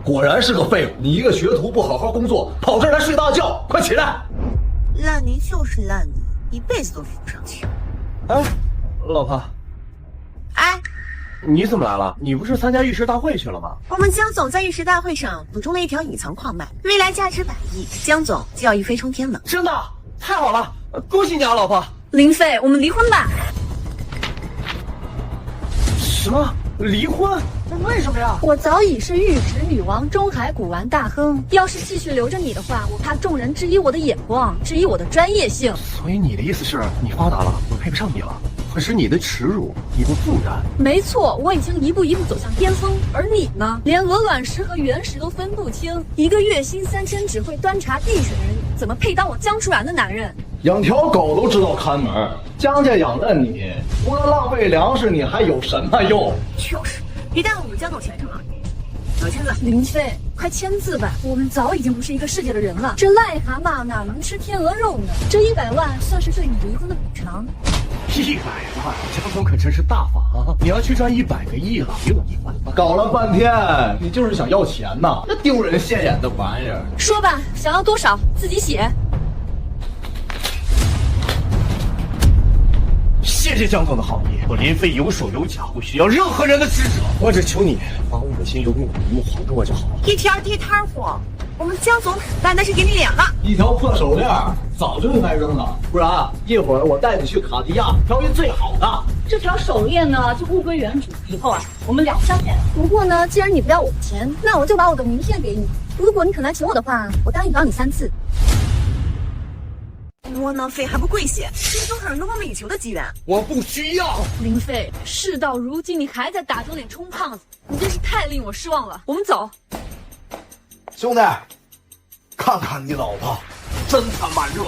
果然是个废物！你一个学徒不好好工作，跑这儿来睡大觉，快起来！烂泥就是烂泥，一辈子都扶不上去。哎，老婆，哎，你怎么来了？你不是参加玉石大会去了吗？我们江总在玉石大会上补充了一条隐藏矿脉，未来价值100亿，江总就要一飞冲天了。真的？太好了，恭喜你啊，老婆！林飞，我们离婚吧。什么？离婚？为什么呀？我早已是玉石女王，中海古玩大亨。要是继续留着你的话，我怕众人质疑我的眼光，质疑我的专业性。所以你的意思是你发达了，我配不上你了？可是你的耻辱，你不复燃。没错，我已经一步一步走向巅峰，而你呢，连鹅卵石和原石都分不清，一个月薪3000只会端茶递水的人，怎么配当我江疏然的男人？养条狗都知道看门，江家养的你，除了浪费粮食，你还有什么用？就是，别耽误我们江总前程啊！小签子，林飞，快签字吧！我们早已经不是一个世界的人了。这癞蛤蟆哪能吃天鹅肉呢？这100万算是对你离婚的补偿。100万，江总可真是大方啊！你要去赚100个亿了，给我1万。搞了半天，你就是想要钱呐？那丢人现眼的玩意儿！说吧，想要多少自己写。谢谢江总的好意，我林飞有手有脚，不需要任何人的施舍。我只求你把我的心由我一目还给我就好了。一条地摊货，我们江总单单是给你脸了。一条破手链早就应该扔了，不然一会儿我带你去卡地亚挑一最好的。这条手链呢就物归原主，以后啊我们两相欠。不过呢，既然你不要我的钱，那我就把我的名片给你。如果你肯来请我的话，我答应帮你3次。窝囊废还不跪下，这都是梦寐以求的机缘。我不需要。林飞，事到如今你还在打肿脸充胖子，你真是太令我失望了。我们走。兄弟，看看你老婆，真他妈润。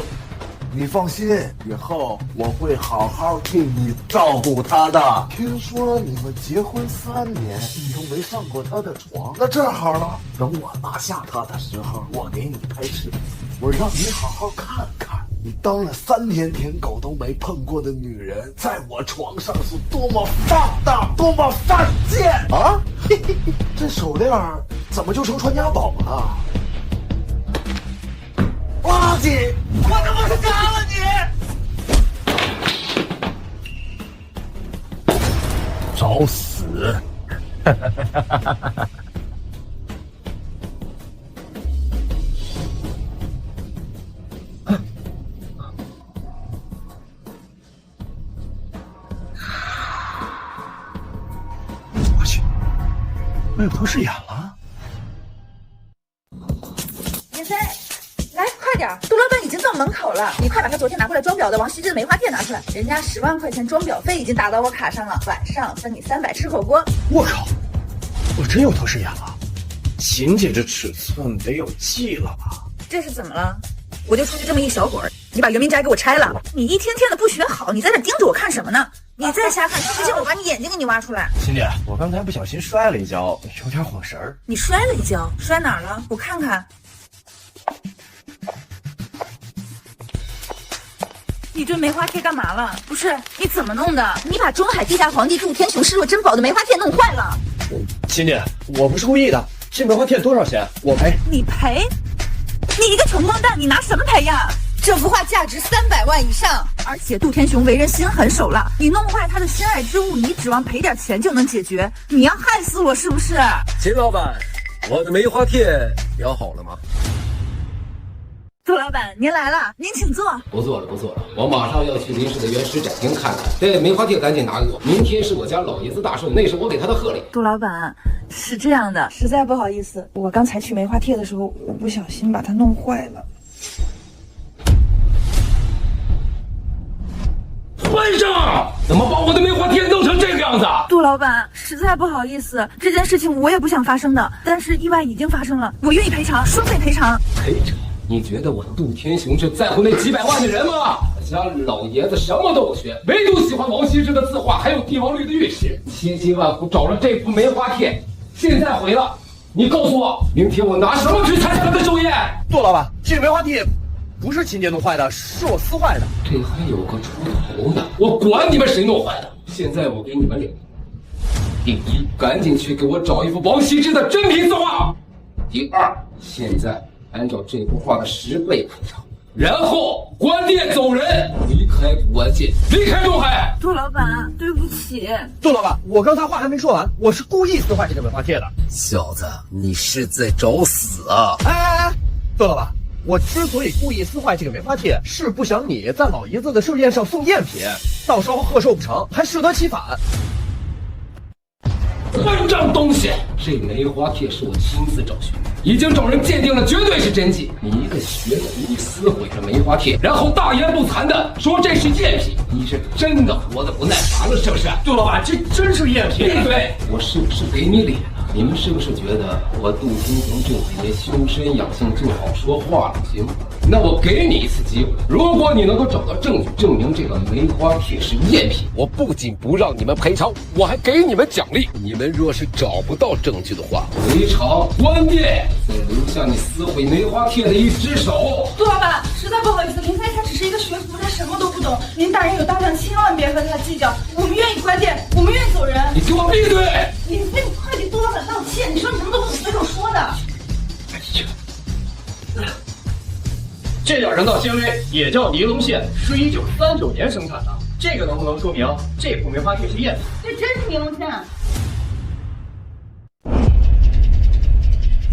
你放心，以后我会好好替你照顾她的。听说你们结婚3年，你都没上过她的床，那正好了。等我拿下她的时候，我给你拍视频，我让你好好看看。你当了3天舔狗都没碰过的女人，在我床上是多么放荡，多么犯贱啊！嘿嘿嘿，这手链怎么就成传家宝了？垃圾！我他妈是杀了你！找死！我去，我有透视眼了。林飞，来快点，杜老板已经到门口了，你快把他昨天拿过来装裱的王羲之的梅花帖拿出来，人家10万块钱装裱费已经打到我卡上了，晚上分你300吃火锅。我靠，我真有透视眼了。秦姐这尺寸得有 G 了吧？这是怎么了？我就出去这么一小会儿，你把圆明斋给我拆了。你一天天的不学好，你在这盯着我看什么呢？你再瞎看，直接我把你眼睛给你挖出来。秦姐，我刚才不小心摔了一跤，有点晃神儿。你摔了一跤，摔哪儿了？我看看。你这梅花帖干嘛了？不是，你怎么弄的？你把中海地下皇帝杜天雄视若珍宝的梅花帖弄坏了。秦姐，我不是故意的，这梅花帖多少钱？我赔。你赔？你一个穷光蛋，你拿什么赔呀？这幅画价值300万以上，而且杜天雄为人心狠手辣，你弄坏他的心爱之物，你指望赔点钱就能解决？你要害死我是不是？秦老板，我的梅花帖裱好了吗？杜老板，您来了，您请坐。不做了，我马上要去林氏的原石展厅看看。这梅花帖赶紧拿给我，明天是我家老爷子大寿，那是我给他的贺礼。杜老板，是这样的，实在不好意思，我刚才取梅花帖的时候，我不小心把它弄坏了。混账！怎么把我的梅花帖弄成这个样子？杜老板，实在不好意思，这件事情我也不想发生的，但是意外已经发生了，我愿意赔偿，双倍赔偿。赔偿？你觉得我杜天雄是在乎那几百万的人吗？我家老爷子什么都不缺，唯独喜欢王羲之的字画，还有帝王绿的玉石，千辛万苦找了这幅梅花帖，现在毁了。你告诉我，明天我拿什么去参加他的寿宴？杜老板，这梅花帖不是秦姐弄坏的，是我撕坏的。这还有个出头呢，我管你们谁弄坏的！现在我给你们2个：第一，赶紧去给我找一幅王羲之的真品字画；第二，现在按照这幅画的10倍赔偿，然后关店走人，离开古玩界，离开东海。杜老板，对不起。杜老板，我刚才话还没说完，我是故意撕坏这个梅花贴的。小子，你是在找死啊！哎，杜老板，我之所以故意撕坏这个梅花贴，是不想你在老爷子的寿宴上送赝品，到时候贺寿不成，还适得其反。混账东西！这梅花贴是我亲自找寻的，已经找人鉴定了，绝对是真迹。你一个学徒，你撕毁了梅花贴，然后大言不惭的说这是赝品，你是真的活得不耐烦了是不是？杜老板，这真是赝品。闭嘴！我是不是给你脸了？你们是不是觉得我杜天雄这几年修身养性就好说话了？行，那我给你一次机会，如果你能够找到证据证明这个梅花贴是赝品，我不仅不让你们赔偿，我还给你们奖励。你们若是找不到证据的话，回厂关店，再留下你撕毁梅花贴的一只手。杜老板，实在不好意思，林飞他只是一个学徒，他什么都不懂。您大人有大量，千万别和他计较。我们愿意关店，我们愿意走人。你给我闭嘴！林飞，你快给杜老板道歉！你说你什么都不随手说的。这点人造纤维也叫尼龙线，是1939年生产的。这个能不能说明这幅梅花贴是赝品？这真是尼龙线。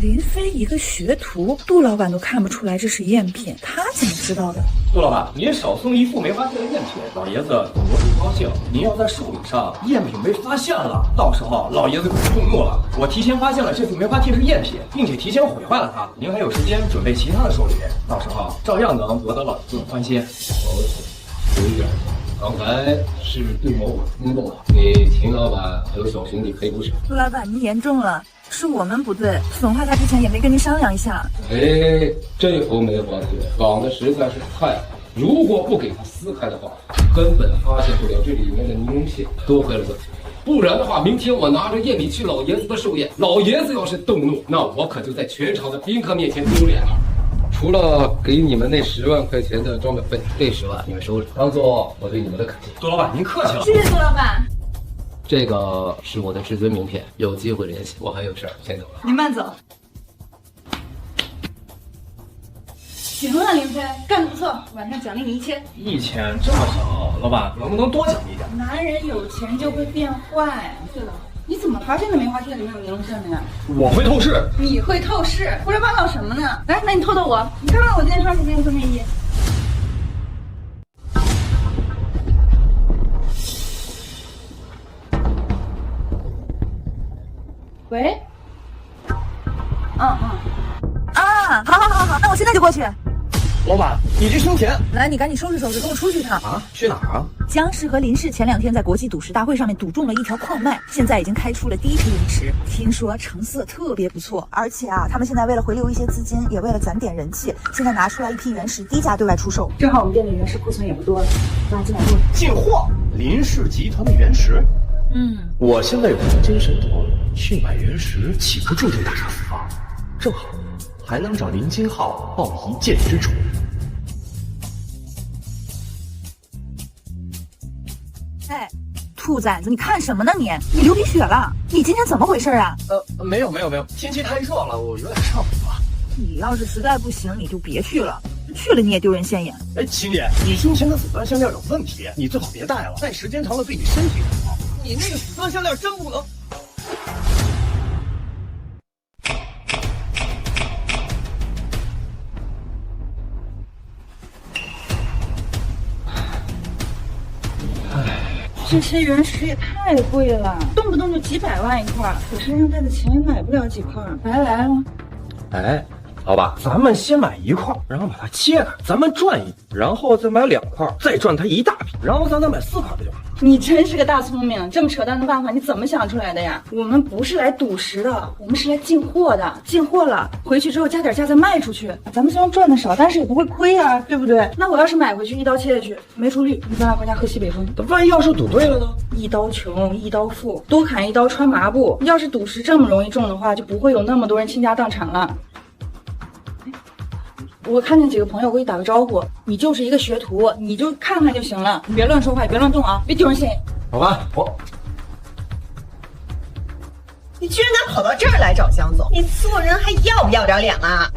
林飞一个学徒，杜老板都看不出来这是赝品，他怎么知道的？杜老板，您少送一副梅花贴的赝品，老爷子多不高兴。您要在寿礼上赝品被发现了，到时候老爷子可就动怒了。我提前发现了这副梅花贴是赝品，并且提前毁坏了它，您还有时间准备其他的寿礼，到时候照样能博得老爷子的欢心。有一点，刚才是对某冲动了，给秦老板还有小兄弟赔不少。杜老板，您言重了，是我们不对，损坏它之前也没跟您商量一下。哎，这幅梅花贴绑的实在是太好，如果不给它撕开的话，根本发现不了这里面的尼龙线。多亏了这次，不然的话，明天我拿着赝品去老爷子的寿宴，老爷子要是动怒，那我可就在全场的宾客面前丢脸了。除了给你们那10万块钱的装裱费，这10万你们收着，当做我对你们的感谢。杜老板，您客气了。谢谢杜老板。这个是我的至尊名片，有机会联系。我还有事儿，先走了。您慢走。行了，林飞，干得不错，晚上奖励你1000。1000这么少，老板能不能多奖励点？男人有钱就会变坏。对了，你怎么发现的梅花贴里面有尼龙线的呀？我会透视。你会透视，胡说八道什么呢？来，那你透透我，你看看我今天穿什么颜色内衣？喂？好，那我现在就过去。老板，你这收钱。来，你赶紧收拾收拾，跟我出去一趟。啊？去哪儿啊？江氏和林氏前2天在国际赌石大会上面赌中了一条矿脉，现在已经开出了第一批灵石，听说成色特别不错。而且啊，他们现在为了回流一些资金，也为了攒点人气，现在拿出来一批原石低价对外出售。正好我们店里原石库存也不多了，那进来录。进货，林氏集团的原石。我现在有黄金神镯，去买原石岂不注定大杀四方？正好，还能找林金浩报一箭之仇。哎，兔崽子，你看什么呢你？你流鼻血了？你今天怎么回事啊？没有，天气太热了，我有点上火。你要是实在不行，你就别去了，去了你也丢人现眼。哎，秦姐，你胸前的紫钻项链有问题，你最好别戴了，戴时间长了对你身体不好。你那个紫钻项链真不能。这些原石也太贵了，动不动就几百万一块，我身上带的钱也买不了几块，白来了。哎，老板，咱们先买1块，然后把它切开，咱们转一笔，然后再买2块，再转它一大笔，然后咱再买4块不就完了？你真是个大聪明，这么扯淡的办法你怎么想出来的呀？我们不是来赌石的，我们是来进货的，进货了回去之后加点价再卖出去，咱们虽然赚的少，但是也不会亏啊，对不对？那我要是买回去一刀切下去没出率，你咱俩回家喝西北风。万一要是赌对了呢？一刀穷一刀富，多砍一刀穿麻布。要是赌石这么容易中的话，就不会有那么多人倾家荡产了。我看见几个朋友，我给你打个招呼。你就是一个学徒，你就看看就行了，你别乱说话，也别乱动啊，别丢人现眼。老板，你居然敢跑到这儿来找江总，你做人还要不要点脸啊？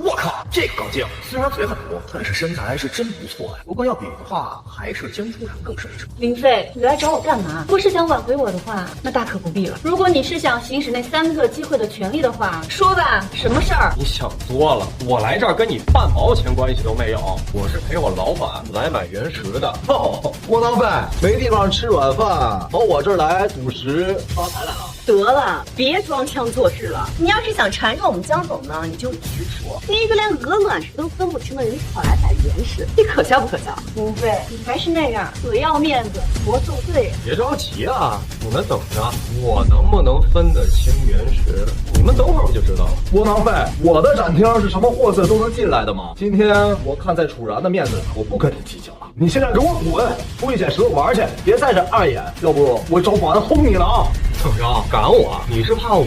我靠，这个高静虽然嘴很多，但是身材是真不错呀。不过要比的话，还是江初然更胜一筹。林飞，你来找我干嘛？不是想挽回我的话，那大可不必了。如果你是想行使那3个机会的权利的话，说吧，什么事儿？你想多了，我来这儿跟你半毛钱关系都没有，我是陪我老板来买原石的。哦，窝囊废，没地方吃软饭，跑我这儿来赌石发财来了。得了，别装腔作势了。你要是想缠着我们江总呢，你就直说。跟一个连鹅卵石都分不清的人跑来买原石，你可笑不可笑？林飞，你还是那样，嘴要面子，活受罪。别着急啊，你们等着，我能不能分得清原石？你们等会儿我就知道了。窝囊废，我的展厅是什么货色都能进来的吗？今天我看在楚然的面子上，我不跟你计较了。你现在给我滚，出去捡石头玩去，别在这碍眼，要不我找保安轰你了啊！怎么着，赶我？你是怕我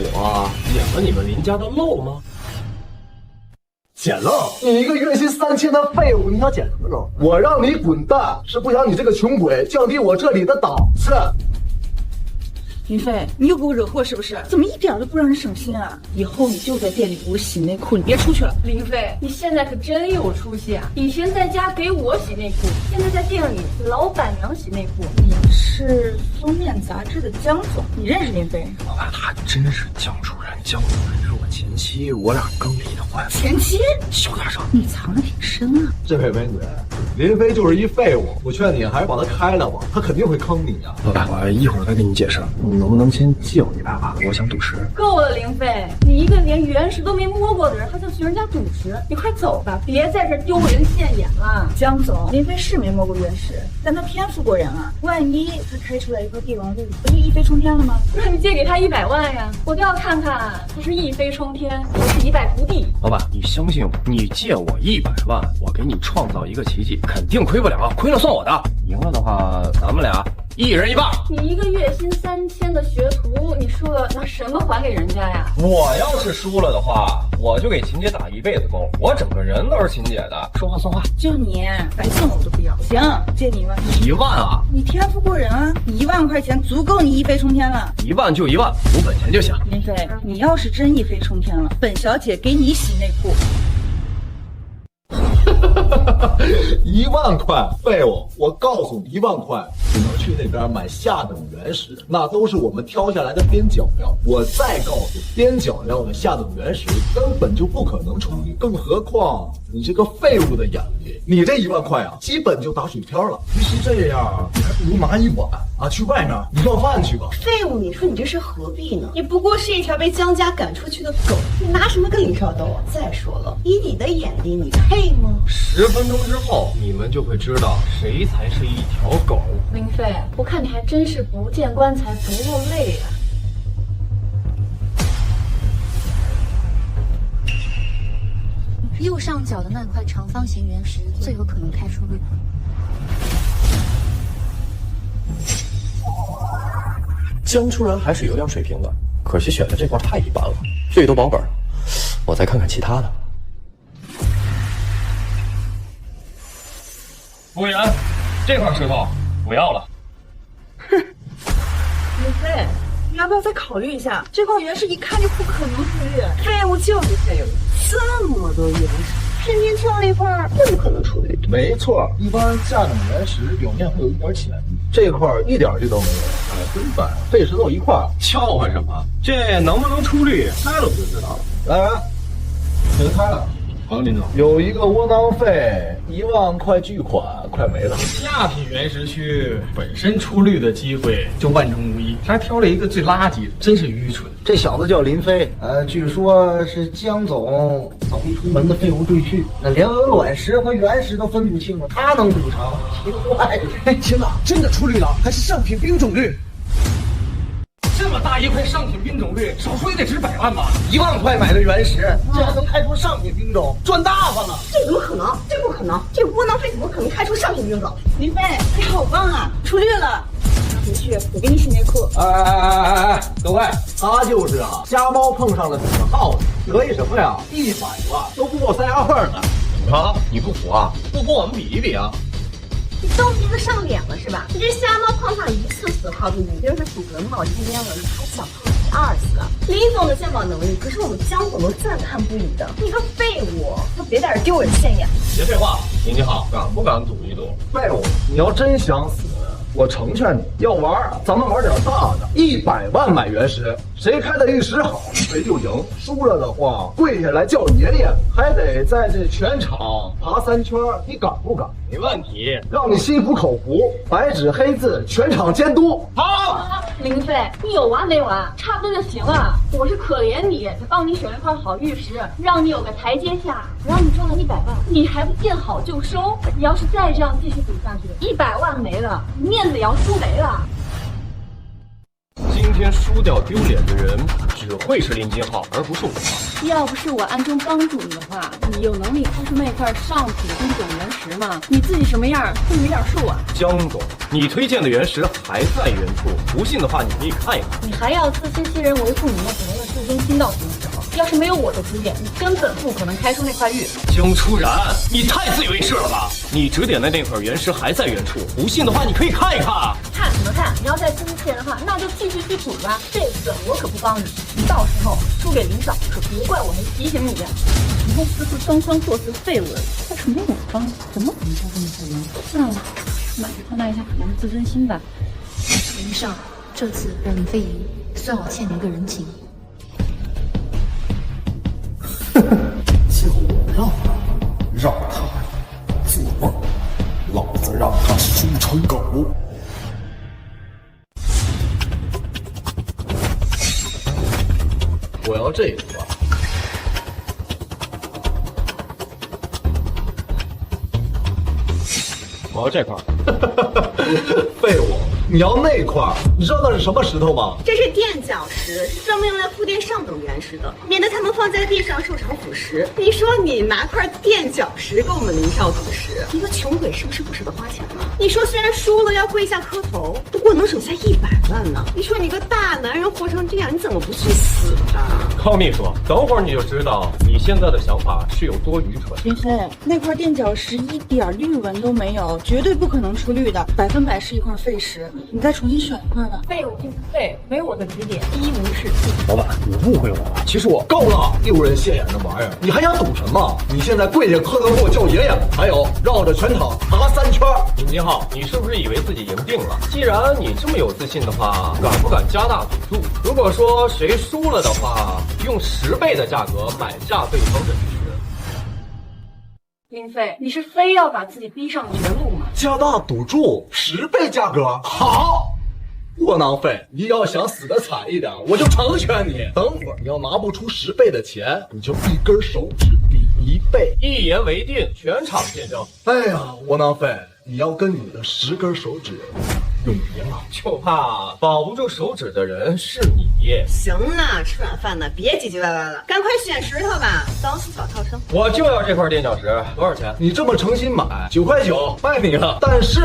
捡了你们林家的漏吗？捡漏？你一个月薪3000的废物，你想捡什么漏？我让你滚蛋，是不想你这个穷鬼降低我这里的档次。林飞，你又给我惹祸是不是？怎么一点都不让人省心啊？以后你就在店里给我洗内裤，你别出去了。林飞，你现在可真有出息啊！以前在家给我洗内裤，现在在店里给老板娘洗内裤。你是封面杂志的江总，你认识林飞？老板，他真是江主任，江主任是我前妻，我俩刚离的婚。前妻？小点声，你藏得挺深啊。这位美女，林飞就是一废物，我劝你还是把他开了吧，他肯定会坑你呀。老板，我一会儿再跟你解释。你能不能先借我100万？我想赌石。够了，林飞，你一个连原石都没摸过的人，还想学人家赌石？你快走吧，别在这丢人现眼了。江总，林飞是没摸过原石，但他天赋过人啊，万一他开出来一块帝王绿，不就一飞冲天了吗？那你借给他100万呀，我倒要看看他是一飞冲天，还是一败涂地。老板，你相信我，你借我100万，我给你创造一个奇迹，肯定亏不了，亏了算我的。赢了的话，咱们俩1人1半。你一个月薪3000的学徒，你说拿什么还给人家呀？我要是输了的话，我就给秦姐打一辈子工，我整个人都是秦姐的。说话算话。就你，白送我都不要。行，借你1万。1万啊？你天赋过人啊，你1万块钱足够你一飞冲天了。1万就1万，有本钱就行。林飞，你要是真一飞冲天了，本小姐给你洗内裤。1万块，废物！我告诉你，1万块只能去那边买下等原石，那都是我们挑下来的边角料。我再告诉你，边角料的下等原石根本就不可能处理，更何况你这个废物的眼力，你这1万块啊，基本就打水漂了。与其这样，你还不如拿一碗啊，去外面你要饭去吧。废物，你说你这是何必呢？你不过是一条被江家赶出去的狗，你拿什么跟林少斗啊？再说了，以你的眼力，你配吗？10分钟之后，你们就会知道谁才是一条狗。林飞，我看你还真是不见棺材不落泪啊。右上角的那块长方形原石最有可能开出绿。江初然还是有点水平的，可惜选的这块太一般了，这都保本了。我再看看其他的。服务员，这块石头不要了。哼，林飞，你要不要再考虑一下？这块原石一看就不可能出绿，废物就是废物，这么多原石，偏偏挑了一块更不可能出绿。没错，一般下等原石表面会有一点浅绿，这块一点绿都没有，真白，废石头一块。笑话什么？这能不能出绿，开了我就知道了。来，给他开了。好，林总，有一个窝囊废，1万块巨款快没了。下品原石区本身出绿的机会就万中无一，他还挑了一个最垃圾的，真是愚蠢。这小子叫林飞，据说是江总早一出门的废物赘婿，那连鹅卵石和原石都分不清了，他能赌成？奇怪。天哪，真的出绿了，还是上品冰种绿。这么大一块上品冰种绿，少说也得值100万吧？1万块买的原石，这还能开出上品冰种，赚大发了！这怎么可能？这不可能！这窝囊废怎么可能开出上品冰种？林飞，你好棒啊，出绿了！回去我给你洗内裤。哎，各位，他就是啊，瞎猫碰上了死耗子，得意什么呀？100万都不够塞牙缝的。怎么着？你不服啊？不服我们比一比啊！你都迷得上脸了是吧？你这瞎猫碰上一次死耗子，已经是祖坟冒青烟了，你还想碰第二次啊？林总的鉴宝能力可是我们江总都赞叹不已的，你个废物，就别在这丢人现眼。别废话，林金浩，敢不敢赌一赌？废物，你要真想死，我成全你。要玩，咱们玩点大的，100万买原石，谁开的玉石好，谁就赢。输了的话，跪下来叫爷爷，还得在这全场爬3圈，你敢不敢？没问题，让你心服口服，白纸黑字，全场监督。好。林飞，你有完没完？差不多就行了。我是可怜你，才帮你选了一块好玉石，让你有个台阶下，让你赚了100万，你还不见好就收？你要是再这样继续赌下去，100万没了，面子也要输没了。今天输掉丢脸的人只会是林金浩，而不是我。要不是我暗中帮助你的话，你有能力开出那块上品工种原石吗？你自己什么样，会没点数啊？江总，你推荐的原石还在原处，不信的话你可以看一看。你还要自欺欺人，维护你那所谓的至尊心到什么时候？要是没有我的指点，你根本不可能开出那块玉。江初然，你太自以为是了吧？你指点的那块原石还在原处，不信的话你可以看一看。看什么看？你要再自欺欺人的话，那就继续去赌吧。这次我可不帮你，你到时候输给林少，可别怪我没提醒你。以后私自双双做死废物，要是没有我帮，怎么可能交这么多人？算了，买着放大一下我的自尊心吧。林少，这次让林飞赢，算我欠你一个人情。就让他做梦，老子让他输成狗。我要这个。我要这块。废物！你要那块儿，你知道那是什么石头吗？这是垫脚石，是专门用来铺垫上等原石的，免得它们放在地上受潮腐蚀。你说你拿块垫脚石跟我们林少赌石，一个穷鬼是不是不舍得花钱呢？你说虽然输了要跪下磕头，不过能省下100万呢。你说你个大男人活成这样，你怎么不去死啊？康秘书，等会儿你就知道你现在的想法是有多愚蠢。林飞，那块垫脚石一点绿纹都没有，绝对不可能出绿的，100%是一块废石。你再重新选一块吧。废物就是废，没有我的指点，一无是处。老板，你误会我了。其实我够了，丢人现眼的玩意儿，你还想赌什么？你现在跪下磕头给我叫爷爷，还有绕着全场爬3圈。林金浩，你是不是以为自己赢定了？既然你这么有自信的话，敢不敢加大赌注？如果说谁输了的话，用10倍的价格买下对方的玉石。林飞，你是非要把自己逼上绝路吗？加大赌注10倍价格，好。窝囊废！你要想死得惨一点，我就成全你。等会儿你要拿不出10倍的钱，你就一根手指比1倍。一言为定，全场见证。哎呀，窝囊废！你要跟你的10根手指永别了，就怕保不住手指的人是你。行了，吃软饭的，别唧唧歪歪了，赶快选石头吧，当初搞套生。我就要这块垫脚石，多少钱？你这么诚心买，9块9卖你了。但是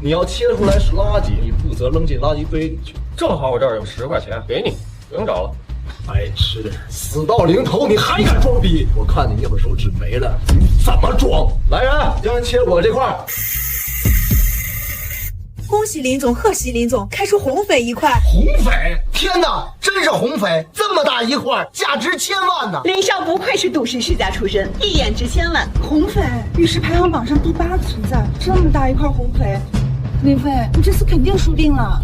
你要切出来是垃圾，你负责扔进垃圾堆里去。正好我这儿有10块钱，给你，不用找了。白痴，死到临头你还敢装逼？我看你一会儿手指没了，你怎么装？来人，将人切我这块。恭喜林总，贺喜林总，开出红匪1块。红匪！天哪，真是红匪！这么大一块，价值1000万呢！林少不愧是赌石世家出身，一眼值1000万。红匪，玉石排行榜上第8个存在，这么大一块红匪，林飞，你这次肯定输定了。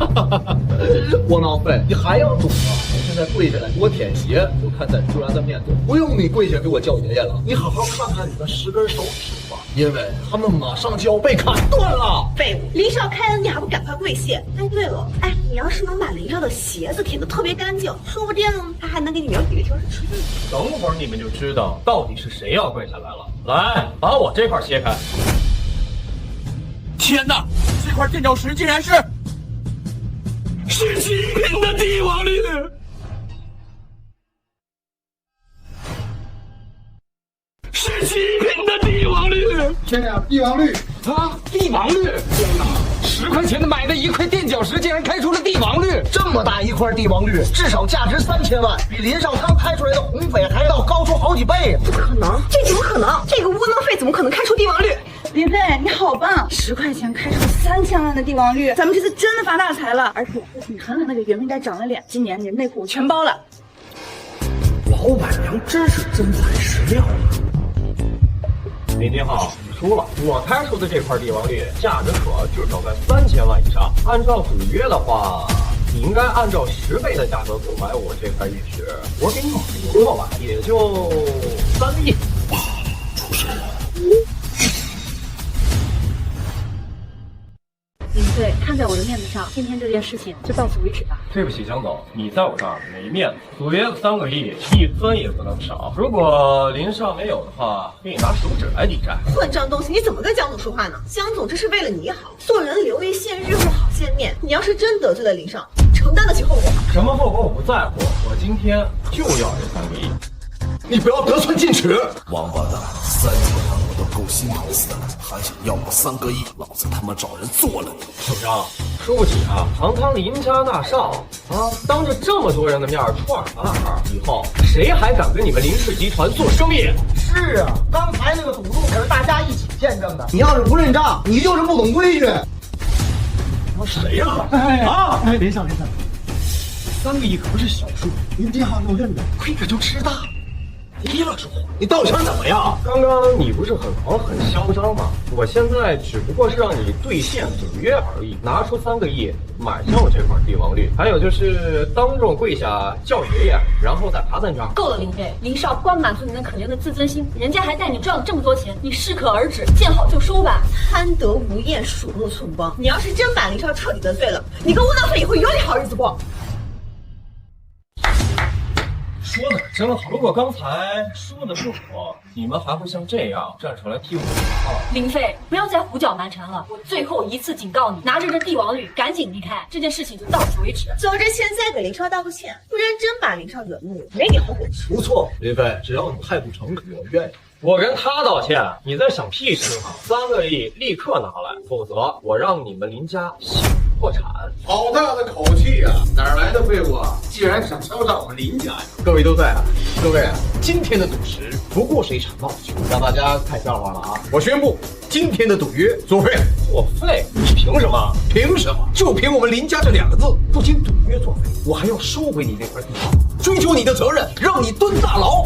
窝囊废，你还要赌吗？你现在跪下来给我舔鞋，我看在突然的面子，不用你跪下给我叫爷爷了，你好好看看你的10根手指吧，因为他们马上就要被砍断了。废物，林少开恩，你还不赶快跪谢？哎，对了，哎，你要是能把林少的鞋子舔得特别干净，说不定他还能给你描几个条式吃饭。等会儿你们就知道到底是谁要跪下来了。来，把我这块切开。天哪，这块垫脚石竟然是极品的帝王绿！是极品的帝王绿！天哪，帝王绿啊！帝王绿！天哪！10块钱的买的一块垫脚石，竟然开出了帝王绿！这么大一块帝王绿，至少价值3000万，比林少刚开出来的红匪还要高出好几倍。不可能，这怎么可能？这个窝囊废怎么可能开出帝王绿？林飞，你好棒！10块钱开出3000万的帝王绿，咱们这次真的发大财了！而且你狠狠的给袁明斋长了脸，今年你的内裤我全包了。老板娘真是真材实料啊！林金浩，你输了。我开出的这块帝王绿价值可至少在3000万以上。按照赌约的话，你应该按照10倍的价格购买我这块玉石。我给你买赢了吧，也就3个亿。出事了！林飞，看在我的面子上，今天这件事情就到此为止吧。对不起，江总，你在我这儿没面子。赌约3个亿，1分也不能少。如果林少没有的话，给你拿手指来抵债。混账东西，你怎么跟江总说话呢？江总这是为了你好，做人留一线，日后好见面。你要是真得罪了林少，承担得起后果吗？什么后果我不在乎，我今天就要这3个亿。你不要得寸进尺！王八蛋，3000万我都够心疼死了，还想要我3个亿，老子他妈找人做了你！小张，输不起啊！堂堂林家大少啊，当着这么多人的面串2，以后谁还敢跟你们林氏集团做生意？是啊，刚才那个赌注可是大家一起见证的。你要是不认账，你就是不懂规矩。谁呀？别笑别笑，3个亿可不是小数。您这号又认得，亏着就吃大。低了说话，你到底想怎么样？刚刚你不是很狂很嚣张吗？我现在只不过是让你兑现赌约而已，拿出3个亿买下我这块帝王绿，还有就是当众跪下叫爷爷，然后再爬3张。够了，林飞，林少光满足你那可怜的自尊心，人家还带你赚了这么多钱，你适可而止，见好就收吧。贪得无厌，鼠目寸光。你要是真把林少彻底得罪了，你跟窝囊废以后有你好日子过。说的真好，如果刚才说的是我，你们还会像这样站出来替我喊话？林飞，不要再胡搅蛮缠了，我最后一次警告你，拿着这帝王绿赶紧离开，这件事情就到此为止。走着，现在给林少道个歉，不然真把林少惹怒，没你好果吃。不错，林飞，只要你态度诚恳，我愿意。我跟他道歉，你在想屁吃吗？3个亿立刻拿来，否则我让你们林家破产。好大的口气啊！哪来的废物啊！既然想敲诈我们林家呀！各位都在啊！各位，今天的赌石不过是一场闹剧，让大家看笑话了啊！我宣布，今天的赌约作废。作废？你凭什么？凭什么？就凭我们林家这2个字！不仅赌约作废，我还要收回你那块地，追究你的责任，让你蹲大牢。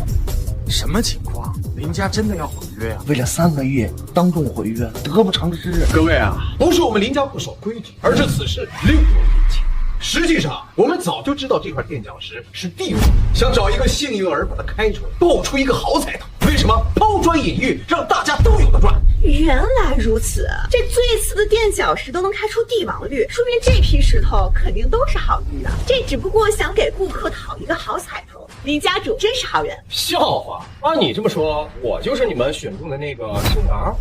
什么情况？林家真的要毁约啊？为了3个亿当众毁约，得不偿失。各位啊，不是我们林家不守规矩，而是此事另有隐情。实际上，我们早就知道这块垫脚石是帝王，想找一个幸运儿把它开出来，爆出一个好彩头。为什么抛砖引玉，让大家都有的赚？原来如此，这最次的垫脚石都能开出帝王绿，说明这批石头肯定都是好玉啊！这只不过想给顾客讨一个好彩头。林家主真是好人。笑话！按你这么说，我就是你们选中的那个幸运儿？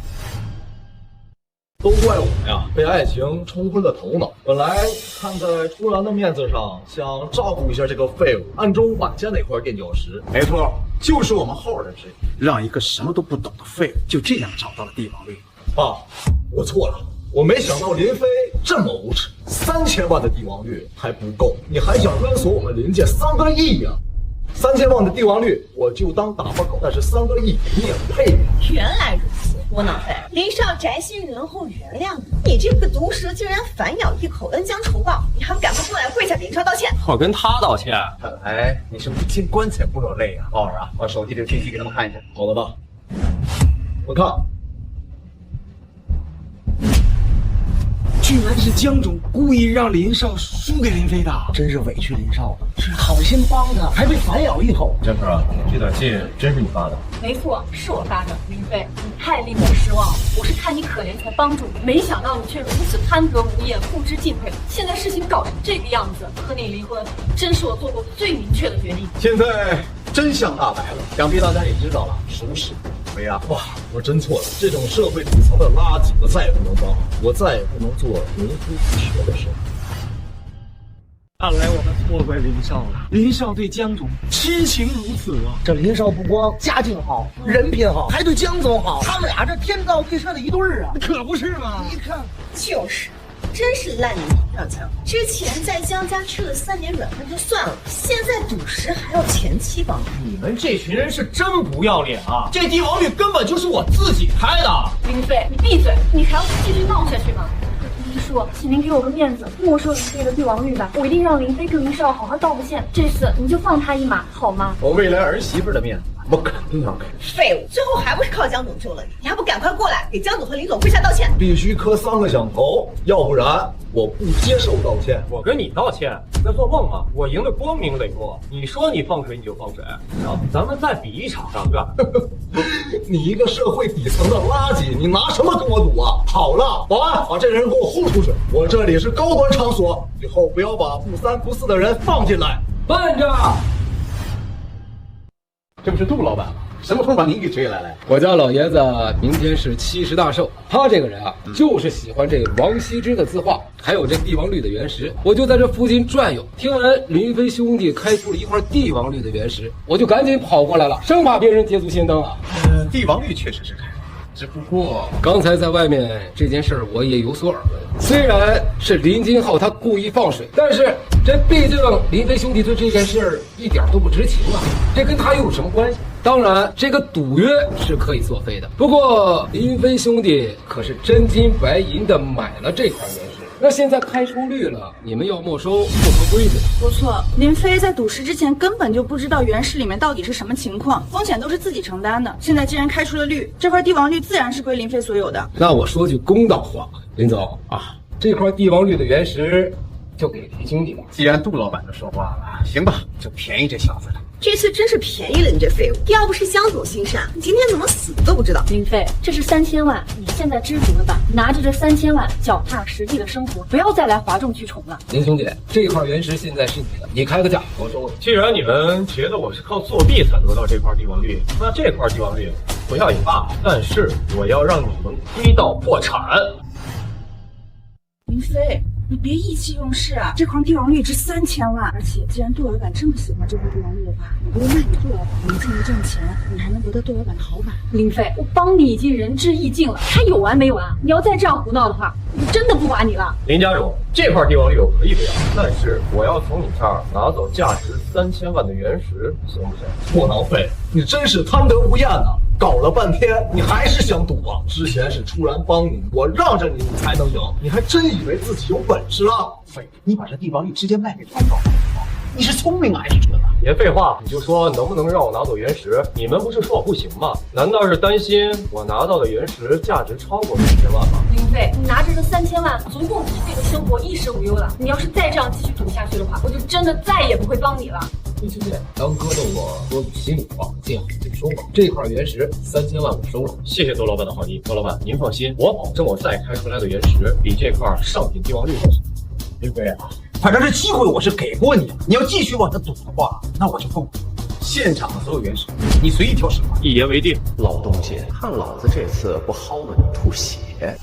都怪我呀，被爱情冲昏了头脑。本来看在出兰的面子上，想照顾一下这个废物，暗中挽下那块垫脚石。没错，就是我们后人之意，让一个什么都不懂的废物就这样找到了帝王绿。爸，我错了，我没想到林飞这么无耻，3000万的帝王绿还不够，你还想勒索我们林家3个亿呀？3000万的帝王绿我就当打发狗，但是3个亿你也配？原来如此，窝囊废！林少宅心仁厚，原谅你。你这个毒蛇竟然反咬一口，恩将仇报，你还不赶快过来跪下给林少道歉？我跟他道歉？看来你是不进棺材不落泪啊！宝儿啊，把手机里的信息给他们看一下。好的吧？我看。居然是江总故意让林少输给林飞的，真是委屈林少了。是好心帮他，还被反咬一口。真是啊，这短信真是你发的？没错，是我发的。林飞，你太令我失望了。我是看你可怜才帮助你，没想到你却如此贪得无厌，不知敬佩。现在事情搞成这个样子，和你离婚，真是我做过最明确的决定。现在真相大白了，想必大家也知道了，孰是非啊！哇，我真错了，这种社会底层的垃圾我再也不能当，我再也不能做名副其实的事。看来我们错怪林少了。林少对江总痴情如此啊！这林少不光家境好，人品好，还对江总好，他们俩这天造地设的一对儿啊，可不是吗？你看，就是真是烂泥扶上墙。之前在江家吃了3年软饭就算了，现在赌石还要前妻帮。你们这群人是真不要脸啊！这帝王绿根本就是我自己开的。林飞，你闭嘴！你还要继续闹下去吗？林叔，请您给我个面子，没收林飞的帝王绿吧，我一定让林飞跟林少好好道个歉。这次你就放他一马，好吗？我未来儿媳妇的面子，我肯定要给。废物，最后还不是靠江总救了你？你还不赶快过来给江总和林总跪下道歉？必须磕3个响头，要不然我不接受道歉。我跟你道歉，你在做梦吗？我赢得光明磊落，你说你放水你就放水，然后咱们再比一场，是吧？你一个社会底层的垃圾，你拿什么跟我赌啊？好了，保安，把这人给我轰出去！我这里是高端场所，以后不要把不3不4的人放进来。慢着，这不是杜老板吗？什么时候把您给追来了？我家老爷子明天是70大寿，他这个人啊，就是喜欢这王羲之的字画，还有这帝王绿的原石。我就在这附近转悠，听闻林飞兄弟开出了一块帝王绿的原石，我就赶紧跑过来了，生怕别人捷足先登啊。帝王绿确实是开，只不过刚才在外面这件事我也有所耳闻。虽然是林金浩他故意放水，但是这毕竟林飞兄弟对这件事一点都不知情啊，这跟他又有什么关系？当然，这个赌约是可以作废的。不过林飞兄弟可是真金白银的买了这块原石，那现在开出绿了，你们要没收不合规的。不错，林飞在赌石之前根本就不知道原石里面到底是什么情况，风险都是自己承担的。现在既然开出了绿，这块帝王绿自然是归林飞所有的。那我说句公道话，林总啊，这块帝王绿的原石就给林兄弟了。既然杜老板都说话了，行吧，就便宜这小子了。这次真是便宜了你这废物！要不是江总心善，你今天怎么死都不知道。林飞，这是3000万，你现在知足了吧？拿着这3000万，脚踏实地的生活，不要再来哗众取宠了。林兄弟，这块原石现在是你的，你开个价，我收了。既然你们觉得我是靠作弊才得到这块帝王绿，那这块帝王绿不要也罢，但是我要让你们亏到破产。林飞，你别意气用事啊！这块帝王绿值3000万，而且既然杜老板这么喜欢这块帝王绿的话，你不如卖给杜老板，你既能挣钱，你还能得到杜老板的好感。林飞，我帮你已经仁至义尽了，还有完没完？你要再这样胡闹的话，我真的不管你了。林家荣，这块帝王绿我可以不要，但是我要从你这儿拿走价值3000万的原石，行不行？窝囊废，你真是贪得无厌呐！搞了半天，你还是想赌啊？之前是出然帮你，我让着你，你才能赢，你还真以为自己有本事啊？废，你把这帝王绿直接卖给团长，你是聪明还是蠢啊？别废话，你就说能不能让我拿走原石？你们不是说我不行吗？难道是担心我拿到的原石价值超过3000万吗？林飞，你拿着这3000万，足够你这个生活衣食无忧了。你要是再这样继续赌下去的话，我就真的再也不会帮你了。林兄弟，当哥的我说句心里话，见好就收吧。这块原石3000万我收了。谢谢窦老板的好意，窦老板您放心，我保证我再开出来的原石比这块上品帝王绿更好。林飞啊，反正这机会我是给过你，你要继续往这赌的话，那我就奉陪。现场的所有原石，你随意挑选吧。一言为定。老东西，看老子这次不薅了你吐血！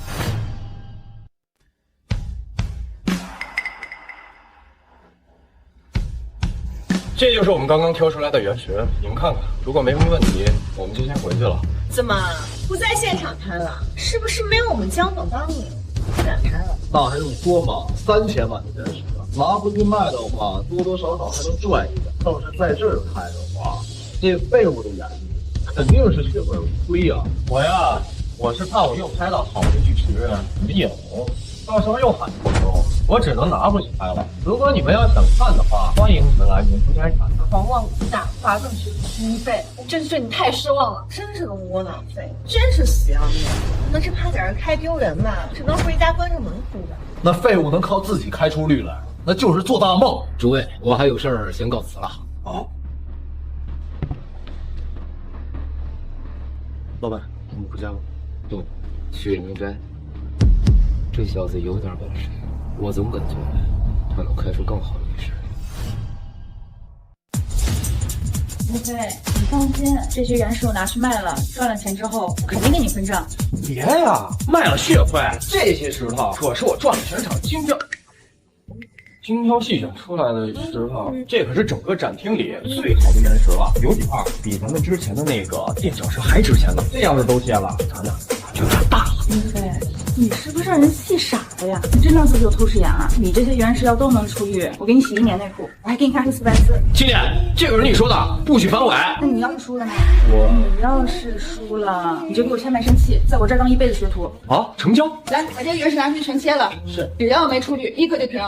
这就是我们刚刚挑出来的原石，你们看看，如果没什么问题，我们就先回去了。怎么不在现场摊了？是不是没有我们江总帮你？不敢摊了？那还用说吗？3000万的原石，拿出去卖的话，多多少少还能赚一点。要是在这儿开的话，这废物的眼里肯定是血本无归呀！我是怕我又拍到好的巨石，你们眼红，到时候又喊不收，我只能拿回去拍了。如果你们要想看的话，欢迎你们来年初摘产。狂妄自大，哗众取宠。林飞，我真是对你太失望了，真是个窝囊废，真是死要面子。那这拍点人开丢人嘛，只能回家关上门哭的。那废物能靠自己开出绿来，那就是做大梦。诸位，我还有事儿，先告辞了。好，老板，你回家吧。不，去灵斋。这小子有点本事，我总感觉他能开出更好的律师。林飞，你放心，这些原石我拿去卖了，赚了钱之后肯定给你分账。别呀，卖了血亏，这些石头可是我赚了全场精挑细选出来的石头，这可是整个展厅里最好的原石了，有几块比咱们之前的那个垫脚石还值钱呢。这要是都卸了，咱俩就赚大了。林飞，你是不是让人气傻了呀？你真当自己有透视眼啊？你这些原石要都能出狱，我给你洗1年内裤，我还给你开出400次。青年，这个是你说的，不许反悔。那你要是输了呢？我你要是输了，你就给我签卖身契，在我这儿当1辈子学徒。啊，成交。来，把这个原石拿去全切了。是，只要没出狱，立刻就停。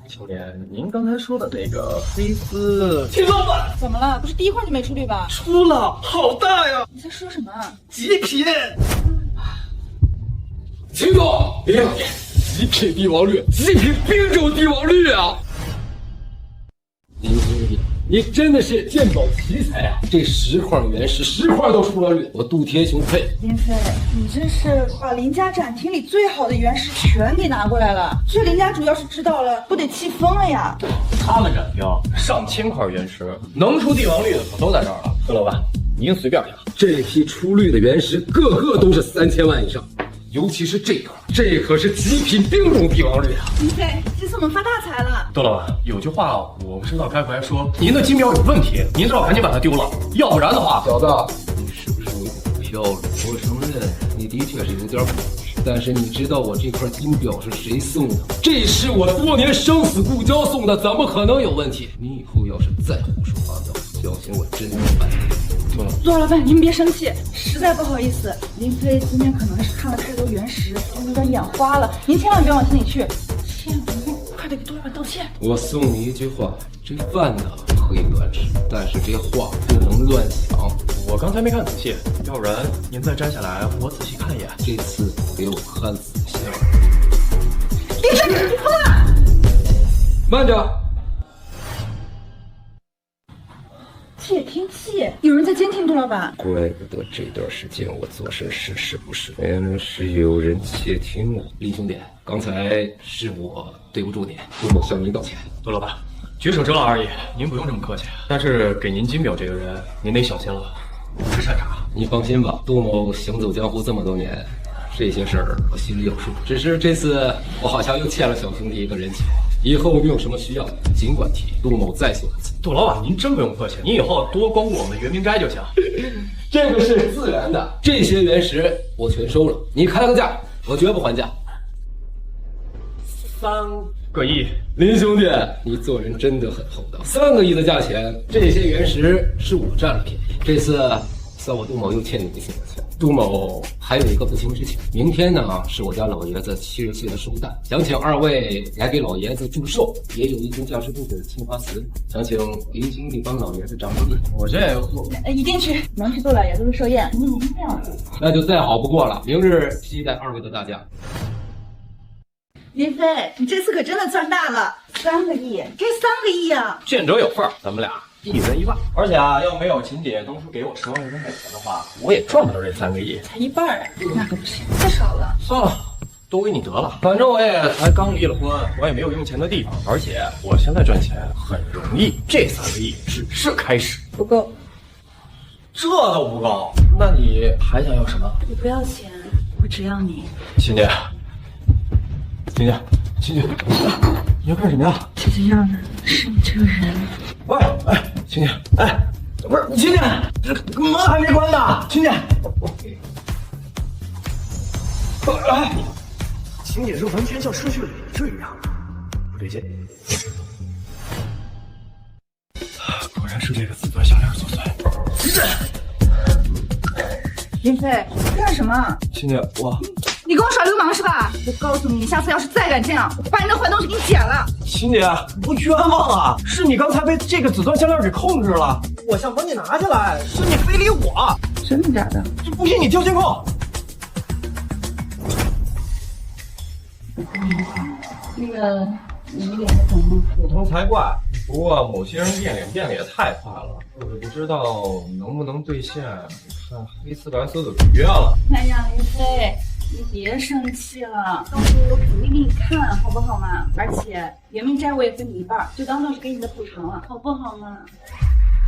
青年，您刚才说的那个黑丝，秦老板怎么了？不是第1块就没出狱吧？出了，好大呀！你在说什么啊？极品。秦总，别极品帝王绿，极品冰种帝王绿啊！林兄弟，你真的是鉴宝奇才啊！这10块原石，10块都出了绿，我杜天雄配。林飞，你这是把林家展厅里最好的原石全给拿过来了，这林家主要是知道了，不得气疯了呀！他们展厅上千块原石，能出帝王绿的可都在这儿了。孙老板，您随便拿。这批出绿的原石，个个都是3000万以上。尤其是这颗，这可是极品冰种帝王绿啊！林飞，这次我们发大财了。窦老板，有句话我不知道该不该说，您的金表有问题，您最好赶紧把它丢了，要不然的话，小子，你是不是有股飘了？我承认，你的确是有点本事，但是你知道我这块金表是谁送的？这是我多年生死故交送的，怎么可能有问题？你以后要是再胡说八道，小心我真的办你。陆老板，您别生气，实在不好意思，林飞今天可能是看了太多原石，有点眼花了，您千万别往心里去，千万快点给杜老板道歉。我送你一句话，这饭呢可以乱吃，但是这话不能乱想。我刚才没看仔细，要不然您再摘下来，我仔细看一眼。这次给我看仔细了。林飞，你疯了！慢着。窃听器，有人在监听杜老板。怪不得这段时间我做事事事不顺，原来是有人窃听我。林兄弟，刚才是我对不住你，我向您道歉。杜老板，举手之劳而已，您不用这么客气。但是给您金表这个人，您得小心了，不是善茬。你放心吧，杜某行走江湖这么多年，这些事儿我心里有数。只是这次我好像又欠了小兄弟一个人情。以后你有什么需要，尽管提，杜某在所不辞。杜老板，您真不用客气，您以后多光顾我们圆明斋就行。这个是自然的，这些原石我全收了，你开个价，我绝不还价。3个亿，林兄弟，你做人真的很厚道。3个亿的价钱，这些原石是我占了便宜。这次算我杜某又欠你一些钱。杜某还有一个不情之请，明天呢是我家老爷子70岁的寿诞，想请2位来给老爷子祝寿，也有一尊驾驶部的青花瓷，想请林兄弟帮老爷子掌个力。我这一定去，能去杜老爷子的寿宴，您这样那就再好不过了。明日期待2位的大驾。林飞，你这次可真的赚大了，3个亿，这3个亿啊！见者有份，咱们俩1人1万。而且啊，要没有秦姐当初给我10万元美元的话，我也赚不到这3个亿，才1半啊！那可不行，太少了。算了，都给你得了。反正我也才刚离了婚，我也没有用钱的地方，而且我现在赚钱很容易。这3个亿只是开始，不够，这都不够。那你还想要什么？我不要钱，我只要你。秦姐，秦姐，秦姐，你要干什么呀？姐姐要的是你这个人。喂，哎，秦姐，哎，不是秦姐，这门还没关呢，秦姐。哎，秦姐这完全像失去了理智一样，不对劲。果然是这个紫钻项链作祟。林飞，干什么？秦姐，你跟我耍流氓是吧？我告诉你，下次要是再敢这样，我把你的坏东西给你剪了。秦姐，不冤枉啊！是你刚才被这个紫钻项链给控制了，我想把你拿下来，是你非礼我。真的假的？不信你调监控。那个，你脸还疼吗？不疼才怪。不过某些人变脸变得也太快了，我也不知道能不能兑现看黑丝白丝的赌约了。哎呀，林飞，你别生气了，到时候我肯定给你看，好不好嘛？而且圆明斋我也分你1半，就当做是给你的补偿了，好不好嘛？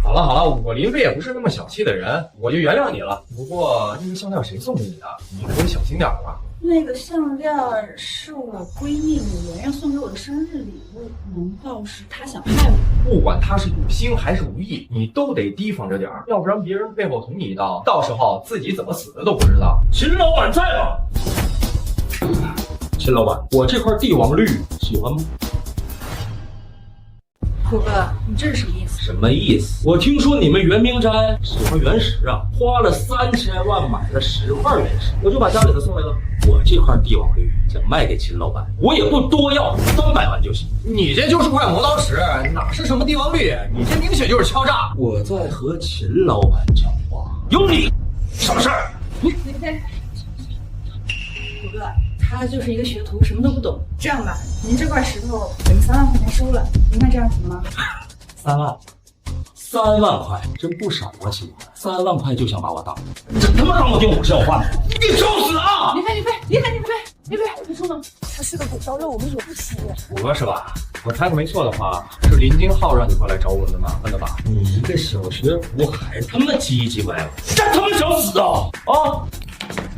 好了好了，我林飞也不是那么小气的人，我就原谅你了。不过这个项链谁送给你的？你可以小心点吧。那个项链是我闺蜜米圆圆送给我的生日礼物，难道是她想害我？不管他是有心还是无意，你都得提防着点儿，要不然别人背后捅你一刀，到时候自己怎么死的都不知道。秦老板在吗？秦老板，我这块帝王绿喜欢吗？虎哥，你这是什么意思？什么意思？我听说你们圆明斋喜欢原石啊，花了3000万买了10块原石，我就把家里的送来了。我这块帝王绿想卖给秦老板，我也不多要，300万就行。你这就是块磨刀石，哪是什么帝王绿？你这明显就是敲诈！我在和秦老板讲话，有你什么事儿？虎哥，他就是一个学徒，什么都不懂。这样吧，您这块石头等3万块钱收了，您看这样行吗？3万块，真不少啊，亲！3万块就想把我当，真他妈当我dingue笑话！你找死啊！离开！你说呢？他是个狗烧肉，我们惹不起。虎哥是吧？我猜的没错的话，是林金浩让你过来找我的麻烦的吧？你一个小学徒还他妈唧唧歪歪，真他妈想死啊！啊！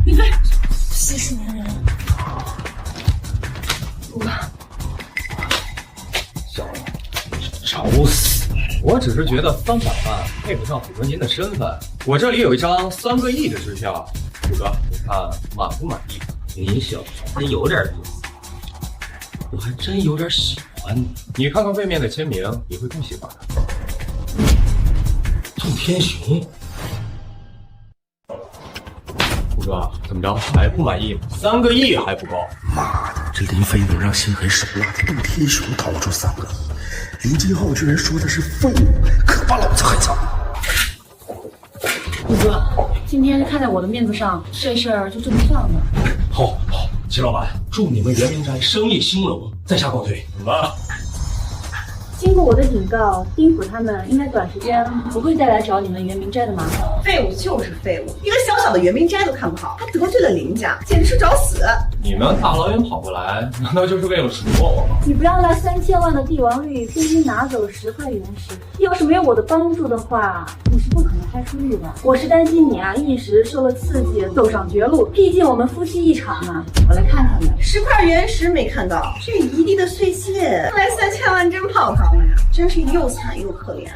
林飞，70年人。虎哥，小子，找死！我只是觉得300万配不上虎哥您的身份。我这里有一张3个亿的支票，虎哥，你看满不满意？你小子真有点意思，我还真有点喜欢你。你看看背面的签名，你会更喜欢的。宋天雄，虎哥，怎么着还不满意吗？3个亿还不够？妈的，这林飞能让心狠手辣的杜天雄掏出3个亿，林金浩居然说的是废物，可把老子害惨了。虎哥，今天看在我的面子上，这事儿就这么算了。好，秦老板，祝你们圆明斋生意兴隆，在下告退。怎么了？经过我的警告，丁府他们应该短时间不会再来找你们圆明斋的麻烦。废物就是废物，一个小小的圆明斋都看不好，还得罪了林家，简直是找死！你们大老远跑过来，难道就是为了数落我吗？你不让那3000万的帝王绿，偏偏拿走了10块原石。要是没有我的帮助的话，你是不可能开出玉的。我是担心你啊，一时受了刺激，走上绝路。毕竟我们夫妻一场嘛。我来看看你，10块原石没看到，这一地的碎屑，看来3000万真泡汤了呀！真是又惨又可怜啊！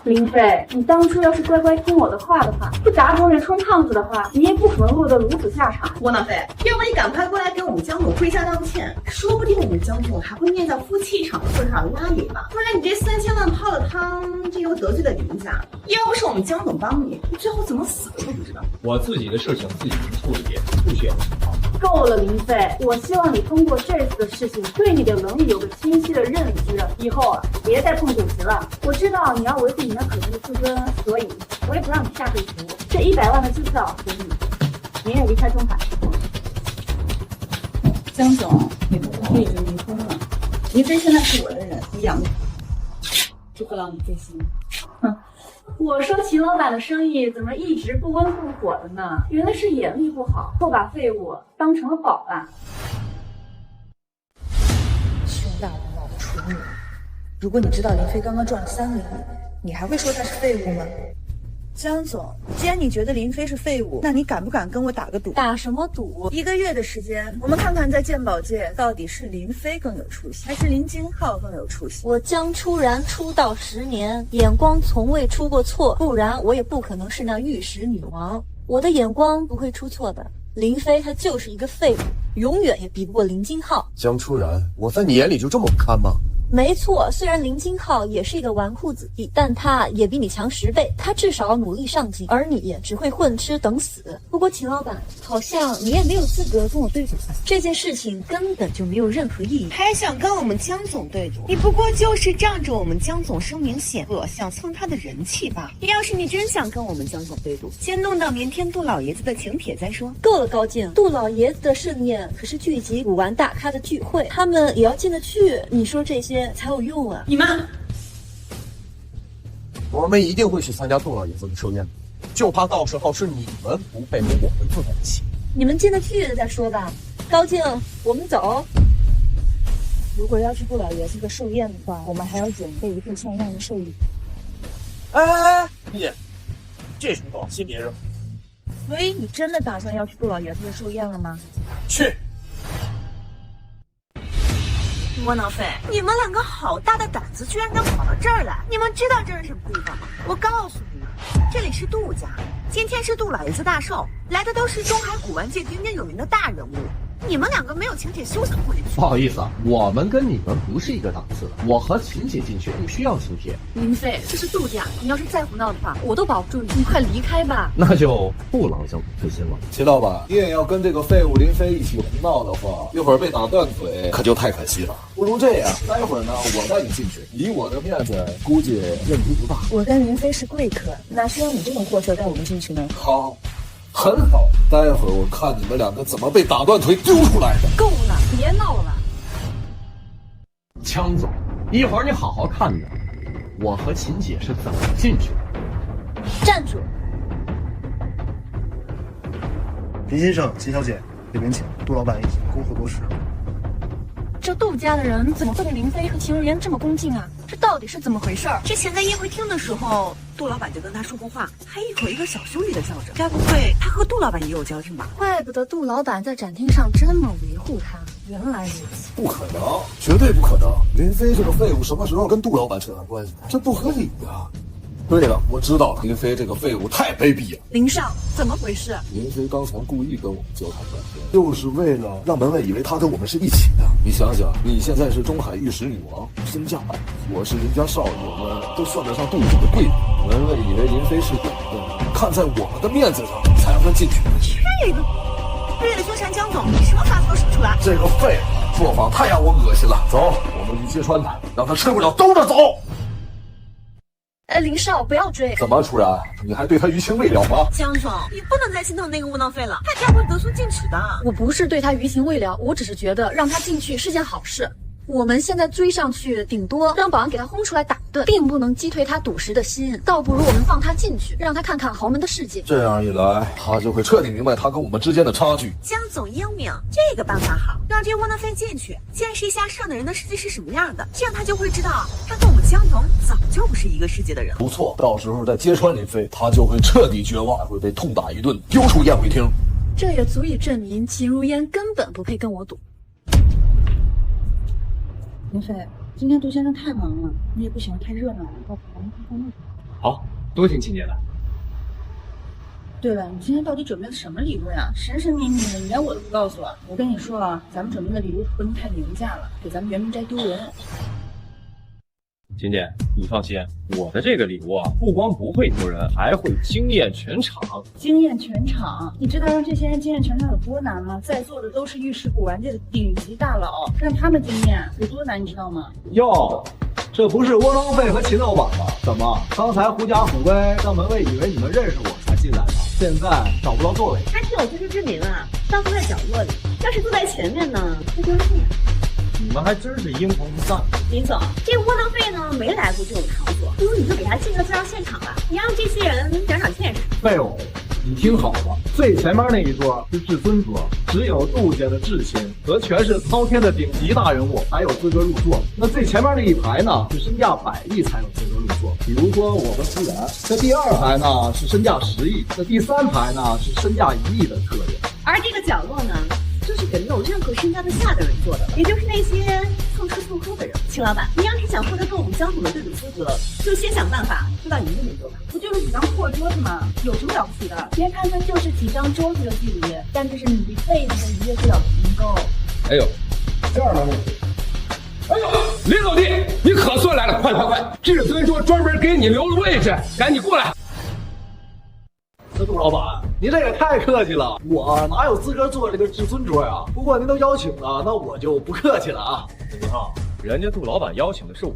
林飞，你当初要是乖乖听我的话的话，不打肿脸充胖子的话，你也不可能落得如此下场。窝囊废，要不你赶快过来给我们江总跪下道歉，说不定我们江总还会念在夫妻一场的份上拉你吧。不然你这3000万泡了汤，这又得罪了林家，要不是我们江总帮你，你最后怎么死的都不知道。我自己的事情自己处理，不需要你帮。够了，林飞，我希望你通过这次的事情，对你的能力有个清晰的认知，以后啊，别再碰酒席了。我知道你要维护你那可怜的自尊，所以我也不让你下跪服。这100万的支票给你，明日离开中海。江总，你和林飞已经离婚了，林飞现在是我的人，你养祝贺了你最新。哼。我说秦老板的生意怎么一直不温不火的呢？原来是眼力不好，或把废物当成了宝了。熊大王老的蠢女人！如果你知道林飞刚刚赚了3个亿，你还会说他是废物吗？江总，既然你觉得林飞是废物，那你敢不敢跟我打个赌？打什么赌？1个月的时间，我们看看在鉴宝界到底是林飞更有出息，还是林金浩更有出息？我江初然出道10年，眼光从未出过错，不然我也不可能是那玉石女王。我的眼光不会出错的。林飞他就是一个废物，永远也比不过林金浩。江初然，我在你眼里就这么不堪吗？没错，虽然林金浩也是一个纨绔子弟，但他也比你强10倍，他至少努力上进，而你只会混吃等死。不过秦老板，好像你也没有资格跟我对赌，这件事情根本就没有任何意义。还想跟我们江总对赌？你不过就是仗着我们江总声名显赫，想蹭他的人气吧？要是你真想跟我们江总对赌，先弄到明天杜老爷子的请帖再说。够了，高静，杜老爷子的盛宴可是聚集古玩大咖的聚会，他们也要进得去，你说这些才有用啊！你妈，我们一定会去参加杜老爷子的寿宴的，就怕到时候是你们不配和我们坐在一起。你们进得去再说吧。高静，我们走。如果要去杜老爷子的寿宴的话，我们还要准备一份像样的寿礼。哎，你这什么心别热？所以你真的打算要去杜老爷子的寿宴了吗？去。窝囊废，你们两个好大的胆子，居然敢跑到这儿来！你们知道这是什么地方吗？我告诉你们，这里是杜家，今天是杜老爷子大寿，来的都是中海古玩界鼎鼎有名的大人物。你们两个没有请帖休想过去。不好意思啊，我们跟你们不是一个档次的。我和秦姐进去不需要请帖。林飞，这是杜家，你要是再胡闹的话，我都保不住你。你快离开吧。那就不劳驾费心了。秦老板，你也要跟这个废物林飞一起胡闹的话，一会儿被打断腿，可就太可惜了。不如这样，待会儿呢，我带你进去，以我的面子，估计问题不大。我跟林飞是贵客，哪需要你这种货色带我们进去呢？好。很好，待会儿我看你们两个怎么被打断腿丢出来的。够了，别闹了。枪总，一会儿你好好看着，我和秦姐是怎么进去的。站住！林先生、秦小姐，这边请。杜老板已经恭候多时。这杜家的人怎么会对林飞和秦如烟这么恭敬啊？这到底是怎么回事？之前在宴会厅的时候，杜老板就跟他说过话，还一口一个小兄弟的叫着。该不会他和杜老板也有交情吧？怪不得杜老板在展厅上这么维护他。原来如此。不可能，绝对不可能！林飞这个废物什么时候跟杜老板扯上关系？这不合理呀！对了，我知道了，林飞这个废物太卑鄙了。林少，怎么回事？林飞刚才故意跟我们交谈半天，就是为了让门卫以为他跟我们是一起的。你想想，你现在是中海玉石女王，身价百亿，我是林家少爷，我们都算得上杜府的贵人。门卫以为林飞是我们的，看在我们的面子上才让他进去。这个，为了纠缠江总，你什么法子都使不出来。这个废物做法太让我恶心了。走，我们去揭穿他，让他吃不了兜着走。林少，不要追！怎么，楚然，你还对他余情未了吗？江总，你不能再心疼那个窝囊废了，他将会得寸进尺的。我不是对他余情未了，我只是觉得让他进去是件好事。我们现在追上去，顶多让保安给他轰出来打一顿，并不能击退他赌石的心。倒不如我们放他进去，让他看看豪门的世界。这样一来，他就会彻底明白他跟我们之间的差距。江总英明，这个办法好，让这窝囊废进去，见识一下上等人的世界是什么样的，这样他就会知道，他跟我们江总早就不是一个世界的人。不错，到时候再揭穿林飞，他就会彻底绝望，还会被痛打一顿，丢出宴会厅。这也足以证明秦如烟根本不配跟我赌。林飞，今天杜先生太忙了，你也不喜欢太热闹了，要不咱们看看那个。好，多听秦姐的。对了，你今天到底准备了什么礼物呀？神神秘秘的，你连我都不告诉我。我跟你说啊，咱们准备的礼物不能太廉价了，给咱们圆明斋丢人。秦姐，你放心，我的这个礼物啊，不光不会丢人，还会惊艳全场。惊艳全场？你知道让这些人惊艳全场有多难吗？在座的都是玉石古玩界的顶级大佬，让他们惊艳有多难，你知道吗？哟，这不是窝囊废和秦老板吗？怎么，刚才狐假虎威，让门卫以为你们认识我才进来的，现在找不到座位，还挺有自知之明啊！当坐在角落里，要是坐在前面呢，就丢人现眼。你们还真是英雄不散。林总，这窝囊废呢没来过这种场所，不如你就给他进个自让现场吧，你让这些人长长见识。废物，你听好了，最前面那一桌是至尊桌，只有杜家的至亲和全是滔天的顶级大人物才有资格入座。那最前面那一排呢，是身价100亿才有资格入座，比如说我和思然。这第二排呢是身价10亿，这第三排呢是身价1亿的客人。而这个角落呢，就是给没有任何身家的下等人做的，也就是那些蹭吃蹭喝的人。秦老板，你要是想获得跟我们江总的对赌资格，就先想办法坐到赢的那桌吧。不就是几张破桌子吗？有什么了不起的？别看它就是几张桌子的距离，但这是你一辈子的一夜不了情够。哎呦，这儿呢？哎呦，林老弟，你可算来了！快快快，至尊桌专门给你留了位置，赶紧过来。杜老板，您这也太客气了，我哪有资格坐这个至尊桌呀？不过您都邀请了，那我就不客气了啊。林浩，人家杜老板邀请的是我，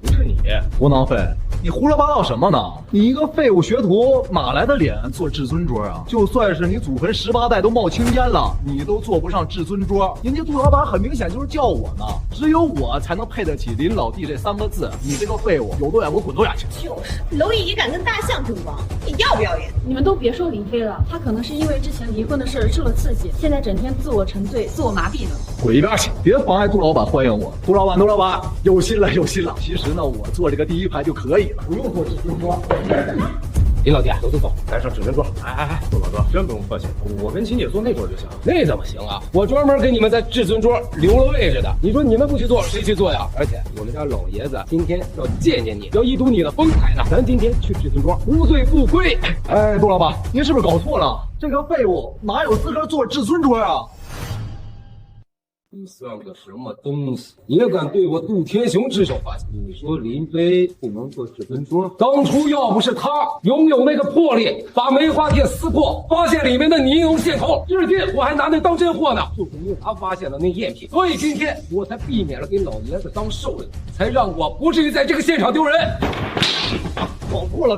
不是你。窝囊废，你胡说八道什么呢？你一个废物学徒，哪来的脸坐至尊桌啊？就算是你祖坟18代都冒青烟了，你都坐不上至尊桌。人家杜老板很明显就是叫我呢，只有我才能配得起林老弟这3个字。你这个废物，有多远给我滚多远去！就是蝼蚁也敢跟大象争光，你要不要脸？你们都别说林飞了，他可能是因为之前离婚的事受了刺激，现在整天自我沉醉、自我麻痹呢。滚一边去！别妨碍杜老板欢迎我。杜老板，有心了有心了。其实呢，我坐这个第一排就可以了，不用坐至尊桌。林老弟，走走走，咱上至尊桌。哎，杜老哥，真不用客气，我跟秦姐坐那桌就行。那怎么行啊？我专门给你们在至尊桌留了位置的。你说你们不去坐，谁去坐呀？而且我们家老爷子今天要见见你，要一睹你的风采呢。咱今天去至尊桌，无醉不归。哎，杜老板，您是不是搞错了？这个废物哪有资格坐至尊桌啊？你算个什么东西，也敢对我杜天雄指手画脚？你说林飞不能做至尊桌，当初要不是他拥有那个魄力，把梅花铁撕破，发现里面的尼龙线头，至今我还拿那当真货呢。就是因为他发现了那赝品，所以今天我才避免了给老爷子当寿人，才让我不至于在这个现场丢人。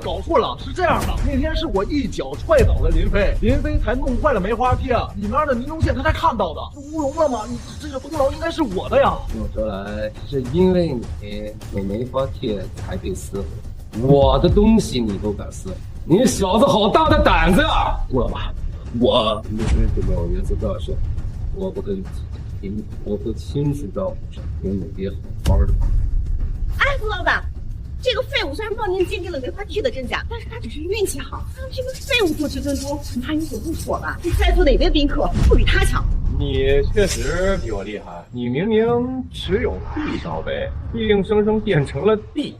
搞错了，是这样的，那天是我一脚踹倒了林飞，林飞才弄坏了梅花贴，里面的尼龙线他才看到的，乌龙了吗？你这个功劳应该是我的呀。说出来是因为你有梅花贴才被撕毁，我的东西你都敢撕，你小子好大的胆子啊！杜老板，我今天是老爷子大寿，我不跟你急，我会亲自照顾着，给你爹好好的。哎，杜老板。这个废物虽然帮您鉴定了梅花贴的真假，但是他只是运气好，让这个废物做至尊桌，恐怕有所不妥吧？在座哪位宾客不比他强？你确实比我厉害，你明明只有 B 罩杯，硬生生变成了 D。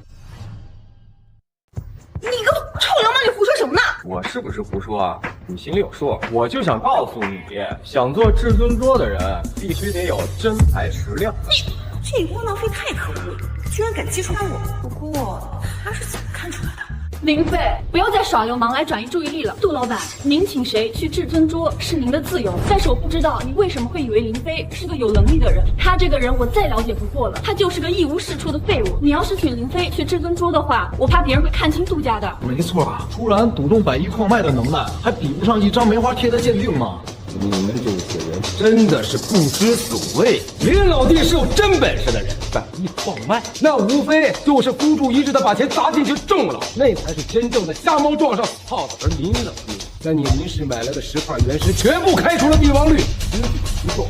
你个臭流氓，你胡说什么呢？我是不是胡说啊？你心里有数。我就想告诉你，想做至尊桌的人，必须得有真材实料。你这窝囊废太可恶了，居然敢揭穿我！不过他是怎么看出来的？林飞，不要再耍流氓来转移注意力了。杜老板，您请谁去至尊桌是您的自由，但是我不知道你为什么会以为林飞是个有能力的人。他这个人我再了解不过了，他就是个一无是处的废物。你要是请林飞去至尊桌的话，我怕别人会看清杜家的。没错啊，突然赌中100亿矿脉的能耐，还比不上一张梅花贴的鉴定吗？你们这些人真的是不知所谓。林老弟是有真本事的人，100亿矿脉，那无非就是孤注一掷的把钱砸进去中了，那才是真正的瞎猫撞上死耗子。而林老弟在你临时买来的10块原石全部开除了帝王绿，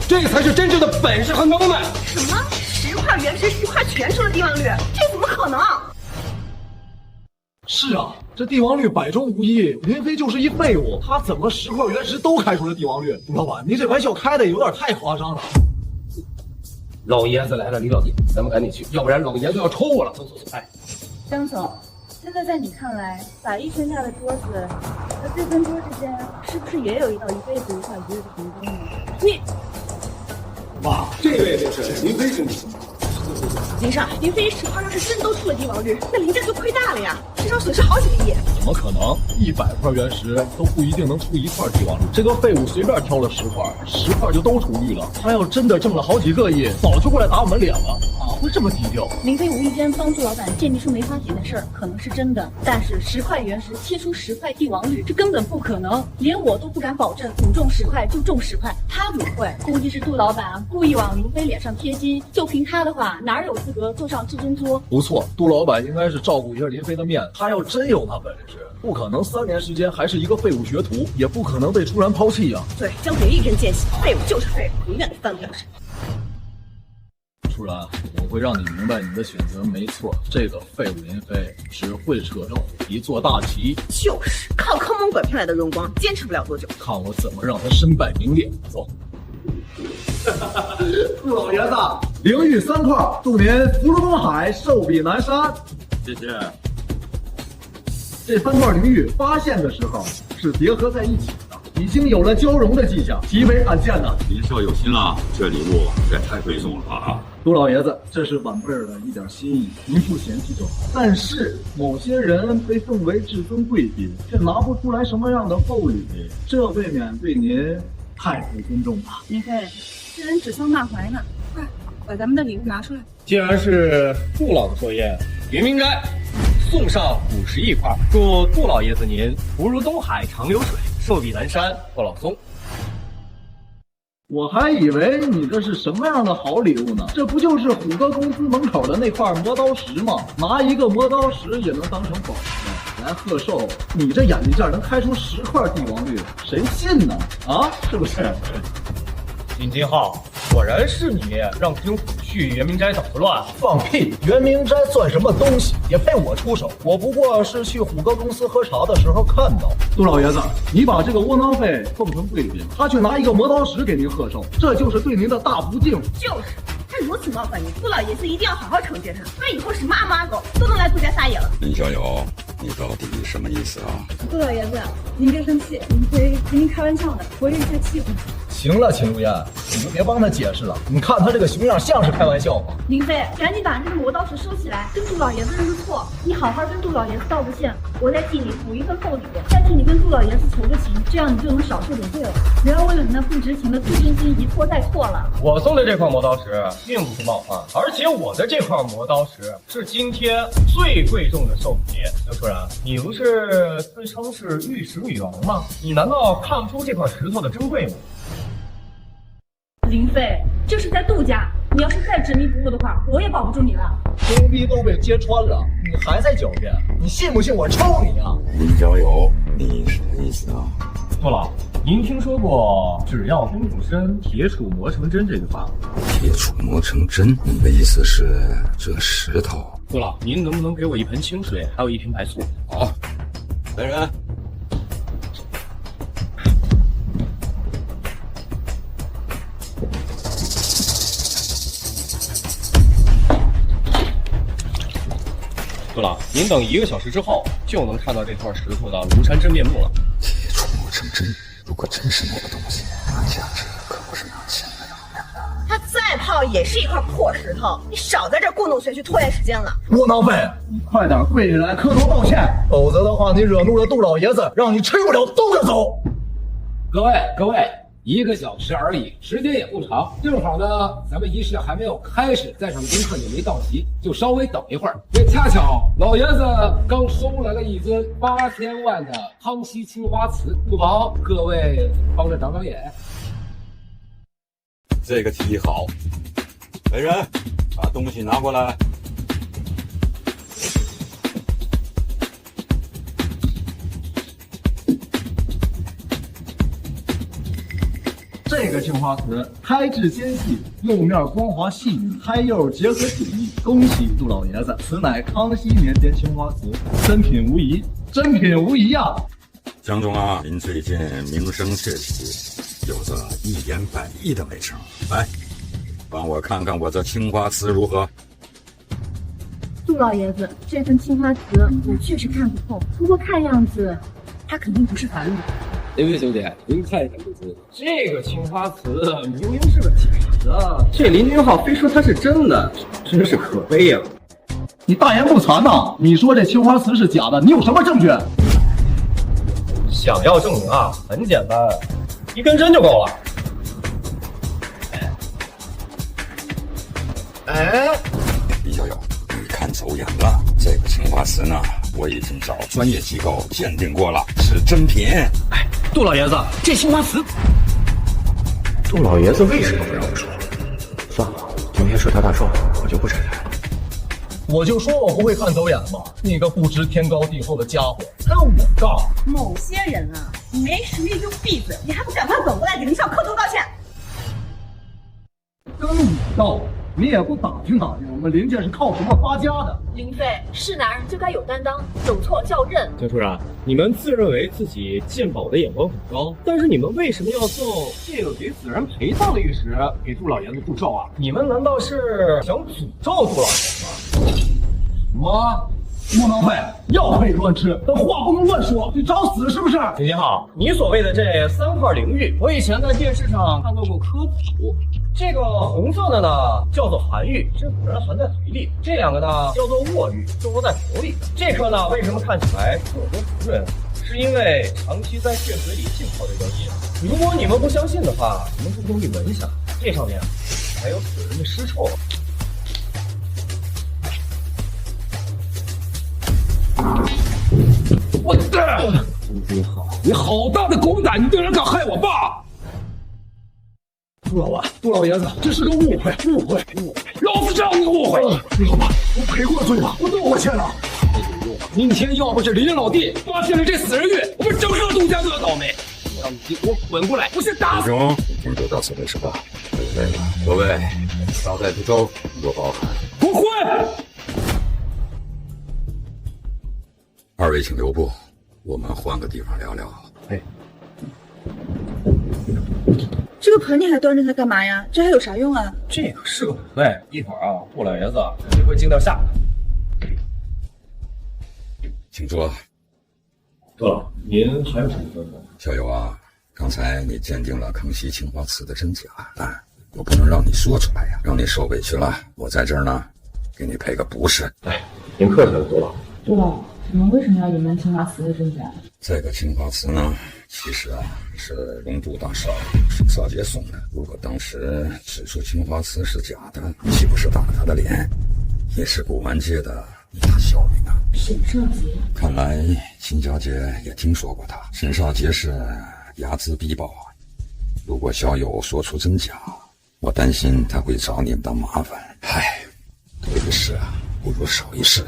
这才是真正的本事和能耐。什么10块原石10块全出了帝王绿？这怎么可能？是啊，这帝王绿百中无一，林飞就是一废物，他怎么10块原石都开出了帝王绿？杜老板，您这玩笑开的有点太夸张了。老爷子来了，李老弟，咱们赶紧去，要不然老爷子要抽我了。走走走，哎，张总，现在在你看来，100亿身价的桌子和至尊桌之间，是不是也有一道一辈子无法逾越的鸿沟呢？你，哇，这位就是林飞兄弟。林少，林飞10块要是真都出了帝王绿，那林家就亏大了呀，至少损失好几个亿。怎么可能？100块原石都不一定能出1块帝王绿。这个废物随便挑了10块，10块就都出狱了。他要真的挣了好几个亿，早就过来打我们脸了。哪会这么低调？林飞无意间帮助老板鉴定出梅花铁的事儿可能是真的，但是10块原石切出10块帝王绿，这根本不可能，连我都不敢保证赌中10块就中10块。他怎么会？估计是杜老板故意往林飞脸上贴金，就凭他的话，哪有资格坐上至尊桌？不错，杜老板应该是照顾一下林飞的面。他要真有那本事，不可能3年时间还是一个废物学徒，也不可能被出然抛弃呀。对，江北一针见血，废物就是废物，永远都翻不了身。出然，我会让你明白你的选择没错。这个废物林飞只会扯着虎皮做大旗，就是靠坑蒙拐骗来的荣光，坚持不了多久。看我怎么让他身败名裂。走。杜老爷子，灵玉3块，祝您福如东海，寿比南山。谢谢。这3块灵玉发现的时候是叠合在一起的，已经有了交融的迹象，极为罕见呢。林少有心了，这礼物也太贵重了吧！杜老爷子，这是晚辈儿的一点心意，您不嫌弃就好。但是某些人被奉为至尊贵宾，却拿不出来什么样的厚礼，这未免对您太不尊重了。林飞，这人指桑骂槐呢，快把咱们的礼物拿出来。既然是杜老的寿宴，也应该送上50亿块，祝杜老爷子您福如东海长流水，寿比南山不老松。我还以为你这是什么样的好礼物呢？这不就是虎哥公司门口的那块磨刀石吗？拿一个磨刀石也能当成宝石来贺寿，你这眼睛架能开出10块帝王绿，谁信呢？啊，是不是？林金浩，果然是你让军虎去圆明斋捣的乱。放屁！圆明斋算什么东西，也配我出手？我不过是去虎哥公司喝茶的时候看到。杜老爷子，你把这个窝囊废奉成贵宾，他却拿一个磨刀石给您贺寿，这就是对您的大不敬。就是。他如此冒犯你，杜老爷子一定要好好惩戒他。他以后是妈狗都能来杜家撒野了。林小友，你到底什么意思啊？杜老爷子，您别生气，林飞跟您开玩笑的，活跃一下气氛。行了，秦如烟，你就别帮他解释了。你看他这个熊样，像是开玩笑吗？林飞，赶紧把这个磨刀石收起来，跟杜老爷子认个错。你好好跟杜老爷子道个歉，我再替你补一份厚礼，再替你跟杜老爷子求个情，这样你就能少受点罪了。不要为了你那不值钱的镀金金一错再错了。我送的这块磨刀石并不是冒犯，而且我的这块磨刀石是今天最贵重的寿礼。刘楚然，你不是自称是玉石女王吗？你难道看不出这块石头的珍贵吗？林飞，这是在杜家，你要是再执迷不悟的话，我也保不住你了。牛逼都被揭穿了，你还在狡辩？你信不信我抽你啊？林小友，你什么意思啊？杜老，您听说过“只要功夫深，铁杵磨成针”这句话吗？铁杵磨成针，你的意思是这石头？杜老，您能不能给我一盆清水，还有一瓶白醋？好，来人。杜老，您等1个小时之后就能看到这块石头的庐山真面目了。铁杵磨成针，如果真是那个东西，那价值可不是拿钱来衡量的。它再胖也是一块破石头，你少在这故弄玄虚拖延时间了。窝囊废，你快点跪下来磕头道歉，否则的话你惹怒了杜老爷子，让你吃不了兜着走。各位。1个小时而已，时间也不长，正好呢，咱们仪式还没有开始，在场宾客也没到齐，就稍微等一会儿。也恰巧老爷子刚收来了一尊8000万的康熙青花瓷，不妨各位帮着长长眼。这个提议好，来人，把东西拿过来。这个青花瓷胎质纤细，釉面光滑细腻，胎釉结合紧密。恭喜杜老爷子，此乃康熙年间青花瓷，真品无疑，真品无疑啊！江总啊，您最近名声鹊起，有着1言100亿的美称，来，帮我看看我这青花瓷如何？杜老爷子，这份青花瓷我确实看不透，不过看样子，它肯定不是凡物。林飞兄弟，您看一看就知道，这个青花瓷明明是个假的，这林君浩非说它是真的，真是可悲呀！你大言不惭呐！你说这青花瓷是假的，你有什么证据？想要证明啊，很简单，1根针就够了。哎，李小友，你看走眼了，这个青花瓷呢，我已经找专业机构鉴定过了，是真品。哎，杜老爷子，这青花瓷，杜老爷子为什么不让我说？算了，今天是他大寿，我就不展开了。我就说我不会看走眼嘛！你个不知天高地厚的家伙，跟我杠！某些人啊，你没实力就闭嘴，你还不赶快走过来给林少磕头道歉？跟你道，你也不打听我们林家是靠什么发家的？林飞，是男人就该有担当，有错叫认。江处长，你们自认为自己鉴宝的眼光很高，但是你们为什么要送这个给死人陪葬的玉石给杜老爷子祝寿啊？你们难道是想诅咒杜老爷子吗？什么？窝囊废，药可以乱吃，但话不能乱说，你找死是不是？林金浩，你所谓的这3块灵玉，我以前在电视上看到过科普。这个红色的呢叫做寒玉，这果然含在嘴里；这2个呢叫做卧玉，就落在口里。这颗呢为什么看起来特别滋润？是因为长期在血水里浸泡的原因。如果你们不相信的话，你们不妨去闻一下，这上面还有死人的尸臭。我的，林金浩，你好大的狗胆，你竟然敢害我爸！杜老爷子，这是个误会，老子让你误会！老板，我赔过罪了，我道过歉了。明天要不是林老弟发现了这死人玉，我们整个杜家都要倒霉！让你给我滚过来，我先打死你！英雄，已经得到此为止吧。对了，各位，招待不周，多包涵。滚回！二位请留步，我们换个地方聊聊。哎，这个盆你还端着它干嘛呀？这还有啥用啊？这可是个补位，一会儿啊，杜老爷子肯定会惊掉下巴。请坐。对了，您还有什么吩咐？小友啊，刚才你鉴定了康熙青花瓷的真假，但我不能让你说出来呀，让你受委屈了。我在这儿呢，给你赔个不是。哎，您客气了，杜老。杜老，你们为什么要隐瞒青花瓷的真假？这个青花瓷呢，其实啊是龙都大少沈少杰送的。如果当时指出青花瓷是假的，岂不是打了他的脸，也是古玩界的一大笑柄啊！沈少杰，看来秦小姐也听说过他。沈少杰是睚眦必报啊！如果小友说出真假，我担心他会找你们的麻烦。唉，多一事啊，不如少一事。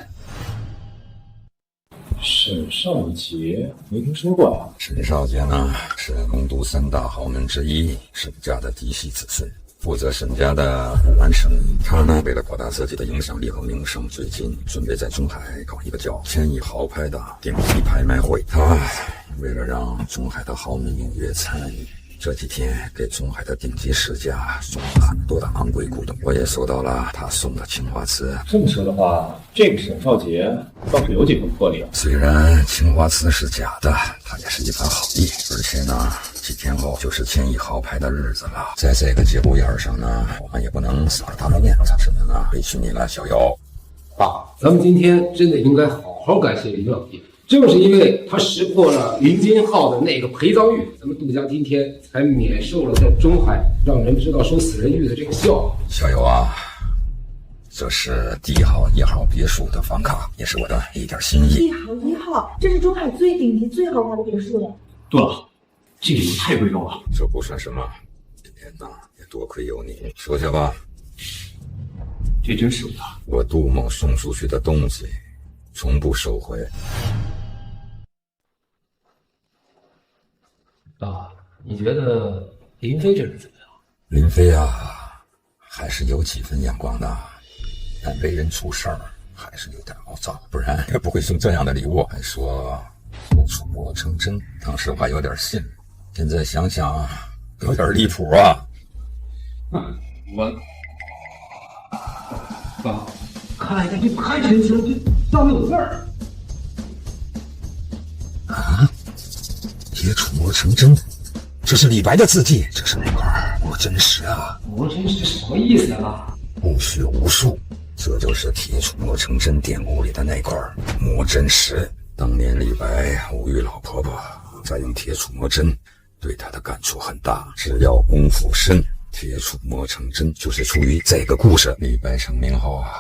沈少杰没听说过呀。沈少杰呢，是龙都3大豪门之一，沈家的嫡系子孙，负责沈家的古玩生意。他呢，为了扩大自己的影响力和名声，最近准备在中海搞一个叫千亿豪拍的顶级拍卖会。他为了让中海的豪门踊跃参与，这几天给中海的顶级世家送了很多的昂贵古董，我也收到了他送的青花瓷。这么说的话，这个沈少杰倒是有几分魄力啊。虽然青花瓷是假的，他也是一番好意。而且呢，几天后就是千亿豪拍的日子了，在这个节骨眼上呢，我们也不能扫了他的面子，只能呢委屈你了，小友。爸，咱们今天真的应该好好感谢林老爷。正是因为他识破了林金浩的那个陪葬玉，咱们杜家今天才免受了在中海让人知道收死人玉的这个笑话。小友啊，这是D号1号别墅的房卡，也是我的一点心意。1号1号，这是中海最顶级、最豪华的别墅了。对了，这礼物太贵重了。这不算什么，今天呢也多亏有你。收下吧。这真是我的。我杜某送出去的东西，从不收回。啊，你觉得林飞这人怎么样？林飞啊，还是有几分眼光的，但为人处事儿还是有点傲躁，不然也不会送这样的礼物。还说出没成真，当时我还有点信，现在想想有点离谱啊。爸，看一下这太神奇了，这上面有字儿啊！铁杵磨成针，这是李白的字迹，这是哪块磨真石啊？磨真石什么意思啊？不学无术，这就是铁杵磨成针典故里的那块磨真石。当年李白无语老婆婆，再用铁杵磨针，对他的感触很大。只要功夫深，铁杵磨成针就是出于这个故事。李白成名后啊，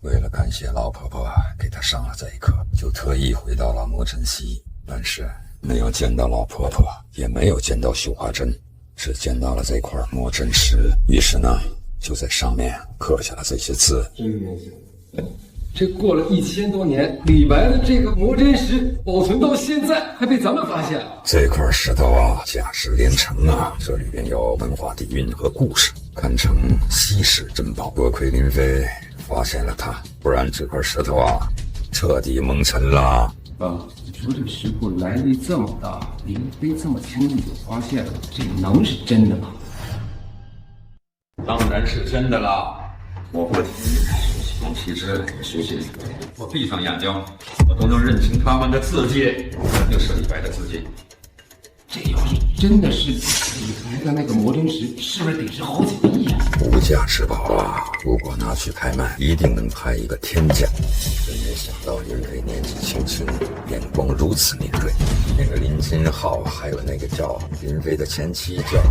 为了感谢老婆婆给他上了这一课，就特意回到了磨针溪，但是没有见到老婆婆，也没有见到绣花针，只见到了这块磨真石。于是呢，就在上面刻下了这些字。真没想到，这过了1000多年，李白的这个磨真石保存到现在，还被咱们发现了。这块石头啊，价值连城啊，这里边有文化底蕴和故事，堪称稀世珍宝。多亏林飞发现了它，不然这块石头啊，彻底蒙尘了。你说这个石窟来历这么大，林飞这么轻易就发现了，这能是真的吗？当然是真的啦！我不提其实学习，我闭上眼睛，我都能认清他们的字迹，肯定是李白的字迹。这要是真的是李白的那个磨真石，是不是得值好几个亿啊？无价之宝啊！如果拿去拍卖，一定能拍一个天价。真没想到林飞年纪轻轻，眼光如此敏锐。那个林金浩，还有那个叫林飞的前妻叫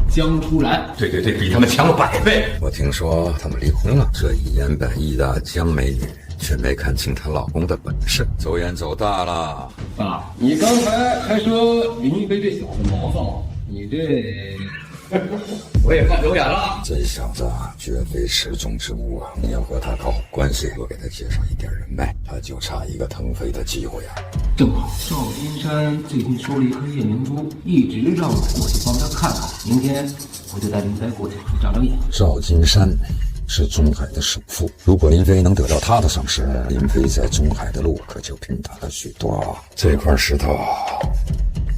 江初兰，对，比他们强了100倍。我听说他们离婚了。这一言百义的江美女，却没看清她老公的本事，走眼走大了。爸，你刚才还说林飞这小子毛躁，你这我也看表演了。这小子绝非池中之物啊！你要和他搞好关系，多给他介绍一点人脉，他就差一个腾飞的机会啊！正好赵金山最近收了一颗夜明珠，一直让我过去帮他看看。明天我就带林飞过去长长眼。赵金山是中海的首富，如果林飞能得到他的赏识，林飞在中海的路可就平坦了许多。这块石头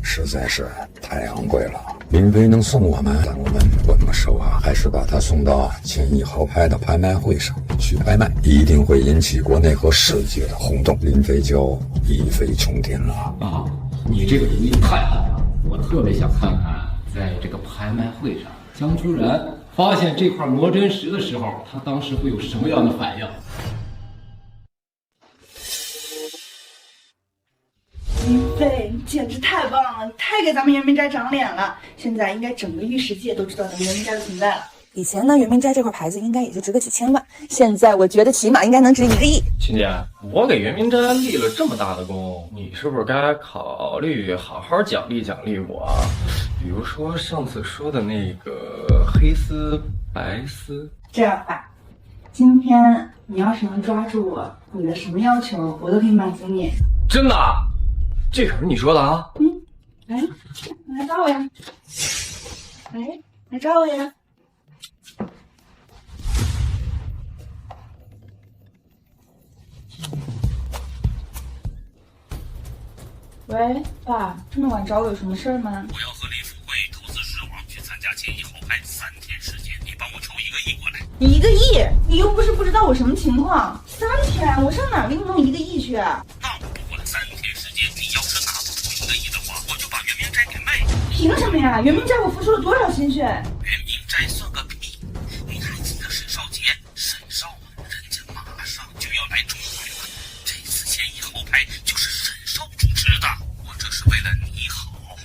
实在是太昂贵了，林飞能送我们，但我们稳不收啊，还是把它送到千亿豪拍的拍卖会上去拍卖，一定会引起国内和世界的轰动，林飞就一飞冲天了啊！你这个主意太好了，我特别想看看，在这个拍卖会上，江秋然发现这块魔真石的时候，他当时会有什么样的反应？林飞，你简直太棒了！你太给咱们圆明斋长脸了。现在应该整个玉石界都知道咱们圆明斋的存在了。以前呢，圆明斋这块牌子应该也就值个几千万，现在我觉得起码应该能值1个亿。亲姐，我给圆明斋立了这么大的功，你是不是该考虑好好奖励奖励我？比如说上次说的那个黑丝白丝。这样吧，今天你要是能抓住我，你的什么要求我都可以满足你。真的？这可是你说的啊？来抓我呀！来抓我呀！喂，爸，这么晚找我有什么事儿吗？我要和李富贵投资狮王去参加千亿豪拍，3天时间，你帮我筹1个亿过来。你1个亿？你又不是不知道我什么情况？3天，我上哪儿给你弄1个亿去啊？那我不管3天时间，你要是拿不出1个亿的话，我就把圆明斋给卖了。凭什么呀？圆明斋我付出了多少心血？圆明斋算个屁！你还记得沈少杰？沈少，人家马上就要来中海了，这次千亿豪拍就是沈少主持的，我这是为了你好。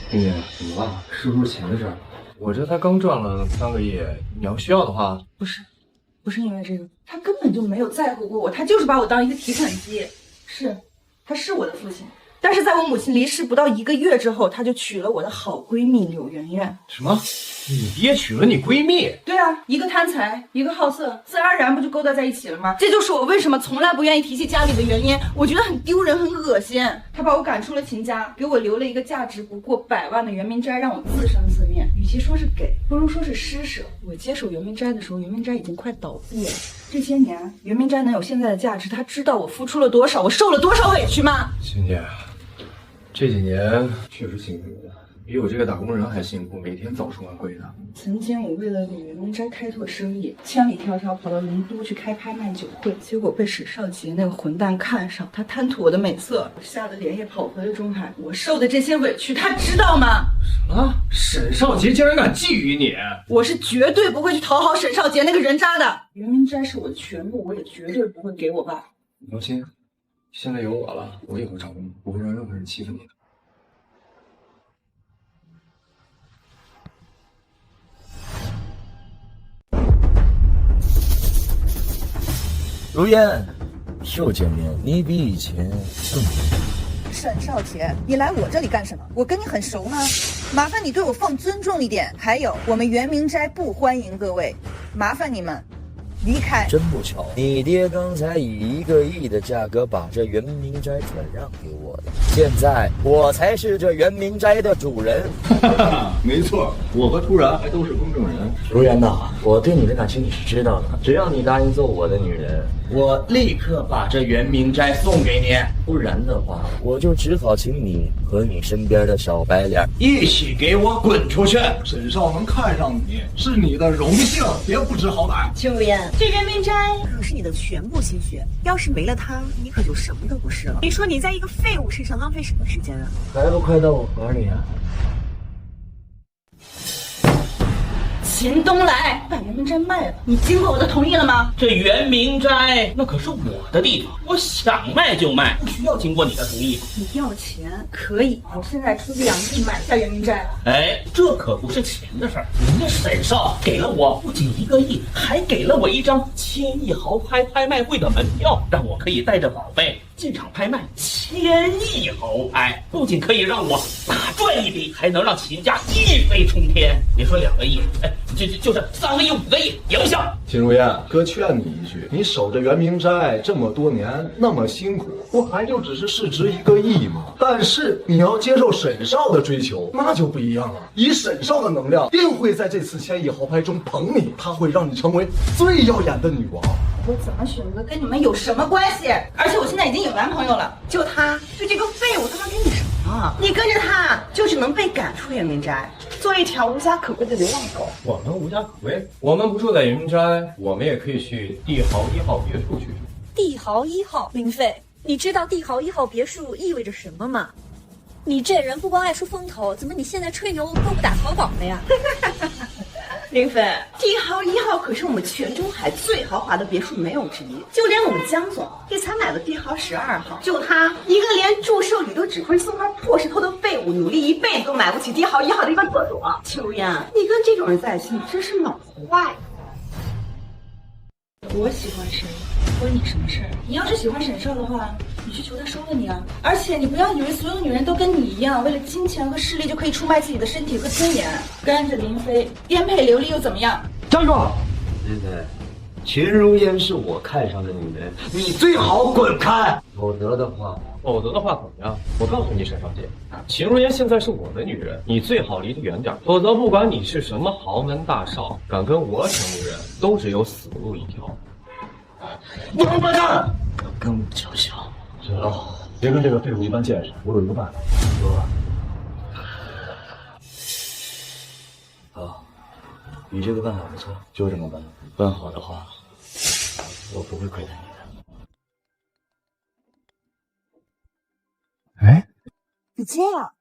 兄弟，怎么了？是不是钱的事儿？我这才刚赚了3个亿，你要需要的话，不是因为这个，他根本就没有在乎过我，他就是把我当一个提款机。他是我的父亲，但是在我母亲离世不到1个月之后，他就娶了我的好闺蜜柳媛媛。什么？你爹娶了你闺蜜？对啊，一个贪财，一个好色，自然而然不就勾搭在一起了吗？这就是我为什么从来不愿意提起家里的原因。我觉得很丢人，很恶心。他把我赶出了秦家，给我留了一个价值不过100万的圆明斋，让我自生自灭。与其说是给，不如说是施舍。我接手圆明斋的时候，圆明斋已经快倒闭了。这些年，圆明斋能有现在的价值，他知道我付出了多少，我受了多少委屈吗？亲姐，这几年确实辛苦了，比我这个打工人还辛苦，每天早出晚归的。曾经我为了给圆明斋开拓生意，千里迢迢跑到灵都去开拍卖酒会，结果被沈少杰那个混蛋看上，他贪图我的美色，我吓得连夜跑回了中海。我受的这些委屈，他知道吗？什么？沈少杰竟然敢觊觎你？我是绝对不会去讨好沈少杰那个人渣的。圆明斋是我的全部，我也绝对不会给我爸。你放心，现在有我了，我也会照顾你，不会让任何人欺负你的。如烟，又见面，你比以前更美。沈少杰，你来我这里干什么？我跟你很熟吗？麻烦你对我放尊重一点。还有，我们圆明斋不欢迎各位，麻烦你们离开。真不巧，你爹刚才以1个亿的价格把这圆明斋转让给我的，现在我才是这圆明斋的主人。没错，我和突然还都是公证人。如烟呐，我对你的感情你是知道的，只要你答应做我的女人，我立刻把这圆明斋送给你，不然的话，我就只好请你和你身边的小白脸一起给我滚出去。沈少能看上你是你的荣幸，别不知好歹。邱如烟，这圆明斋可是你的全部心血，要是没了它，你可就什么都不是了。你说你在一个废物身上浪费什么时间啊？还不快到我怀里啊！秦东来把圆明斋卖了，你经过我的同意了吗？这圆明斋那可是我的地方，我想卖就卖，不需要经过你的同意。你要钱可以，我现在出2亿买下圆明斋。哎，这可不是钱的事儿，人家沈少给了我不仅1个亿，还给了我一张千亿豪拍拍卖会的门票，让我可以带着宝贝这场拍卖1000亿豪拍，不仅可以让我大赚一笔，还能让企业家一飞冲天。别说2个亿，哎，就是3个亿、5个亿也不行。秦如燕，哥劝你一句，你守着圆明斋这么多年，那么辛苦，不还就只是市值1个亿吗？但是你要接受沈少的追求，那就不一样了。以沈少的能量，定会在这次1000亿豪拍中捧你，他会让你成为最耀眼的女王。我怎么选择跟你们有什么关系？而且我现在已经有男朋友了，就他，就这个废物，他能给你什么？你跟着他，就只能被赶出圆明斋，做一条无家可归的流浪狗。我们无家可归，我们不住在圆明斋，我们也可以去帝豪1号别墅去住。帝豪1号，林飞，你知道帝豪1号别墅意味着什么吗？你这人不光爱出风头，怎么你现在吹牛都不打草稿了呀？林飞，帝豪1号可是我们全中海最豪华的别墅没有之一，就连我们江总也才买了帝豪12号。就他一个连祝寿礼都只会送块破石头的废物，努力一辈子都买不起帝豪1号的一番厕所。秋燕，你跟这种人在一起，你真是脑坏。我喜欢谁，关你什么事儿？你要是喜欢沈少的话，你去求他收了你啊！而且你不要以为所有女人都跟你一样，为了金钱和势力就可以出卖自己的身体和尊严。跟着林飞颠沛流离又怎么样？站住！林飞，秦如烟是我看上的女人，你最好滚开，否则的话怎么样？我告诉你，沈少姐，秦如烟现在是我的女人，你最好离得远点，否则不管你是什么豪门大少，敢跟我抢女人，都只有死路一条。王八蛋，跟我叫嚣！沈少，别跟这个废物一般见识，我有一个办法。好，你这个办法不错，就这么办。办好的话，我不会亏待你的。哎，你接啊！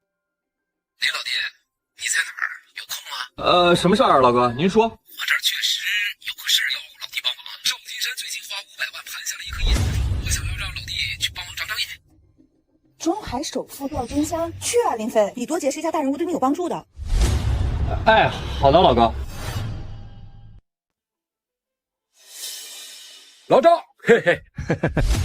林老弟，你在哪儿？有空吗？什么事儿啊，老哥？您说。我这儿确实有个事儿要老弟帮忙。赵金山最近花500万盘下了一颗夜明珠，我想要让老弟去帮忙长长眼。中海首富赵金山，去啊，林飞，李多杰是一家大人物，对你有帮助的。哎，好的，老哥。老赵，嘿嘿，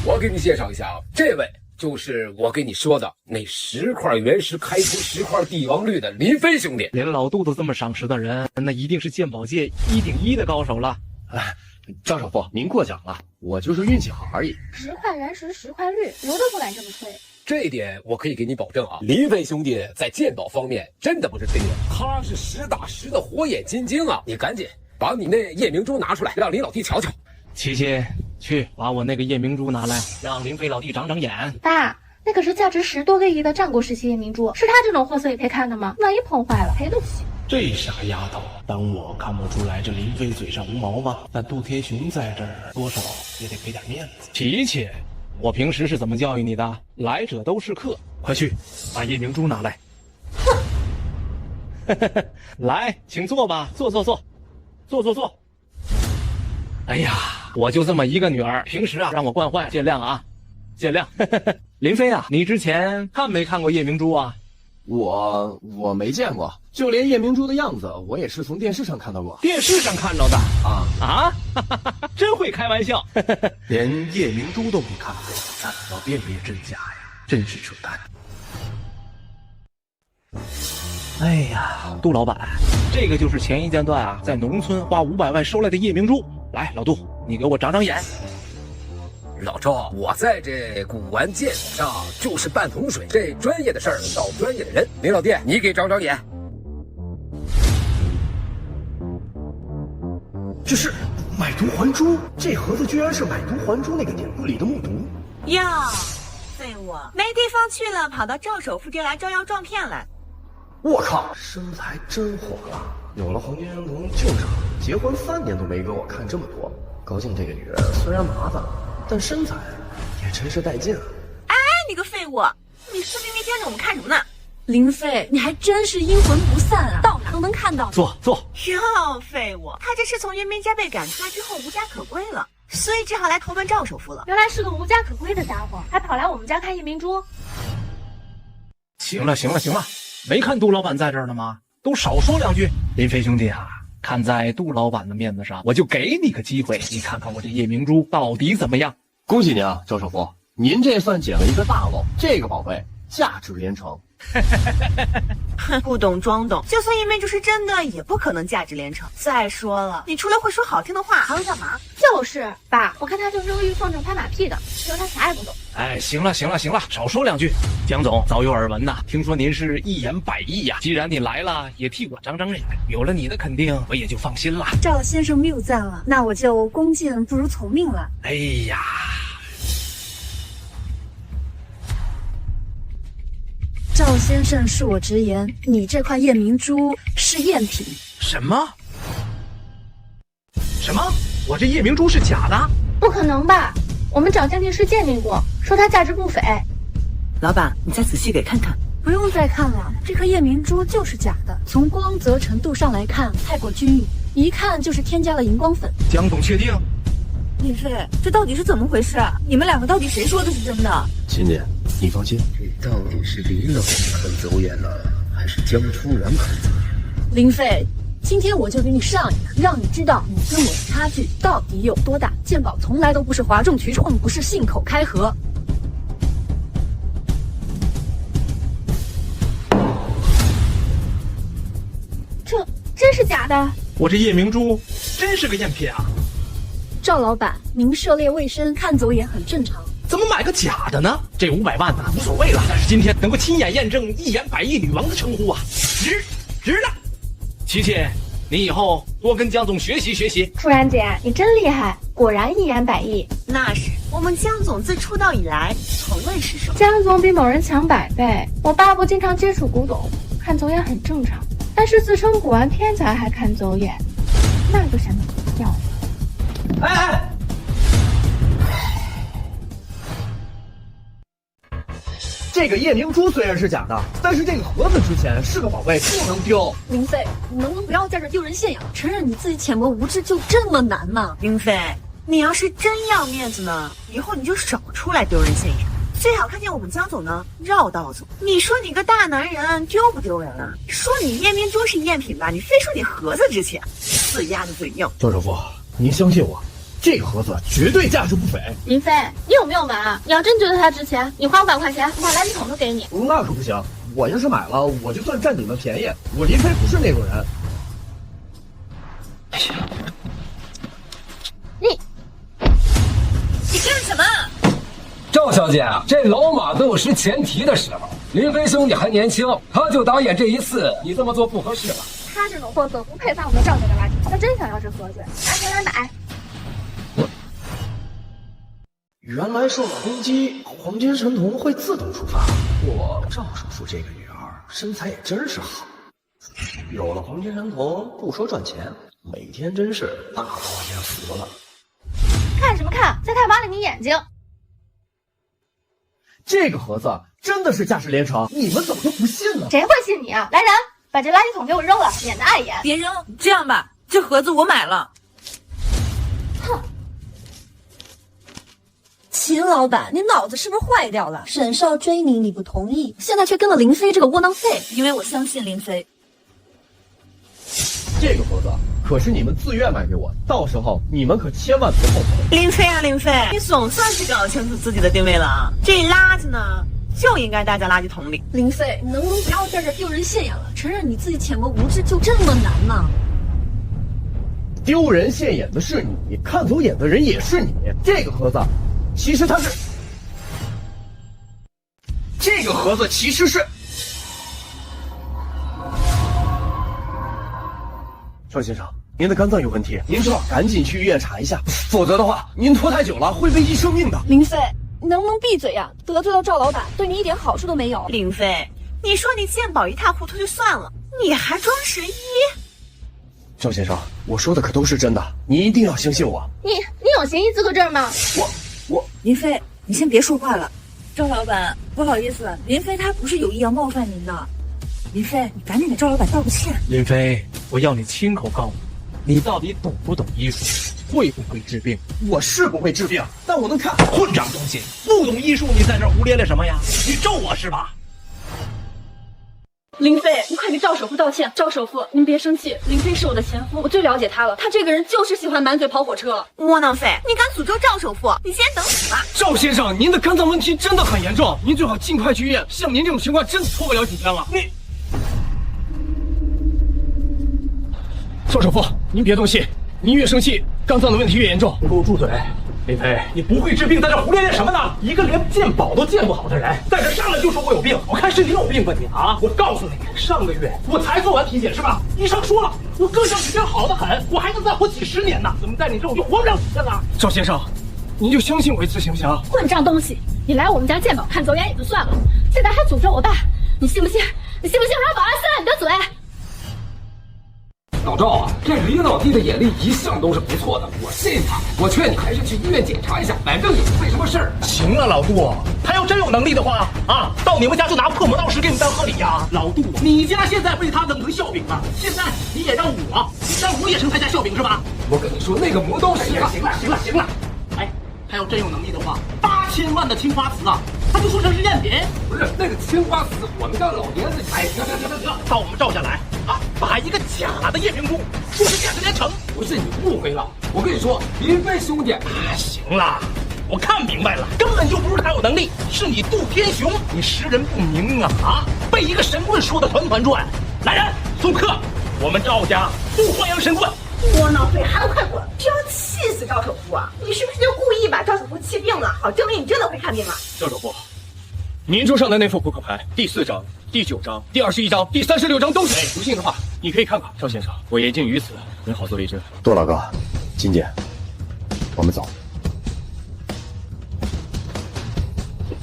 我给你介绍一下啊，这位就是我跟你说的那10块原石开出10块帝王绿的林飞兄弟。连老杜都这么赏识的人，那一定是鉴宝界1顶1的高手了。哎，赵首富，您过奖了，我就是运气好而已。 10块原石10块绿，刘都不敢这么吹。这一点我可以给你保证啊，林飞兄弟在鉴宝方面真的不是吹牛，他是实打实的火眼金睛啊！你赶紧把你那夜明珠拿出来，让林老弟瞧瞧。琪琪，去把我那个夜明珠拿来，让林飞老弟长长眼。爸，那可是价值10多个亿的战国时期夜明珠，是他这种货色也配看的吗？万一碰坏了，赔得起。这傻丫头，当我看不出来这林飞嘴上无毛吧？但杜天雄在这儿，多少也得给点面子。琪琪，我平时是怎么教育你的？来者都是客，快去把夜明珠拿来。哼，来，请坐吧，坐。哎呀，我就这么一个女儿，平时啊让我惯坏，见谅啊，见谅。林飞啊，你之前看没看过夜明珠啊？我没见过，就连夜明珠的样子，我也是从电视上看到过。电视上看到的啊，真会开玩笑，连夜明珠都没看过，怎么辨别真假呀？真是扯淡。哎呀，杜老板，这个就是前一阶段啊，在农村花500万收来的夜明珠。来，老杜，你给我长长眼。老赵，我在这古玩鉴宝上就是半桶水，这专业的事儿找专业的人。林老弟，你给长长眼。这是买椟还珠，这盒子居然是买椟还珠那个典故里的木牍。哟，废物，没地方去了，跑到赵首富这来招摇撞骗来。我靠，身材真火辣！有了黄金人童就这，结婚3年都没给我看这么多。高兴这个女人虽然麻烦，但身材也真是带劲啊！哎，你个废物，你视频没贴给我们看什么呢？林飞，你还真是阴魂不散啊，到哪都能看到。坐。哟，废物，他这是从圆明斋被赶出来之后无家可归了，所以只好来投奔赵首富了。原来是个无家可归的家伙，还跑来我们家看夜明珠。行了，没看杜老板在这儿呢吗？都少说2句。林飞兄弟啊，看在杜老板的面子上，我就给你个机会，你看看我这夜明珠到底怎么样？恭喜你啊，赵首富，您这算捡了一个大漏，这个宝贝价值连城。不懂装懂，就算叶明珠是真的，也不可能价值连城。再说了，你除了会说好听的话，还会干嘛？就是爸，我看他就是阿谀奉承拍马屁的，其实他啥也不懂。哎，行了，少说两句。江总早有耳闻呐，听说您是一言百义呀。既然你来了，也替我长长脸，有了你的肯定，我也就放心了。赵先生谬赞了，那我就恭敬不如从命了。哎呀。赵先生恕我直言，你这块夜明珠是赝品。什么？我这夜明珠是假的？不可能吧？我们找鉴定师鉴定过，说它价值不菲。老板，你再仔细给看看。不用再看了，这颗夜明珠就是假的。从光泽程度上来看，太过均匀，一看就是添加了荧光粉。江总确定？林飞，这到底是怎么回事？你们两个到底谁说的是真的？秦姐，你放心，这到底是林老师肯走眼了，还是江初然肯走眼？林飞，今天我就给你上一课，让你知道你跟我的差距到底有多大。鉴宝从来都不是哗众取宠，不是信口开河。这真是假的？我这夜明珠真是个赝品啊！赵老板，您涉猎未深，看走眼很正常。怎么买个假的呢？这500万呢，无所谓了。但是今天能够亲眼验证一言百义女王的称呼啊，值了。琪琪，你以后多跟江总学习学习。舒然姐，你真厉害，果然一言百义。那是我们江总自出道以来从未失手。江总比某人强100倍。我爸不经常接触古董，看走眼很正常。但是自称古玩天才还看走眼，那就显得不一样了。哎，这个夜明珠虽然是假的，但是这个盒子值钱，是个宝贝，不能丢。林飞，你能不能不要在这丢人现眼？承认你自己浅薄无知就这么难吗？林飞，你要是真要面子呢，以后你就少出来丢人现眼。最好看见我们江总呢绕道走。你说你个大男人丢不丢人啊？说你夜明珠是赝品吧，你非说你盒子值钱，死鸭子嘴硬。周首富，您相信我，这个盒子绝对价值不菲。林飞，你有没有完？你要真觉得它值钱，你花500块钱，我把垃圾桶都给你。那可不行，我要是买了，我就算占你们便宜。我林飞不是那种人。你干什么？赵小姐，这老马都有识前提的时候。林飞兄弟还年轻，他就导演这一次，你这么做不合适了。他这种货色不配放我们赵家的垃圾。他真想要这盒子，拿钱来买。原来受到攻击，黄金神童会自动触发。我赵首富这个女儿身材也真是好，有了黄金神童，不说赚钱，每天真是大饱眼福了。看什么看？再看挖了你眼睛！这个盒子真的是价值连城，你们怎么都不信呢？谁会信你啊？来人，把这垃圾桶给我扔了，免得碍眼。别扔，这样吧，这盒子我买了。哼！秦老板，你脑子是不是坏掉了？沈少追你，你不同意，现在却跟了林飞这个窝囊废。因为我相信林飞。这个盒子可是你们自愿买给我，到时候你们可千万别后悔。林飞啊，林飞，你总算是搞清楚自己的定位了啊！这垃圾呢，就应该待在垃圾桶里。林飞，你能不能不要在这丢人现眼了？承认你自己浅薄无知就这么难吗？丢人现眼的是你，看走眼的人也是你。这个盒子，其实它是……这个盒子其实是……赵先生，您的肝脏有问题，您最好赶紧去医院查一下，否则的话，您拖太久了会危及生命的。林飞，你能不能闭嘴呀？得罪到赵老板，对你一点好处都没有。林飞，你说你鉴宝一塌糊涂就算了，你还装神医？赵先生，我说的可都是真的，你一定要相信我。你有行医资格证吗？林飞，你先别说话了。赵老板，不好意思，林飞他不是有意要冒犯您的。林飞，你赶紧给赵老板道个歉。林飞，我要你亲口告诉我，你到底懂不懂医术，会不会治病？我是不会治病，但我能看。混账东西，不懂医术，你在这胡咧咧什么呀？你咒我是吧？林飞，你快给赵首富道歉！赵首富，您别生气，林飞是我的前夫，我最了解他了。他这个人就是喜欢满嘴跑火车。窝囊废，你敢诅咒赵首富，你先等死吧！赵先生，您的肝脏问题真的很严重，您最好尽快去医院。像您这种情况，真拖不了几天了。赵首富，您别动气，您越生气，肝脏的问题越严重。你给我住嘴！林飞，你不会治病，在这胡咧咧什么呢？一个连健保都健不好的人，在这上来就说我有病，我看是你有病吧你啊！我告诉你，上个月我才做完体检是吧？医生说了，我各项指标好得很，我还能再活几10年呢，怎么在你这我就活不了几天了？赵先生，您就相信我一次行不行？混账东西！你来我们家健保看走眼也就算了，现在还诅咒我爸，你信不信？你信不信我让保安撕了你的嘴？老赵啊，这李老弟的眼力一向都是不错的，我信他。我劝你还是去医院检查一下，反正也不会什么事儿。行了，老杜，他要真有能力的话啊，到你们家就拿破磨刀石给你当贺礼呀！老杜，你家现在被他整成笑柄了，现在你也让我也成他家笑柄是吧？我跟你说，那个磨刀石啊，行了，哎，他要真有能力的话，8000万的青花瓷啊，他就说成是赝品。不是那个青花瓷，我们家老爷子，哎，行，到我们赵家来啊，把一个假的夜明珠说是2个连城。不是你误会了，我跟你说，林飞兄弟，行了，我看明白了，根本就不是他有能力，是你杜天雄，你识人不明啊！被一个神棍说的团团转。来人，送客，我们赵家不欢迎神棍。窝囊废，还不快滚！这要气死赵首富啊！你是不是就故意把赵首富气病了，好证明你真的会看病啊？赵首富，您桌上的那副扑克牌，第4张、第9张、第21张、第36张都是。不信的话，你可以看看。赵先生，我言尽于此，您好自为之。杜老哥，金姐，我们走。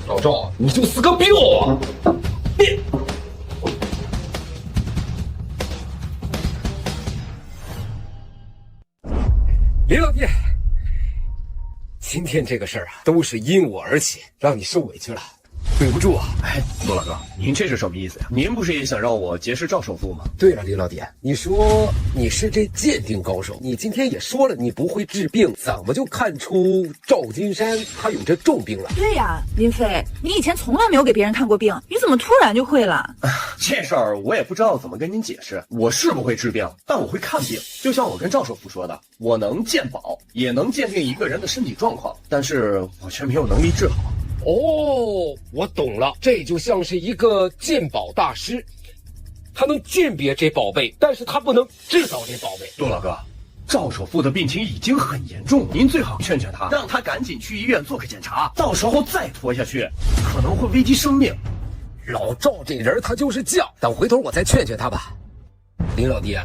老赵，你就是个彪啊！林老弟，今天这个事儿啊，都是因我而起，让你受委屈了，对不住啊！哎，杜老哥，您这是什么意思呀？您不是也想让我结识赵首富吗？对了，林老弟，你说你是这鉴定高手，你今天也说了你不会治病，怎么就看出赵金山他有这重病了？对呀，林飞，你以前从来没有给别人看过病，你怎么突然就会了？这事儿我也不知道怎么跟您解释。我是不会治病，但我会看病。就像我跟赵首富说的，我能鉴宝，也能鉴定一个人的身体状况，但是我却没有能力治好。哦，我懂了，这就像是一个鉴宝大师，他能鉴别这宝贝，但是他不能制造这宝贝。杜老哥，赵首富的病情已经很严重，您最好劝劝他，让他赶紧去医院做个检查，到时候再拖下去，可能会危及生命。老赵这人他就是犟，等回头我再劝劝他吧。林老弟啊，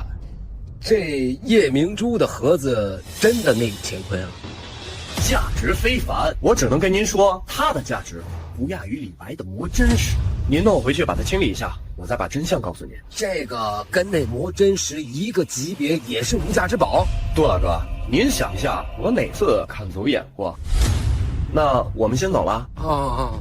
这夜明珠的盒子真的那5000块啊？价值非凡，我只能跟您说，它的价值不亚于李白的魔真石。您弄我回去把它清理一下，我再把真相告诉您。这个跟那魔真石一个级别，也是无价之宝。杜老哥，您想一下，我哪次看走眼过？那我们先走了。啊！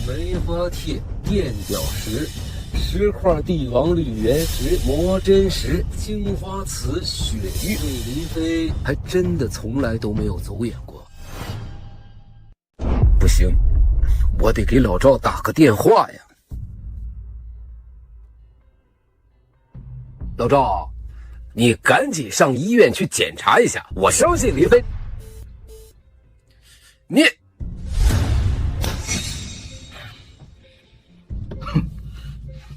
梅花帖、垫脚石、石块帝王绿原石、魔真石、青花瓷、鳕鱼。这林飞还真的从来都没有走眼过。不行，我得给老赵打个电话呀。老赵，你赶紧上医院去检查一下，我相信林飞。你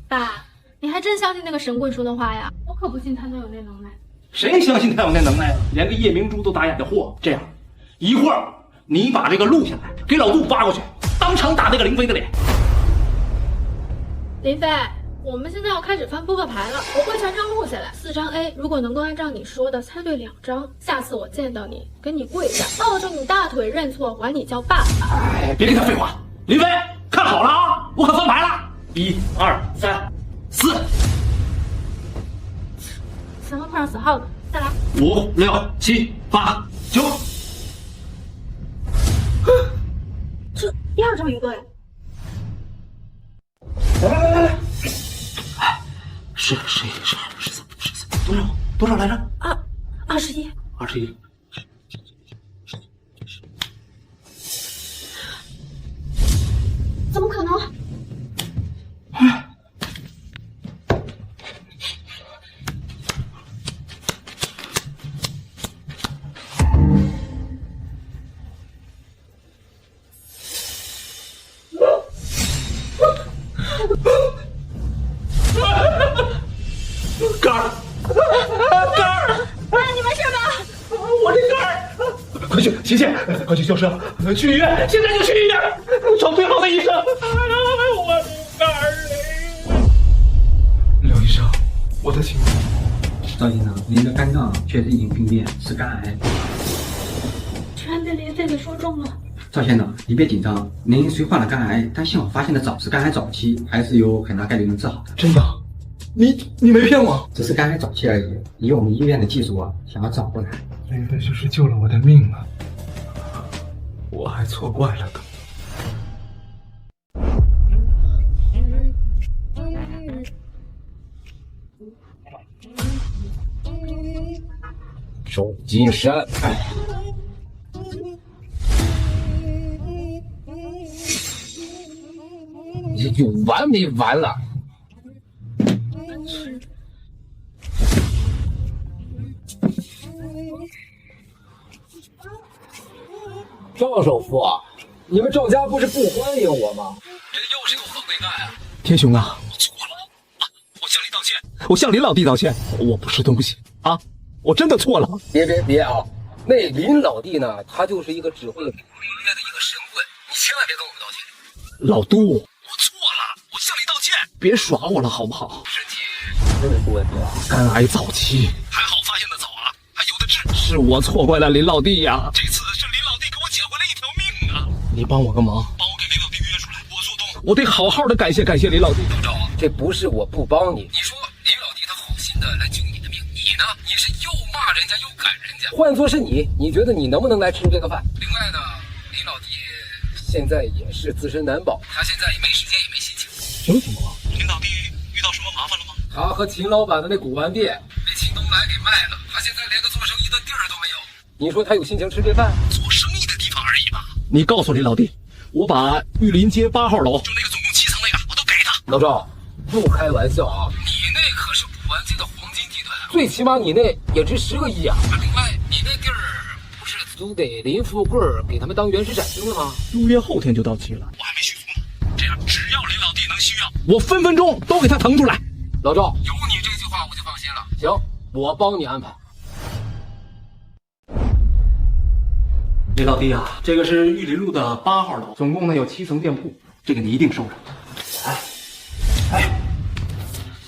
爸，你还真相信那个神棍说的话呀？我可不信他能有那能耐。谁相信他有那能耐？连个夜明珠都打眼的货。这样，一会儿你把这个录下来，给老杜发过去，当场打那个林飞的脸。林飞，我们现在要开始翻扑克牌了，我会全程录下来。4张 A， 如果能够按照你说的猜对2张，下次我见到你，跟你跪下，抱着你大腿认错，管你叫爸爸。哎，别跟他废话，林飞，看好了啊，我可翻牌了。1、2、3、4。前面碰上死耗子，再来。5、6、7、8、9。这第2张也对。来，是多少来着？21。21。怎么可能？肝儿！你没事吧？我这肝儿！快去，琪琪，快去救伤，去医院，现在就去医院，找最好的医生。我的肝儿嘞！刘医生，我的情况。赵先生，您的肝脏确实已经病变，是肝癌。全被林飞给说中了。赵先生，你别紧张，您虽患了肝癌，但幸好发现的早，是肝癌早期，还是有很大概率能治好的。真的？你没骗我？只是肝癌早期而已，以我们医院的技术想要找过来，林飞就是救了我的命啊！我还错怪了他。周金山，你有完没完了？赵首富，你们赵家不是不欢迎我吗？这又是个活鬼蛋啊！天雄啊，我错了，我向你道歉。我向林老弟道歉，我不是东西啊，我真的错了。别啊！那林老弟呢，他就是一个只会捕猎的一个神棍，你千万别跟我们道歉。老杜，我错了，我向你道歉。别耍我了好不好？身体真的出问题了，肝癌早期，还好发现的早啊，还有的治。是我错怪了林老弟呀。这次是林老弟给我捡回来一条命啊！你帮我个忙，帮我给林老弟约出来，我做东。我得好好的感谢林老弟。老赵啊，这不是我不帮你，你说林老弟他好心的来救你的命，你呢？你是又骂人家又赶人家。换作是你觉得你能不能来吃这个饭？另外呢，林老弟现在也是自身难保，他现在也没时间也没心情。什么情况？林老弟遇到什么麻烦了吗？他和秦老板的那古玩店被秦东来给卖了，他现在连个做生意的地儿都没有。你说他有心情吃这饭？做生意的地方而已吧。你告诉林老弟，我把玉林街8号楼，就那个总共7层那个，我都给他。老赵，不开玩笑啊！你那可是古玩界的黄金地段，最起码你那也值10个亿啊！另外，你那地儿不是租给林富贵给他们当原始展厅了吗？租约后天就到期了，我还没续租呢。这样，只要林老弟能需要，我分分钟都给他腾出来。老赵，有你这句话我就放心了。行，我帮你安排。林老弟啊，这个是玉林路的8号楼，总共呢有7层店铺，这个你一定收着。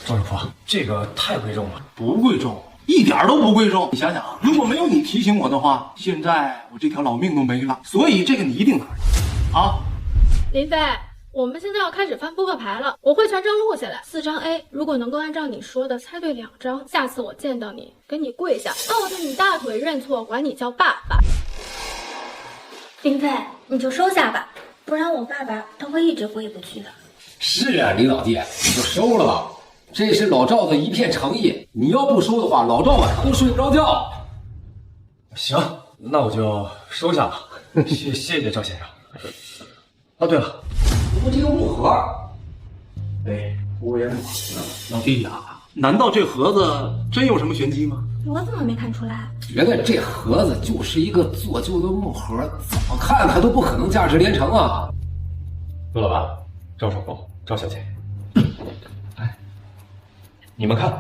赵首富，这个太贵重了。不贵重，一点都不贵重。你想想啊，如果没有你提醒我的话，现在我这条老命都没了。所以这个你一定拿着啊。林飞，我们现在要开始翻扑克牌了，我会全程录下来。4张 A， 如果能够按照你说的猜对2张，下次我见到你，跟你跪下，抱着你大腿认错，管你叫爸爸。林飞，你就收下吧，不然我爸爸他会一直过意不去的。是啊，林老弟，你就收了吧，这是老赵的一片诚意。你要不收的话，老赵晚上都睡不着觉。行，那我就收下了。谢谢赵先生。啊，对了，不过这个木盒，哎，无言老弟呀，难道这盒子真有什么玄机吗？我怎么没看出来？觉得这盒子就是一个做旧的木盒，怎么看它都不可能价值连城啊！陆老板、赵首富、赵小姐，哎，你们看，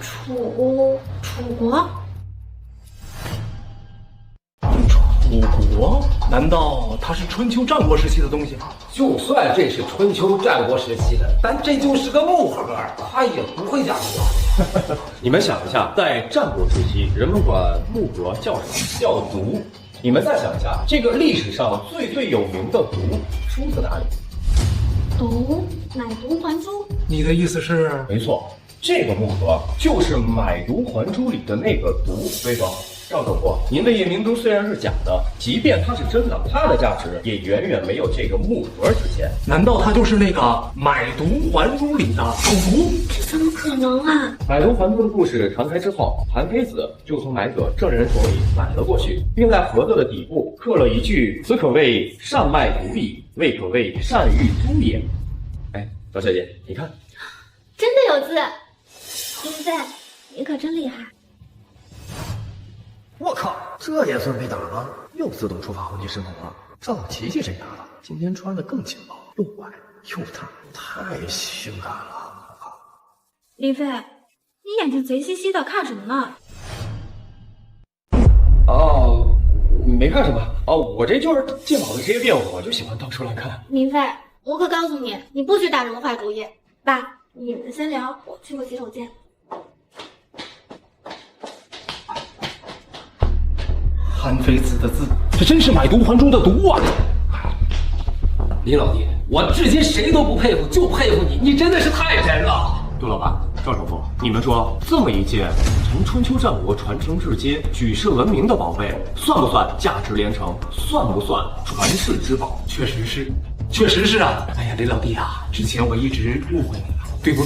楚国。楚国？难道它是春秋战国时期的东西吗？就算这是春秋战国时期的，但这就是个木盒，它也不会加工。你们想一下，在战国时期，人们管木盒叫什么？叫毒。你们再想一下，这个历史上最有名的毒出自哪里？毒，买椟还珠。你的意思是？没错，这个木盒就是买椟还珠里的那个毒。魏总，赵首富，您的夜明珠虽然是假的，即便它是真的，它的价值也远远没有这个木盒值钱。难道它就是那个买椟还珠里的毒？这怎么可能啊！买椟还珠的故事传开之后，韩非子就从买者郑人手里买了过去，并在盒子的底部刻了一句：“此可谓善卖椟矣，未可谓善欲珠也。”哎，赵小姐，你看，真的有字。林飞，你可真厉害。我靠，这也算被打了，又自动触发红旗失控了。赵琪琪谁打了？今天穿的更劲爆，又白又大，太性感了。林飞，你眼睛贼兮兮的，看什么呢？哦，没看什么。哦，我这就是电脑的职业病，我就喜欢到处乱看。林飞，我可告诉你，你不许打什么坏主意。爸，你们先聊，我去个洗手间。韩非子的字，这真是买椟还珠的毒啊！林老弟，我至今谁都不佩服，就佩服你，你真的是太真了。杜老板，赵首富，你们说这么一件从春秋战国传承至今、举世闻名的宝贝，算不算价值连城？算不算传世之宝？确实是啊！哎呀，林老弟啊，之前我一直误会你了，对不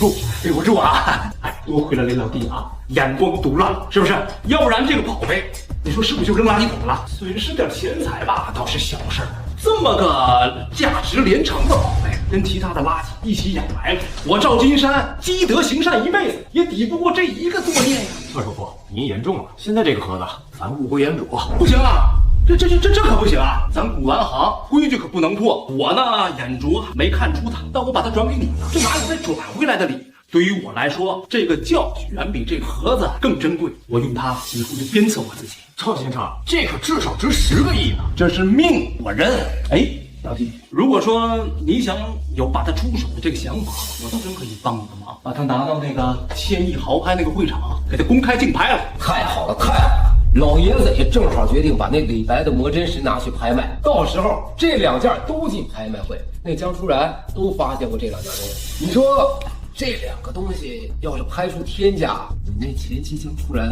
住啊！哎，多亏了林老弟啊，眼光独烂，是不是？要不然这个宝贝，你说是不是就扔垃圾桶了？损失点钱财吧，倒是小事儿。这么个价值连城的宝贝，跟其他的垃圾一起养来了，我赵金山积德行善一辈子，也抵不过这一个作孽呀！赵首富，您言重了。现在这个盒子，咱物归原主。不行啊！这可不行啊！咱古玩行规矩可不能破。我呢眼拙没看出它，但我把它转给你了，这哪有再转回来的理？对于我来说，这个教训远比这个盒子更珍贵。我用它以后就鞭策我自己。赵先生，这可至少值10个亿呢！这是命，我认。哎，老弟，如果说你想有把它出手的这个想法，我倒真可以帮你个忙，把它拿到那个1000亿豪拍那个会场，给它公开竞拍了。太好了，太好了！老爷子也正好决定把那李白的魔真石拿去拍卖，到时候这2件都进拍卖会。那江初然都发现过这2件东西，你说这2个东西要是拍出天价，你那前妻江初然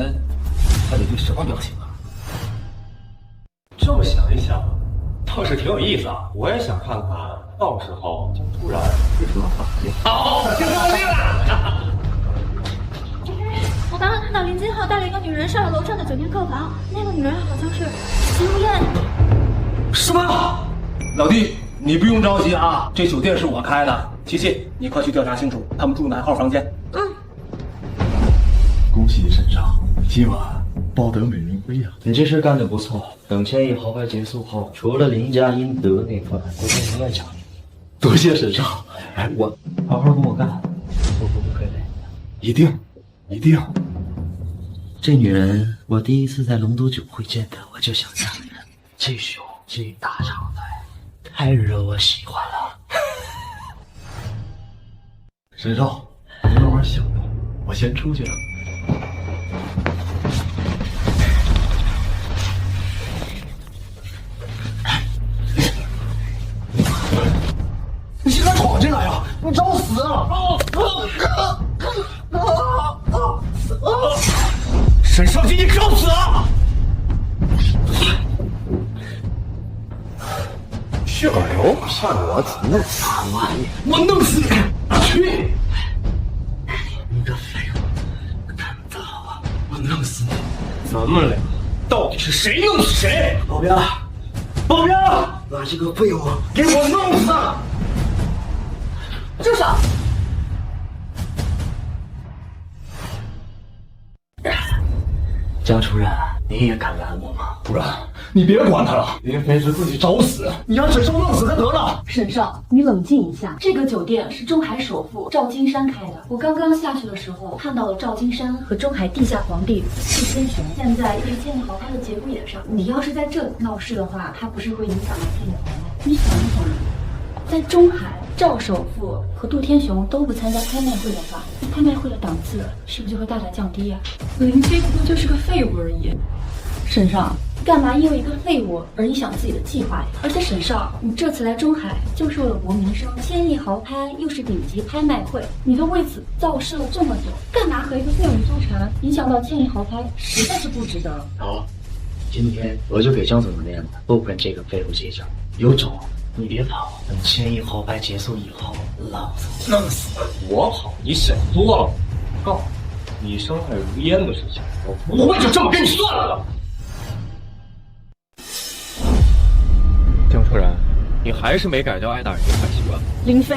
他得对什么表情啊？这么想一想，倒是挺有意思啊！我也想看看，到时候江初然是什么反应。好，听到了。我刚刚看到林金浩带了一个女人上了楼上的酒店客房，那个女人好像是秦如燕。什么？老弟，你不用着急啊，这酒店是我开的。琪琪，你快去调查清楚，他们住哪号房间？恭喜沈少，今晚抱得美人归呀！你这事干得不错。等1000亿豪拍结束后，除了林家英德那份，我再另外奖你。多谢沈少。哎，我好好跟我干，我不会累。一定。这女人，我第一次在龙都酒会见她，我就想嫁人。这胸，这大长腿，太惹我喜欢了。沈少，你慢慢想吧，我先出去了。你竟敢闯进来啊！你找死啊！沈少基，你找死啊！血流看我怎么弄死你！我弄死你！去！你个废物，看到啊！我弄死你！咱们俩到底是谁弄死谁？保镖，保镖，把这个废物给我弄死！住手！江初然，你也敢拦我吗？不然你别管他了，林飞是自己找死，你让沈少弄死他得了。沈少，你冷静一下，这个酒店是中海首富赵金山开的。我刚刚下去的时候看到了赵金山和中海地下皇帝傅天雄，现在对千里豪拍的节骨眼上。你要是在这里闹事的话，他不是会影响到千里豪吗？你想一想，在中海，赵首富和杜天雄都不参加拍卖会的话，拍卖会的档次是不是就会大大降低啊？林飞不过就是个废物而已。沈少，干嘛因为一个废物而影响自己的计划呀？而且沈少，你这次来中海就是为了博名声，1000亿豪拍又是顶级拍卖会，你都为此造势了这么久，干嘛和一个废物纠缠，影响到1000亿豪拍，实在是不值得。好，今天我就给江总的面子，不跟这个废物计较。有种你别跑，等1000亿豪拍结束以后，老子弄死我跑，你想多了。告诉你，你伤害如烟的事情，我不会就这么跟你算了。江初然，你还是没改掉挨打人的坏习惯。林飞，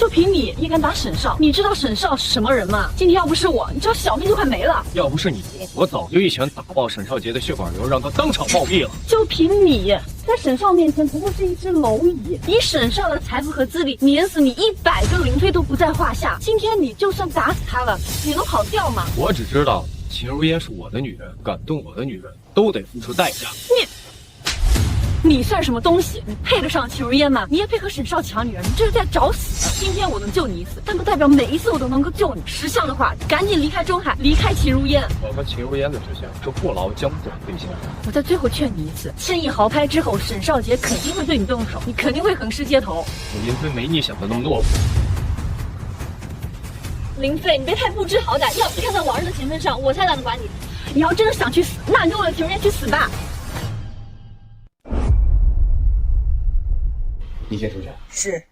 就凭你也敢打沈少？你知道沈少是什么人吗？今天要不是我，你知道小命就快没了。要不是你，我早就一拳打爆沈少杰的血管瘤，让他当场暴毙了。就凭你，在沈少面前不过是一只蝼蚁。以沈少的财富和资历，碾死你100个林飞都不在话下。今天你就算打死他了，你能跑掉吗？我只知道秦如烟是我的女人，感动我的女人都得付出代价。你算什么东西？你配得上秦如烟吗？你也配和沈少抢女人？你这是在找死！今天我能救你一次，但不代表每一次我都能够救你。识相的话，赶紧离开中海，离开秦如烟。我和秦如烟的志向是过劳江总对象。我再最后劝你一次，千亿豪拍之后，沈少杰肯定会对你动手，你肯定会横尸街头。我林飞没你想的那么懦夫。林飞，你别太不知好歹，要不看在往日的情分上，我才懒得管你。你要真的想去死，那你就为了秦如烟去死吧。你先出去。是。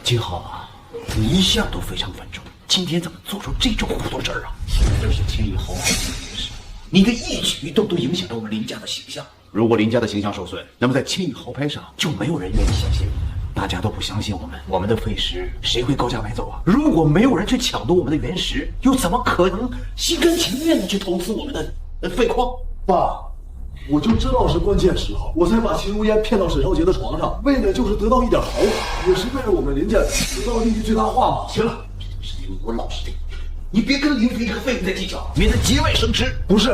金浩啊，你一向都非常稳重，今天怎么做出这种糊涂事儿啊？现在这是千亿豪拍的事，你的一举一动都影响到我们林家的形象。如果林家的形象受损，那么在千亿豪拍上就没有人愿意相信我们。大家都不相信我们的废石谁会高价买走啊？如果没有人去抢夺我们的原石，又怎么可能心甘情愿的去投资我们的废矿？爸。我就知道是关键时候，我才把秦如烟骗到沈少杰的床上，为的就是得到一点好感，也是为了我们林家得到利益最大化嘛。行了，这种事情我老实点，你别跟林飞这个废物在计较，免得节外生枝。不是，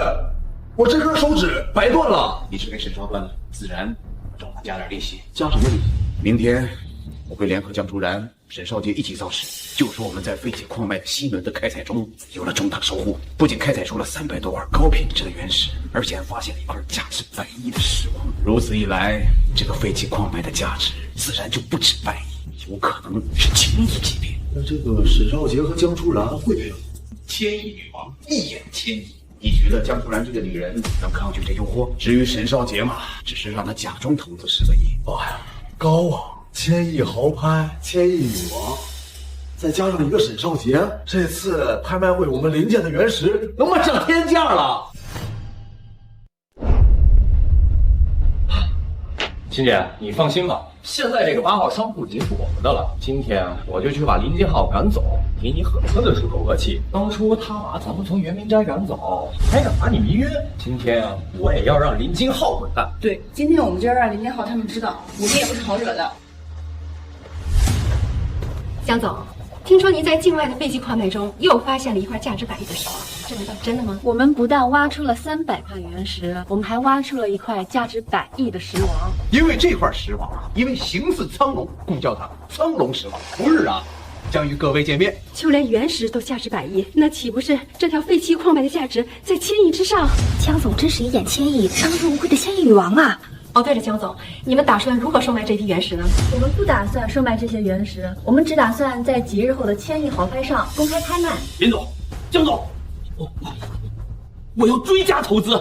我这根手指白断了，你是给沈少断了，自然找他加点利息。加什么利息？明天我会联合江竹然、沈少杰一起造势，就说我们在废弃矿脉西门的开采中有了重大收获，不仅开采出了300多块高品质的原石，而且还发现了一块价值100亿的石矿。如此一来，这个废弃矿脉的价值自然就不止100亿，有可能是1000亿级别。那这个沈少杰和江竹然会赔？1000亿女王一眼1000亿，你觉得江竹然这个女人能抗拒这诱惑？至于沈少杰嘛，只是让他假装投资10个亿。哎呀，高啊！1000亿豪拍，1000亿女王，再加上一个沈少杰，这次拍卖会我们林家的原石能卖上天价了。秦姐，你放心吧，现在这个8号商铺已经是我们的了。今天我就去把林金浩赶走，给你狠狠的出口恶气。当初他把咱们从圆明斋赶走，还敢把你迷晕，今天我也要让林金浩滚蛋。对，今天我们就要让林金浩他们知道，我们也不是好惹的。江总，听说您在境外的废弃矿脉中又发现了一块价值100亿的石王，这难道真的吗？我们不但挖出了300块原石，我们还挖出了一块价值100亿的石王。因为这块石王啊，因为形似苍龙，故叫它苍龙石王。不日啊，将与各位见面。就连原石都价值100亿，那岂不是这条废弃矿脉的价值在1000亿之上？江总真是一眼千亿，当之无愧的1000亿女王啊！哦，对了，江总，你们打算如何售卖这批原石呢？我们不打算售卖这些原石，我们只打算在几日后的1000亿豪拍上公开拍卖。林总，江总，我要追加投资。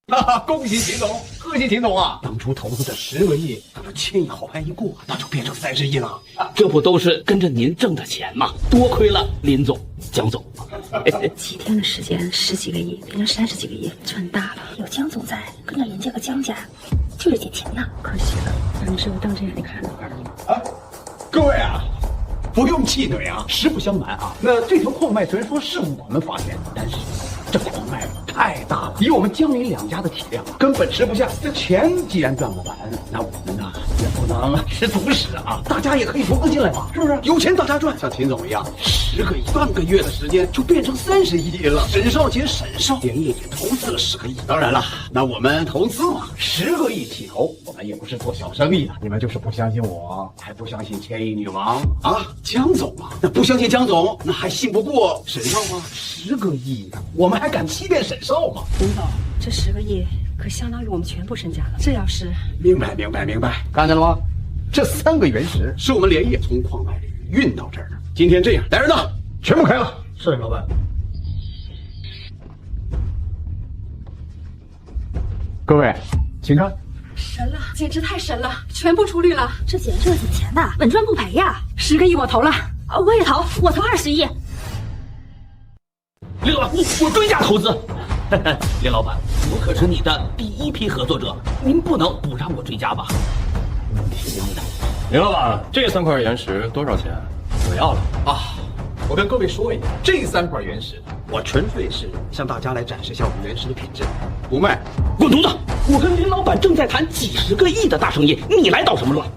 哈哈，恭喜秦总，贺喜秦总啊！当初投资的10个亿，等着1000亿豪拍一过，那就变成30亿了。这不都是跟着您挣的钱吗？多亏了林总、江总。7天的时间，10几个亿变成30几个亿，赚大了。有江总在，跟着林家和江家就是捡钱呐。可惜了，让你师傅当真让你看了。啊，各位啊，不用气馁啊！实不相瞒啊，那这条矿脉虽然说是我们发现，但是这矿脉太大了，以我们江林2家的体量啊，根本吃不下。这钱既然赚不完，那我们呢也不能吃独食啊！大家也可以投资进来嘛，是不是？有钱大家赚，像秦总一样，10个亿，3个月的时间就变成30亿了。沈少杰也投资了10个亿。当然了，那我们投资嘛，10个亿起投，我们也不是做小生意的。你们就是不相信我，还不相信1000亿女王啊？江总啊，那不相信江总，那还信不过沈少吗？10个亿，我们还敢欺骗沈少吗？林总，这10个亿可相当于我们全部身家了。这要是……明白，看见了吗？这3个原石是我们连夜从矿脉里运到这儿的。今天这样，来人呐，全部开了。是老板。各位，请看。神了，简直太神了，全部出绿了。这简直是捡钱的，稳赚不赔呀！10个亿我投了，我也投，我投20亿。林总，我追加投资。林老板，我可是你的第一批合作者，您不能不让我追加吧？听的。林老板，这3块原石多少钱？我要了啊！我跟各位说一下，这3块原石，我纯粹是向大家来展示一下我们原石的品质，不卖。滚犊子！我跟林老板正在谈几10个亿的大生意，你来捣什么乱？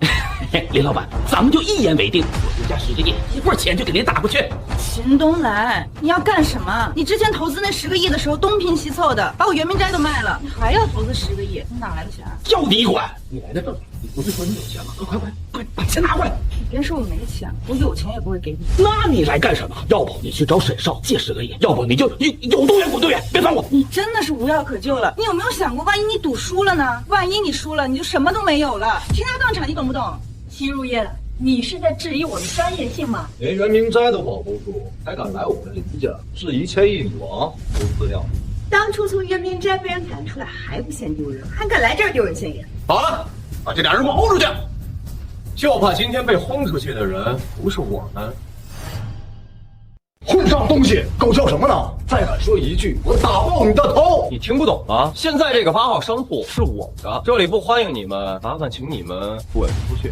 林老板，咱们就一言为定，我追加10个亿，一会儿钱就给您打过去。秦东来，你要干什么？你之前投资那10个亿的时候东拼西凑的，把我圆明斋都卖了，你还要投资10个亿，你哪来的钱？要你管！你来的正好，你不是说你有钱吗？快把钱拿回来！你别说我没钱，我有钱也不会给你。那你来干什么？要不你去找沈少借10个亿，要不你就有动员滚动员，别烦我。你真的是无药可救了。你有没有想过，万一你赌输了呢？万一你输了，你就什么都没有了，倾家荡产，你懂不懂？秦如烟，你是在质疑我的专业性吗？连圆明斋都保不住，还敢来我们林家质疑千亿女王，有资料。当初从圆明斋被人赶出来还不嫌丢人，还敢来这儿丢人现眼？好了，把这俩人给我轰出去！就怕今天被轰出去的人不是我们。混账东西，狗叫什么呢？再敢说一句，我打爆你的头！你听不懂吗？现在这个8号商铺是我的，这里不欢迎你们，麻烦请你们滚出去。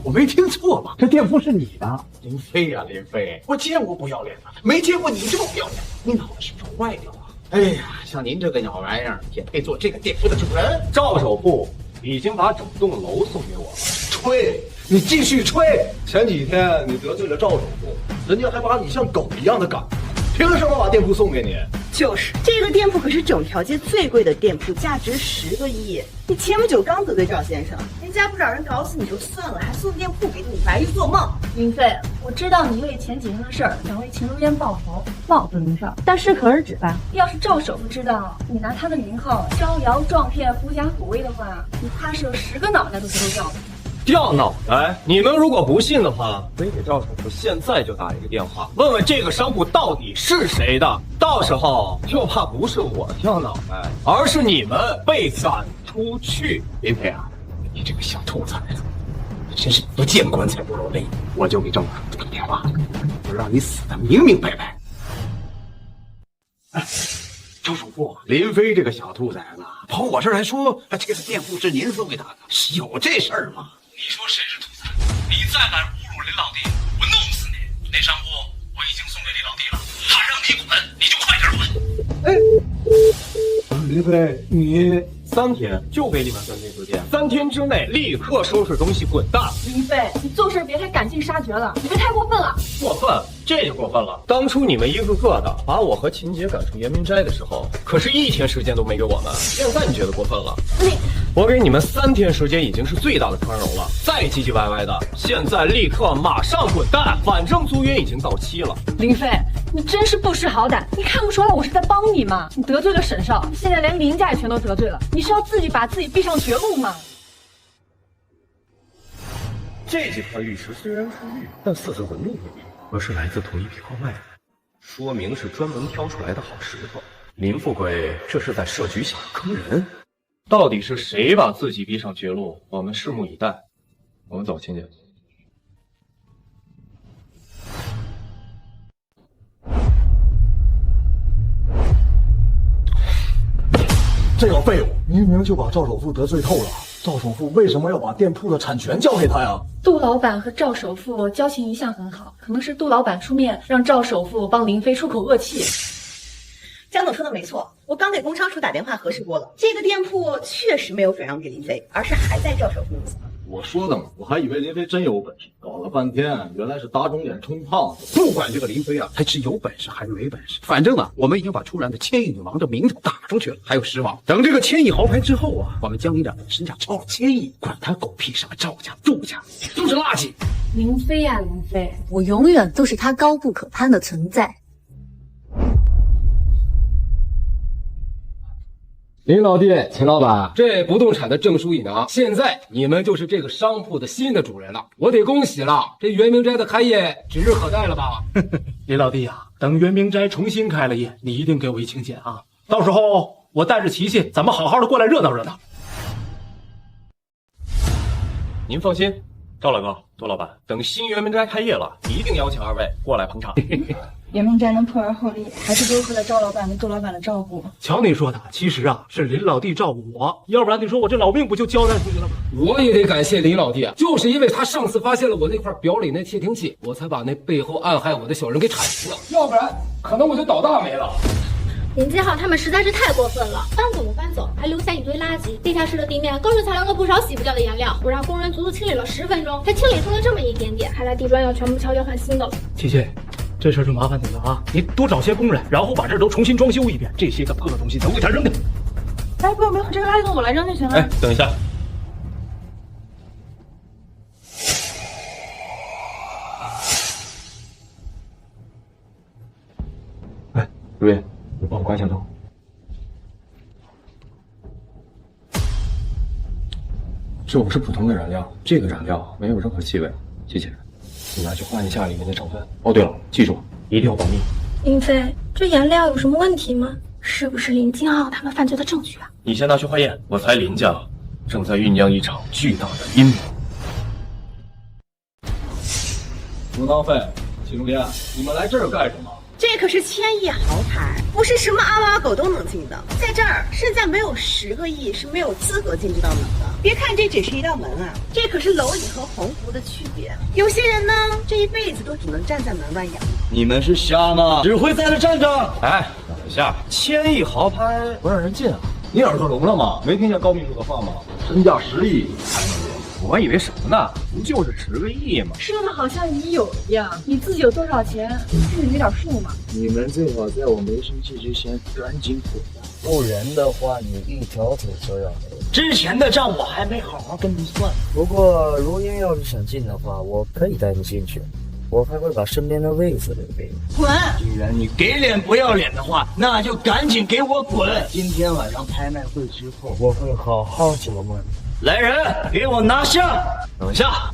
我没听错吧？这店铺是你的，林飞呀，林飞，我见过不要脸的，没见过你这么不要脸。你脑子是不是坏掉了？哎呀，像您这个鸟玩意儿也配做这个店铺的主人？赵首富已经把整栋楼送给我了。吹，你继续吹！前几天你得罪了赵首富，人家还把你像狗一样的赶，凭什么把店铺送给你？就是这个店铺可是整条街最贵的店铺，价值10个亿。你前不久刚得罪赵先生，人家不找人搞死你就算了，还送店铺给你，白日做梦。林飞，我知道你因为前几天的事儿想为秦如烟报仇，貌似林少，但适可而止吧。要是赵首富知道你拿他的名号招摇撞骗、狐假虎威的话，你怕是有10个脑袋都是掉的。掉脑袋！你们如果不信的话，可以给赵首富现在就打一个电话，问问这个商铺到底是谁的。到时候就怕不是我掉脑袋，而是你们被赶出去。林飞啊，你这个小兔崽子，真是不见棺材不落泪。我就给赵首富打电话，我让你死的明明白白。赵首富，林飞这个小兔崽子跑我这儿来说，这个店铺是您送给他的，是有这事儿吗？你说谁是兔崽子？你再敢侮辱林老弟，我弄死你！那商铺我已经送给林老弟了，他让你滚，你就快点滚。林飞，你3天就给你们3天时间，3天之内立刻收拾东西滚蛋。林飞，你做事别太赶尽杀绝了，你这太过分了。过分？这就过分了。当初你们一个个的把我和秦姐赶出圆明斋的时候，可是1天时间都没给我们。现在你觉得过分了？我给你们3天时间已经是最大的宽容了，再唧唧歪歪的，现在立刻马上滚蛋！反正租约已经到期了。林飞，你真是不识好歹，你看不出来我是在帮你吗？你得罪了沈少，现在连林家也全都得罪了，你是要自己把自己逼上绝路吗？这几块玉石虽然是玉，但色泽纹路不一，可是来自同一批矿脉，说明是专门挑出来的好石头。林富贵这是在设局想坑人。到底是谁把自己逼上绝路？我们拭目以待。我们走，秦姐。这个废物明明就把赵首富得罪透了，赵首富为什么要把店铺的产权交给他呀？杜老板和赵首富交情一向很好，可能是杜老板出面让赵首富帮林飞出口恶气。江总说的没错，我刚给工商处打电话核实过了，这个店铺确实没有转让给林飞，而是还在赵首富名下。我说的嘛，我还以为林飞真有本事，搞了半天原来是打肿脸充胖子。不管这个林飞啊，他是有本事还是没本事，反正啊，我们已经把出然的千亿女王的名头打出去了，还有狮王。等这个1000亿豪牌之后啊，我们江里长的身价超了1000亿，管他狗屁什么赵家、杜家，都是垃圾。林飞呀，林飞，我永远都是他高不可攀的存在。林老弟，秦老板，这不动产的证书已拿，现在你们就是这个商铺的新的主人了，我得恭喜了，这圆明斋的开业指日可待了吧？林老弟呀，等圆明斋重新开了业，你一定给我一请柬啊！到时候我带着琪琪，咱们好好的过来热闹热闹。您放心，赵老哥、杜老板，等新圆明斋开业了，一定邀请2位过来捧场。袁明斋能破而后立，还是多亏了赵老板跟杜老板的照顾。瞧你说的，其实啊是林老弟照顾我，要不然你说我这老命不就交代出去了吗？我也得感谢林老弟啊，就是因为他上次发现了我那块表里那窃听器，我才把那背后暗害我的小人给铲除了，要不然可能我就倒大霉了。林金浩他们实在是太过分了，搬走不搬走，还留下一堆垃圾。地下室的地面更是采用了不少洗不掉的颜料，我让工人足足清理了10分钟，才清理出了这么一点点。看来地砖要全部敲掉换新的了。琪琪，这事儿就麻烦你了啊！你多找些工人，然后把这儿都重新装修一遍，这些个破东西都给他扔掉。哎，不用，这个垃圾桶我来扔就行了。哎，等一下。哎，如云，你帮我关一下灯。这不是普通的燃料，这个燃料没有任何气味。琪琪，你拿去换一下里面的成分。哦，对了，记住一定要保密。林飞，这颜料有什么问题吗？是不是林金浩他们犯罪的证据啊？你先拿去化验。我猜林家正在酝酿一场巨大的阴谋。武当费、祁中天，你们来这儿干什么？这可是1000亿豪宅，不是什么阿猫阿狗都能进的。在这儿，身价没有10个亿是没有资格进这道门的。别看这只是一道门啊，这可是蝼蚁和鸿鹄的区别。有些人呢，这一辈子都只能站在门外养。你们是瞎吗？只会在这站着？哎，等一下，1000亿豪拍不让人进啊！你耳朵聋了吗？没听见高秘书的话吗？身价10亿才能进。我以为什么呢？不就是10个亿吗？说的好像你有一样，你自己有多少钱，你心里没点数吗？你们最好在我没生气之前赶紧滚蛋，不然的话你一条腿就要没了。之前的账我还没好好跟你算。不过如烟要是想进的话，我可以带你进去，我还会把身边的位子留给你。滚！既然你给脸不要脸的话，那就赶紧给我滚！今天晚上拍卖会之后，我会好好琢磨你。来人，给我拿下！等一下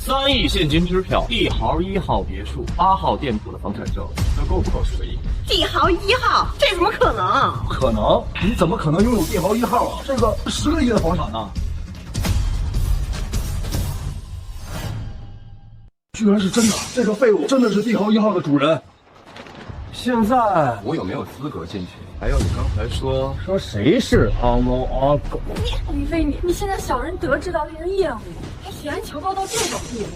，3亿现金支票，帝豪1号别墅8号店铺的房产证，这够不够10个亿？帝豪1号，这怎么可能？不可能！你怎么可能拥有帝豪1号啊？这个10个亿的房产呢？居然是真的！这个废物真的是帝豪1号的主人。现在我有没有资格进去？还有你刚才说谁是阿猫阿狗？李飞，你现在小人得志到令人厌恶，还血案求高到这种地步。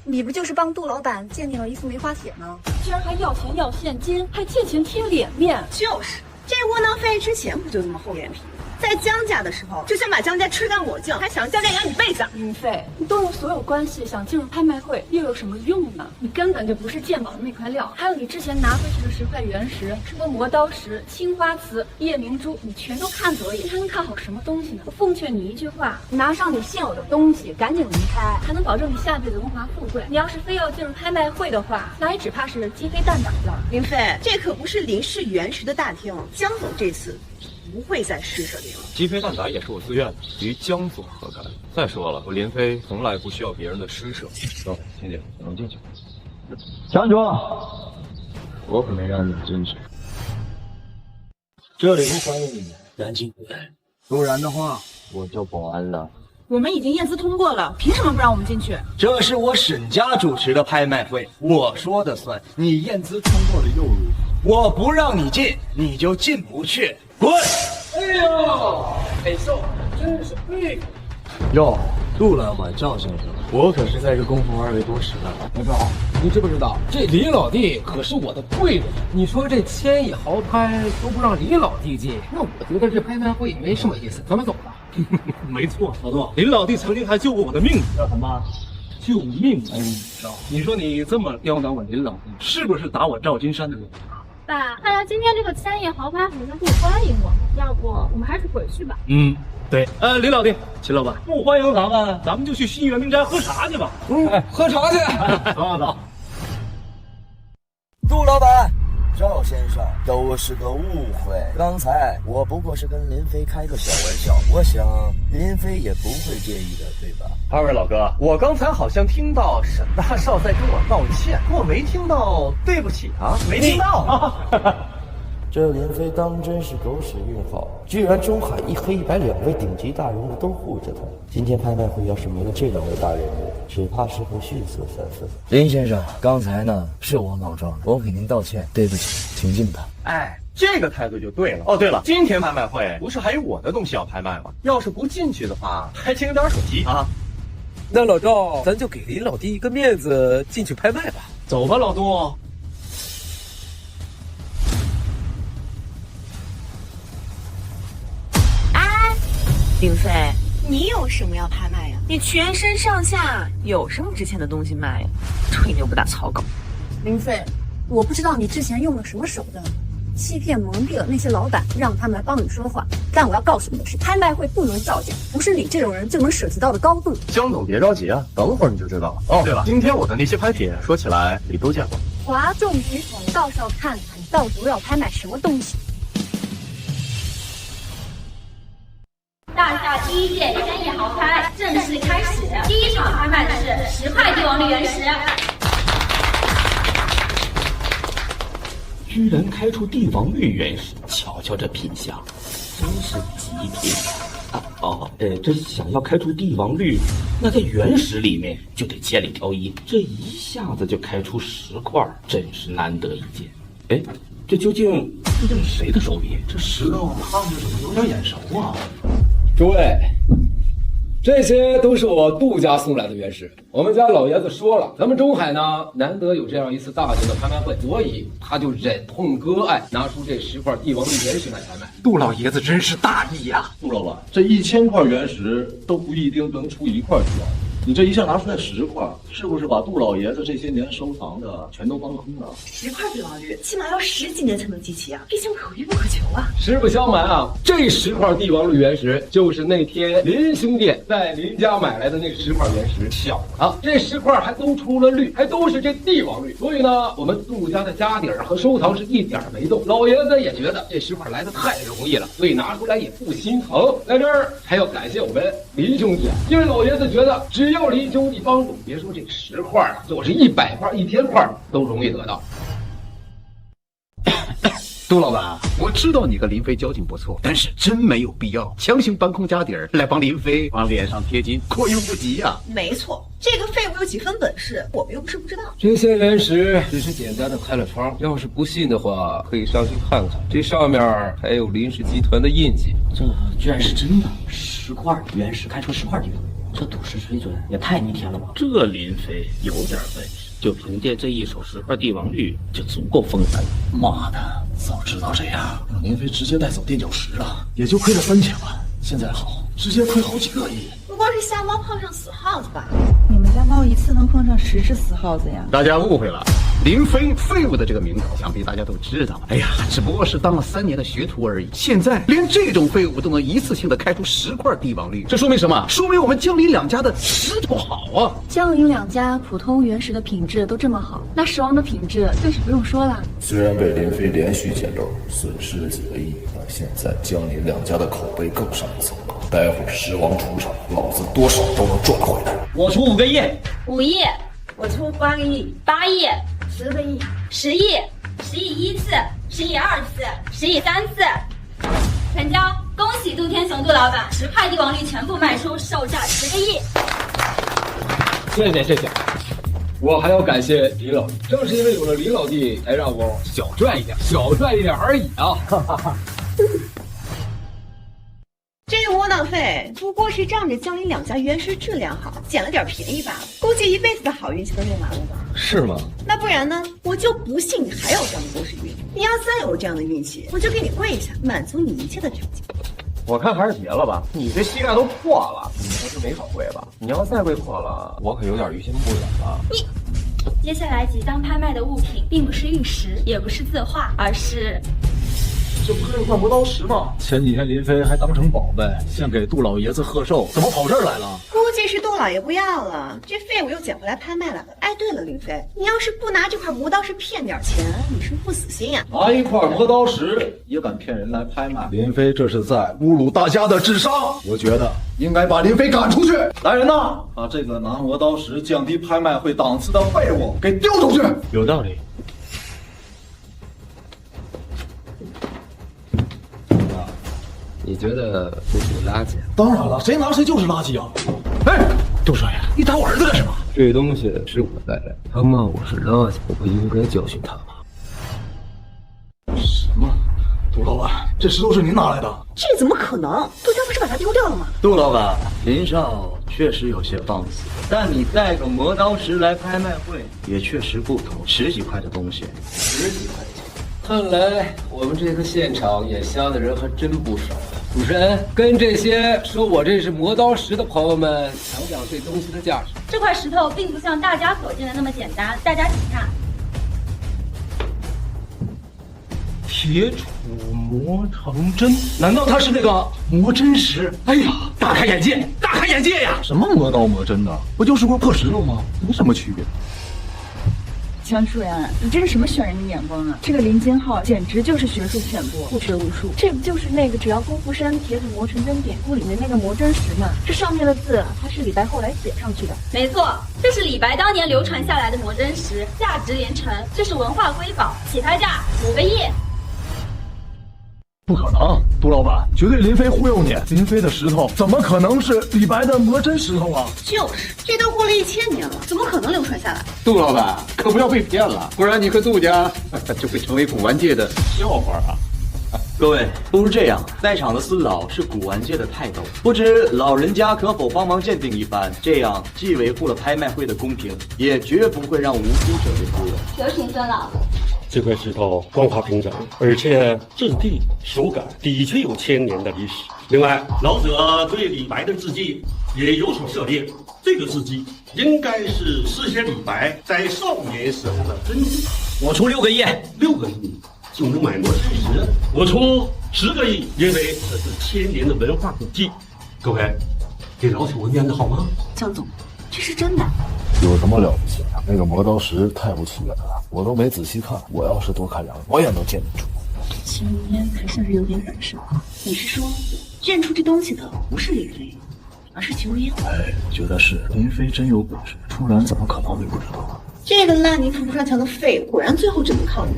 你不就是帮杜老板鉴定了一副梅花铁吗？居然还要钱要现金，还借钱贴脸面。就是这窝囊废之前不就这么厚脸皮？在江家的时候就想把江家吃干抹净，还想江家养一辈子。云飞，你动用所有关系想进入拍卖会，又有什么用呢？你根本就不是鉴宝的那块料。还有你之前拿回去的10块原石，什么磨刀石、青花瓷、夜明珠，你全都看走眼，你还能看好什么东西呢？我奉劝你一句话，拿上你现有的东西，赶紧离开，才能保证你下辈子荣华富贵。你要是非要进入拍卖会的话，那也只怕是鸡飞蛋打了。林飞，这可不是林氏原石的大厅，江总这次不会再施舍你了。鸡飞蛋打也是我自愿的，与江总何干？再说了，我林飞从来不需要别人的施舍。走，欣姐，我们进去。强主，我可没让你进去，这里不欢迎你们，赶紧滚，不然的话我就保安了。我们已经验资通过了，凭什么不让我们进去？这是我沈家主持的拍卖会，我说的算。你验资通过了又如何？我不让你进，你就进不去，滚！哎呦，美少真是佩服。哟，杜老板赵先生，我可是在这功夫2位多时了。老赵，你知不知道这林老弟可是我的贵人？你说这1000亿豪拍都不让林老弟进，那我觉得这拍卖会没什么意思，咱们走吧。没错，老杜，林老弟曾经还救过我的命，叫什么？救命恩人。你说你这么刁难我林老弟，是不是打我赵金山的脸？爸，看来今天这个1000亿豪拍好像不欢迎我们，要不我们还是回去吧。对，林老弟，秦老板不欢迎咱们就去新源民斋喝茶去吧。喝茶去。走。杜老板，赵先生，都是个误会。刚才我不过是跟林飞开个小玩笑，我想林飞也不会介意的，对吧2位老哥，我刚才好像听到沈大少在跟我道歉，我没听到对不起啊，没听到。这林飞当真是狗屎运好，居然中海一黑一白2位顶级大人物都护着他。今天拍卖会要是没了这2位大人物，只怕是会逊色3分。林先生，刚才呢是我莽撞了，我给您道歉，对不起，请进吧。哎，这个态度就对了。哦，对了，今天拍卖会不是还有我的东西要拍卖吗？要是不进去的话，还请点手机啊。那老赵，咱就给林老弟一个面子，进去拍卖吧。走吧，老杜。林飞，你有什么要拍卖呀？你全身上下有什么值钱的东西卖呀？吹牛不打草稿。林飞，我不知道你之前用了什么手段，欺骗蒙蔽了那些老板，让他们来帮你说话。但我要告诉你的是，拍卖会不能造假，不是你这种人就能涉及到的高度。江总别着急啊，等会儿你就知道了。哦，对了，今天我的那些拍品，说起来你都见过。哗众取宠，到时候看看你到时候要拍卖什么东西。大夏第1届千亿豪拍正式开始，第一场拍卖的是10块帝王绿原石。居然开出帝王绿原石，瞧瞧这品相，真是极品啊！这想要开出帝王绿，那在原石里面就得千里挑一，这一下子就开出10块，真是难得一见。哎，这究竟这是谁的手笔？这石头看着怎么有点眼熟啊？诸位，这些都是我杜家送来的原石。我们家老爷子说了，咱们中海呢难得有这样一次大型的拍卖会，所以他就忍痛割爱，拿出这10块帝王绿原石来拍卖。杜老爷子真是大义呀！杜老板，这1000块原石都不一定能出1块帝王，你这一下拿出来10块，是不是把杜老爷子这些年收藏的全都放空了？10块帝王绿起码要10几年才能集齐啊，毕竟可遇不可求啊。实不相瞒啊，这10块帝王绿原石就是那天林兄弟在林家买来的那10块原石，巧了，这10块还都出了绿，还都是这帝王绿，所以呢，我们杜家的家底儿和收藏是一点没动。老爷子也觉得这10块来的太容易了，所以拿出来也不心疼。在这儿还要感谢我们林兄弟，因为老爷子觉得只要林兄弟帮助，别说这10块了，就是100块、1000块都容易得到。杜老板，我知道你和林飞交情不错，但是真没有必要强行搬空家底儿来帮林飞往脸上贴金，过犹不及呀。没错，这个废物有几分本事，我们又不是不知道。这些原石只是简单的开了窗，要是不信的话，可以上去看看，这上面还有林氏集团的印记。这居然是真的，10块原石开出10块帝王，这赌石水准也太逆天了吧！这林飞有点本事，就凭借这一手10块帝王绿就足够封神。妈的，早知道这样，让林飞直接带走垫脚石了，也就亏了3000万。现在好，直接亏好几个亿。不过是瞎猫碰上死耗子吧？你们家猫一次能碰上10只死耗子呀？大家误会了，林飞废物的这个名头，想必大家都知道。哎呀，只不过是当了3年的学徒而已。现在连这种废物都能一次性的开出10块帝王绿，这说明什么？说明我们江林两家的石头好啊！江林两家普通原石的品质都这么好，那石王的品质更是不用说了。虽然被林飞连续捡漏，损失了几个亿，但现在江林两家的口碑更上一层楼。待会石王出场，老子多少都能赚回来。我出5个亿，5亿，我出8个亿，8亿，10个亿，10亿，10亿1次，10亿2次，10亿3次，成交！恭喜杜天雄杜老板，10块帝王绿全部卖出，售价10个亿。谢谢。我还要感谢林老弟，正是因为有了林老弟，才让我小赚一点而已啊！哈哈哈。这窝囊废不过是仗着江林两家原石质量好，捡了点便宜罢了，估计一辈子的好运气都用完了吧？是吗？那不然呢？我就不信你还有这样的狗屎运。你要再有这样的运气，我就给你跪下，满足你一切的条件。我看还是别了吧，你这膝盖都破了，你不是没少跪吧？你要再跪破了，我可有点于心不忍了。你接下来即将拍卖的物品，并不是玉石，也不是字画，而是。这不是块磨刀石吗？前几天林飞还当成宝贝献给杜老爷子贺寿，怎么跑这儿来了？估计是杜老爷不要了，这废物又捡回来拍卖来了。哎，对了，林飞，你要是不拿这块磨刀石骗点钱，你是不死心呀？拿一块磨刀石也敢骗人来拍卖，林飞这是在侮辱大家的智商。我觉得应该把林飞赶出去。来人呐，把这个拿磨刀石降低拍卖会档次的废物给丢出去。有道理。你觉得这是个垃圾？当然了，谁拿谁就是垃圾啊！哎，杜少爷，你打我儿子干什么？这东西是我带来的，他骂我是垃圾，我不应该教训他吗？什么？杜老板，这石头是您拿来的？这怎么可能？杜家不是把它丢掉了吗？杜老板，林少确实有些放肆，但你带个磨刀石来拍卖会，也确实不同，10几块的东西，10几块钱。看来我们这个现场眼瞎的人还真不少。主持人，跟这些说我这是磨刀石的朋友们讲讲这东西的价值。这块石头并不像大家所见的那么简单，大家请看。铁杵磨成针，难道它是那个磨针石？哎呀，大开眼界，大开眼界呀！什么磨刀磨针的，不就是块破石头吗？没什么区别。江疏然，你这是什么选人的眼光啊？这个林金浩简直就是学术浅薄，不学无术。这不就是那个只要功夫深，铁杵磨成针典故里面那个磨针石吗？这上面的字，它是李白后来写上去的。没错，这是李白当年流传下来的磨针石，价值连城，这是文化瑰宝，起拍价5个亿。不可能，杜老板，绝对林飞忽悠你。林飞的石头怎么可能是李白的磨针石头啊？就是，这都过了1000年了，怎么可能流传下来？杜老板可不要被骗了，不然你和杜家就会成为古玩界的笑话啊！各位，不如这样，在场的4老是古玩界的泰斗，不知老人家可否帮忙鉴定一番？这样既维护了拍卖会的公平，也绝不会让无辜者被忽悠。有请孙老。这块石头光滑平整，而且质地手感的确有1000年的历史。另外，老者对李白的字迹也有所涉猎，这个字迹应该是诗写李白在少年时候的真迹。我出6个亿，6个亿就能买磨针石，我出10个亿，因为这是1000年的文化古迹。各位，给老铁我面子好吗？江总，这是真的。有什么了不起啊？那个磨刀石太不起眼了，我都没仔细看。我要是多看2眼，我也能鉴定出。秦如烟还算是有点本事。你是说，认出这东西的不是林飞，而是秦如烟？哎，我觉得是林飞真有本事，不然怎么可能会不知道？这个烂泥扶不上墙的废物，果然最后只能靠人，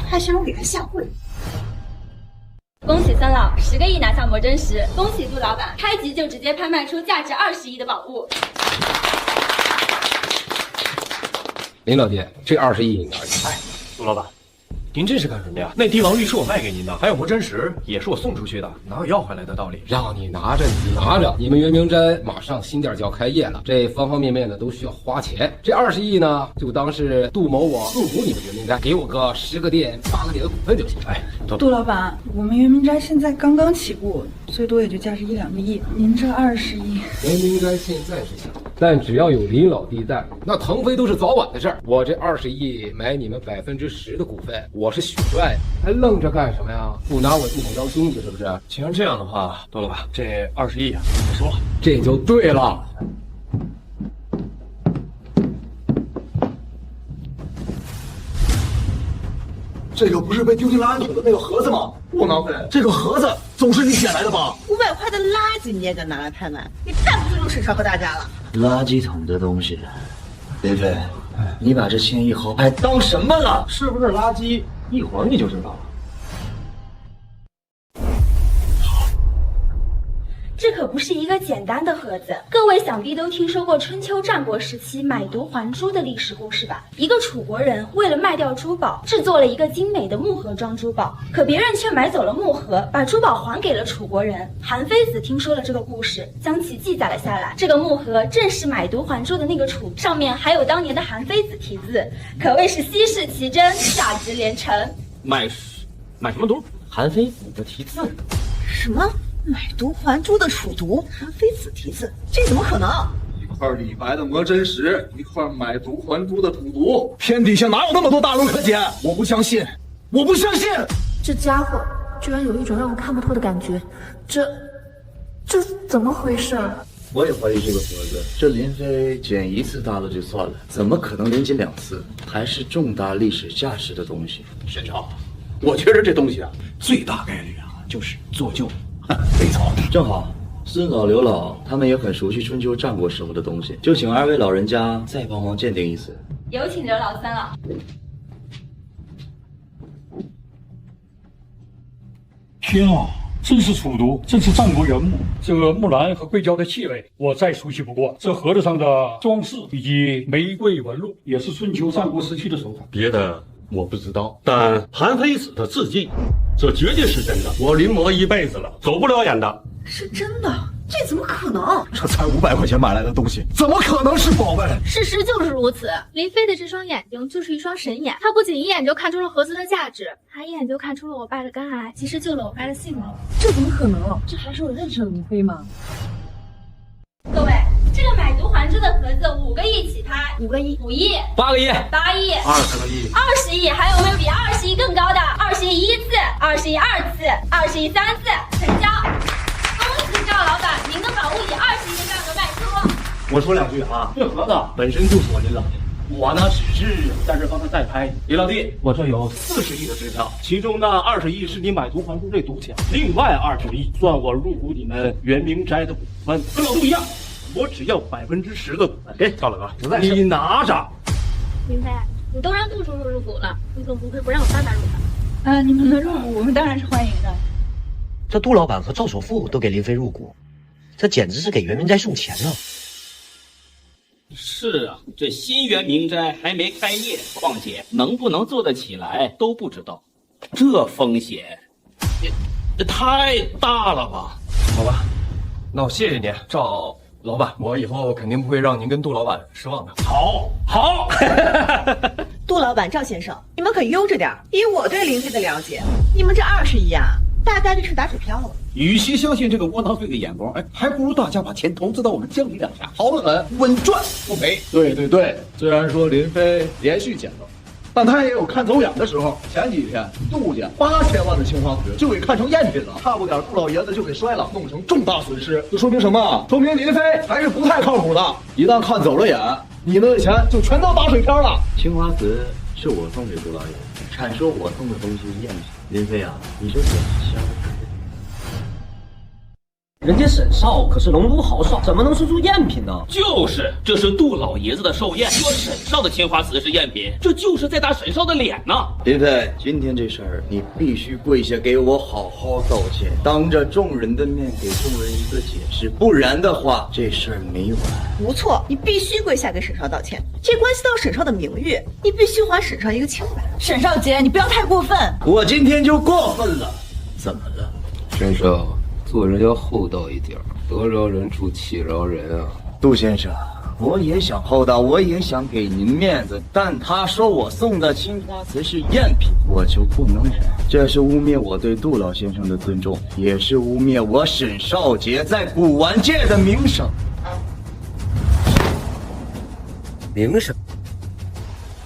还想让我给他下跪。恭喜孙老10个亿拿下磨针石，恭喜杜老板开局就直接拍卖出价值20亿的宝物。林老爹，这20亿你拿去。哎，杜老板，您这是干什么呀？那帝王绿是我卖给您的，还有磨针石也是我送出去的，哪有要回来的道理？让你拿着你拿着，你们圆明斋马上新店就要开业了，这方方面面的都需要花钱。这20亿呢，就当是杜某我入股你们圆明斋，给我个10个店8个点的股份就行。哎，杜老板，我们圆明斋现在刚刚起步，最多也就价值1、2个亿，您这20亿，圆明斋现在是小，但只要有林老弟在，那腾飞都是早晚的事儿。我这20亿买你们10%的股份，我是许帅，还愣着干什么呀？不拿我杜某当兄弟是不是？既然这样的话，杜老板，这20亿啊，别说了，这就对了。这个不是被丢进垃圾桶的那个盒子吗？不能飞，这个盒子总是你捡来的吧？500块的垃圾你也敢拿来拍卖？你太不尊重沈少和大家了。垃圾桶的东西，林飞，你把这1000亿豪拍当什么了？是不是垃圾？一会儿你就知道了。这可不是一个简单的盒子，各位想必都听说过春秋战国时期买椟还珠的历史故事吧？一个楚国人为了卖掉珠宝，制作了一个精美的木盒装珠宝，可别人却买走了木盒，把珠宝还给了楚国人。韩非子听说了这个故事，将其记载了下来。这个木盒正是买椟还珠的那个楚，上面还有当年的韩非子题字，可谓是稀世奇珍，价值连城。买什么椟？韩非子的题字？什么？买椟还珠的楚毒，韩非子题字，这怎么可能？一块李白的磨针石，一块买椟还珠的土毒，天底下哪有那么多大龙可捡？我不相信，我不相信！这家伙居然有一种让我看不透的感觉，这怎么回事？我也怀疑这个盒子，这林飞捡1次大的就算了，怎么可能连捡2次？还是重大历史价值的东西。沈超，我觉得这东西啊，最大概率啊就是做旧。没错，正好孙老、刘老他们也很熟悉春秋战国时候的东西，就请2位老人家再帮忙鉴定一次。有请刘老、三老。天啊，真是楚毒，真是战国原木。这木兰和硅胶的气味，我再熟悉不过。这盒子上的装饰以及玫瑰纹路，也是春秋战国时期的手法。别的我不知道，但韩非子的字迹，这绝对是真的。我临摹一辈子了，走不了眼的。是真的？这怎么可能？这才500块钱买来的东西，怎么可能是宝贝？事实就是如此。林飞的这双眼睛就是一双神眼，他不仅一眼就看出了盒子的价值，还一眼就看出了我爸的肝癌，及时救了我爸的性命。这怎么可能？这还是我认识的林飞吗？各位，这个买椟还珠的盒子5个亿起拍，5个亿，5亿，8个亿，8亿，20个亿，20亿，还有没有比20亿更高的？20亿1次，20亿2次，20亿3次，成交！恭喜赵老板，您的宝物以20亿的价格卖出。我说2句啊，这盒子本身就是我林老弟，我呢只是在这帮他代拍。林老弟，我这有40亿的支票，其中呢20亿是你买椟还珠这赌钱，另外20亿算我入股你们圆明斋的股份，跟老杜一样，我只要10%的股份。给赵老哥，你拿着。林飞，你都让杜叔叔入股了，你总不会不让我爸爸入吧？你们的入股我们当然是欢迎的。这杜老板和赵首富都给林飞入股，这简直是给圆明斋送钱了。是啊，这新圆明斋还没开业，况且能不能做得起来都不知道，这风险也太大了吧？好吧，那我谢谢您，赵老板，我以后肯定不会让您跟杜老板失望的。好，杜老板、赵先生，你们可悠着点。以我对林飞的了解，你们这20亿啊，大概率是打水漂了。与其相信这个窝囊废的眼光，还不如大家把钱投资到我们江里两下，好得很，稳赚不赔。对，虽然说林飞连续捡到，但他也有看走眼的时候。前几天杜家8000万的青花瓷就给看成赝品了，差不点杜老爷子就给摔了，弄成重大损失。这说明什么？说明林飞还是不太靠谱的。一旦看走了眼，你们的钱就全都打水漂了。青花瓷是我送给杜老爷，阐说我送的东西是赝品。林飞啊，你这眼瞎了。人家沈少可是龙都豪少，怎么能说出赝品呢？就是，这是杜老爷子的寿宴，说沈少的青花瓷是赝品，这就是在打沈少的脸呢。林飞，今天这事儿你必须跪下给我好好道歉，当着众人的面给众人一个解释，不然的话这事儿没完。不错，你必须跪下给沈少道歉，这关系到沈少的名誉，你必须还沈少一个清白。沈少杰，你不要太过分。我今天就过分了，怎么了？沈少，做人要厚道一点，得饶人处且饶人啊。杜先生，我也想厚道，我也想给您面子，但他说我送的青花瓷是赝品，我就不能忍。这是污蔑我对杜老先生的尊重，也是污蔑我沈少杰在古玩界的名声。名声？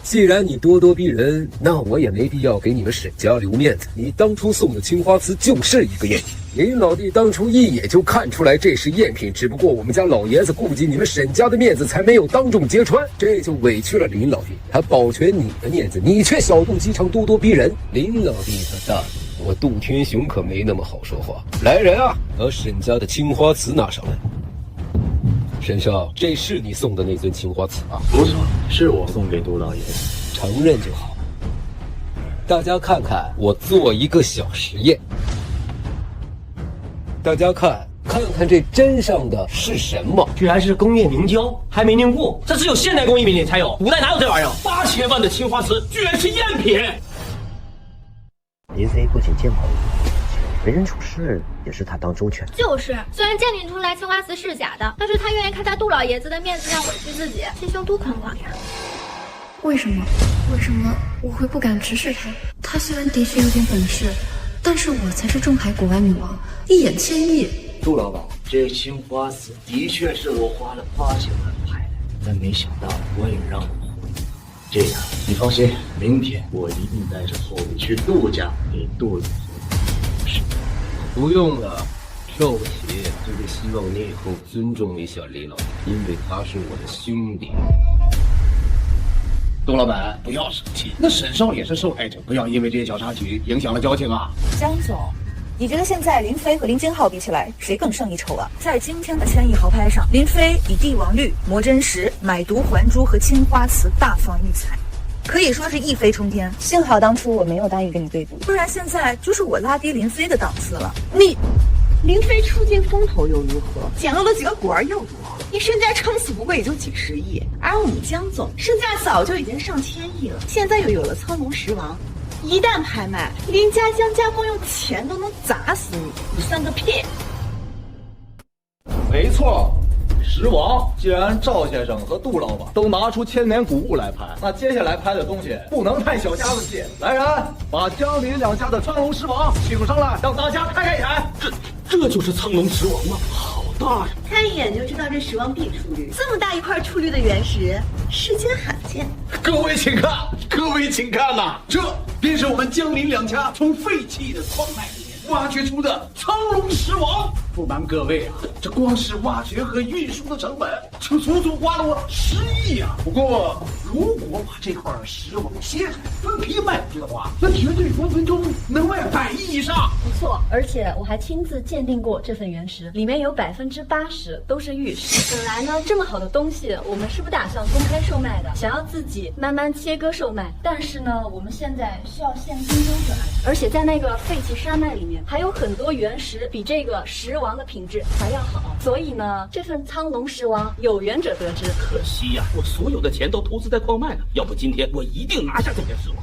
既然你咄咄逼人，那我也没必要给你们沈家留面子。你当初送的青花瓷就是一个赝品，林老弟当初一眼就看出来这是赝品，只不过我们家老爷子顾及你们沈家的面子，才没有当众揭穿，这就委屈了林老弟。他保全你的面子，你却小肚鸡肠，咄咄逼人。林老弟他大度，我杜天雄可没那么好说话。来人啊，把沈家的青花瓷拿上来。沈少，这是你送的那尊青花瓷吧？不错，是我送给杜老爷子。承认就好。大家看看，我做一个小实验。大家看看这针上的是什么？居然是工业凝胶，还没凝固，这只有现代工艺品里才有，古代哪有这玩意儿？8000万的青花瓷居然是赝品！林飞不仅见过我，为人处事也是他当周全。就是，虽然鉴定出来青花瓷是假的，但是他愿意看在杜老爷子的面子上委屈自己，心胸多宽广呀。为什么我会不敢直视他？他虽然的确有点本事，但是我才是中海古玩女王，一眼千亿。杜老板，这青花瓷的确是我花了8000万拍来，但没想到我也让我回。这样，你放心，明天我一定带着厚礼去杜家给杜老爷。不用了，少杰，就是希望你以后尊重一下李老爷，因为他是我的兄弟。杜老板，不要生气，那沈少也是受害者，不要因为这些小插曲影响了交情啊。江总，你觉得现在林飞和林金浩比起来，谁更胜一筹啊？在今天的1000亿豪拍上，林飞以帝王绿、魔真石、买椟还珠和青花瓷大放异彩，可以说是一飞冲天。幸好当初我没有答应跟你对赌，不然现在就是我拉低林飞的档次了。林飞出尽风头又如何？捡漏了几个果儿又如何？你身家撑死不过也就几十亿，而我们江总身价早就已经上千亿了，现在又有了苍龙石王，一旦拍卖，林家江家光用钱都能砸死你，你算个屁！没错。石王，既然赵先生和杜老板都拿出千年古物来拍，那接下来拍的东西不能太小家子气。来人，把江林两家的苍龙石王请上来，让大家看看眼。这就是苍龙石王吗？好大呀！看一眼就知道这石王必出绿，这么大一块出绿的原石，世间罕见。各位请看，呐，这便是我们江林两家从废弃的矿脉里面挖掘出的苍龙石王。不瞒各位啊，这光是挖掘和运输的成本就足足花了我10亿啊！不过，如果把这块石王切开分批卖出去的话，那绝对分分钟能卖100亿以上。不错，而且我还亲自鉴定过这份原石，里面有80%都是玉石。本来呢，这么好的东西，我们是不打算公开售卖的，想要自己慢慢切割售卖。但是呢，我们现在需要现金周转，而且在那个废弃山脉里面还有很多原石比这个石王的品质还要好，所以呢，这份苍龙石王有缘者得之。可惜呀，我所有的钱都投资在矿脉了，要不今天我一定拿下这片石王。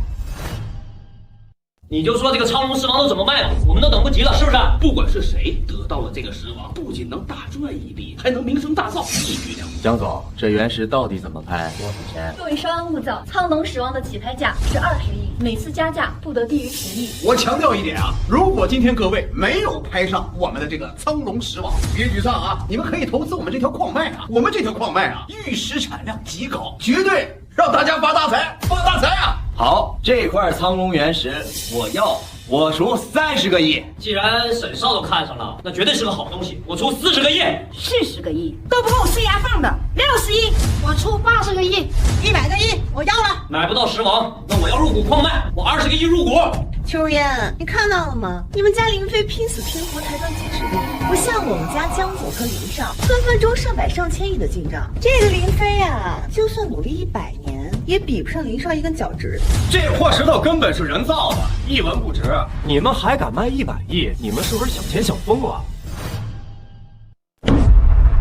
你就说这个苍龙石王都怎么卖吧，我们都等不及了，是不是？不管是谁得到了这个石王，不仅能大赚一笔，还能名声大噪，一举两得。江总，这原石到底怎么拍？多少钱？各位稍安勿躁，苍龙石王的起拍价是20亿，每次加价不得低于10亿。我强调一点啊，如果今天各位没有拍上我们的这个苍龙石王，别沮丧啊，你们可以投资我们这条矿脉啊，我们这条矿脉啊，玉石产量极高，绝对让大家发大财，发大财啊！好，这块苍龙原石我要，我出30个亿。既然沈少都看上了，那绝对是个好东西，我出40个亿。40个亿都不够我塞牙缝的，60亿我出80个亿，100个亿我要了。买不到石王，那我要入股矿脉，我20个亿入股。秋烟，你看到了吗？你们家林飞拼死拼活才赚几十亿，不像我们家江总和林少，分分钟上百上千亿的进账。这个林飞啊，就算努力100年，也比不上林少一根脚趾。这块石头根本是人造的，一文不值。你们还敢卖100亿？你们是不是想钱想疯了？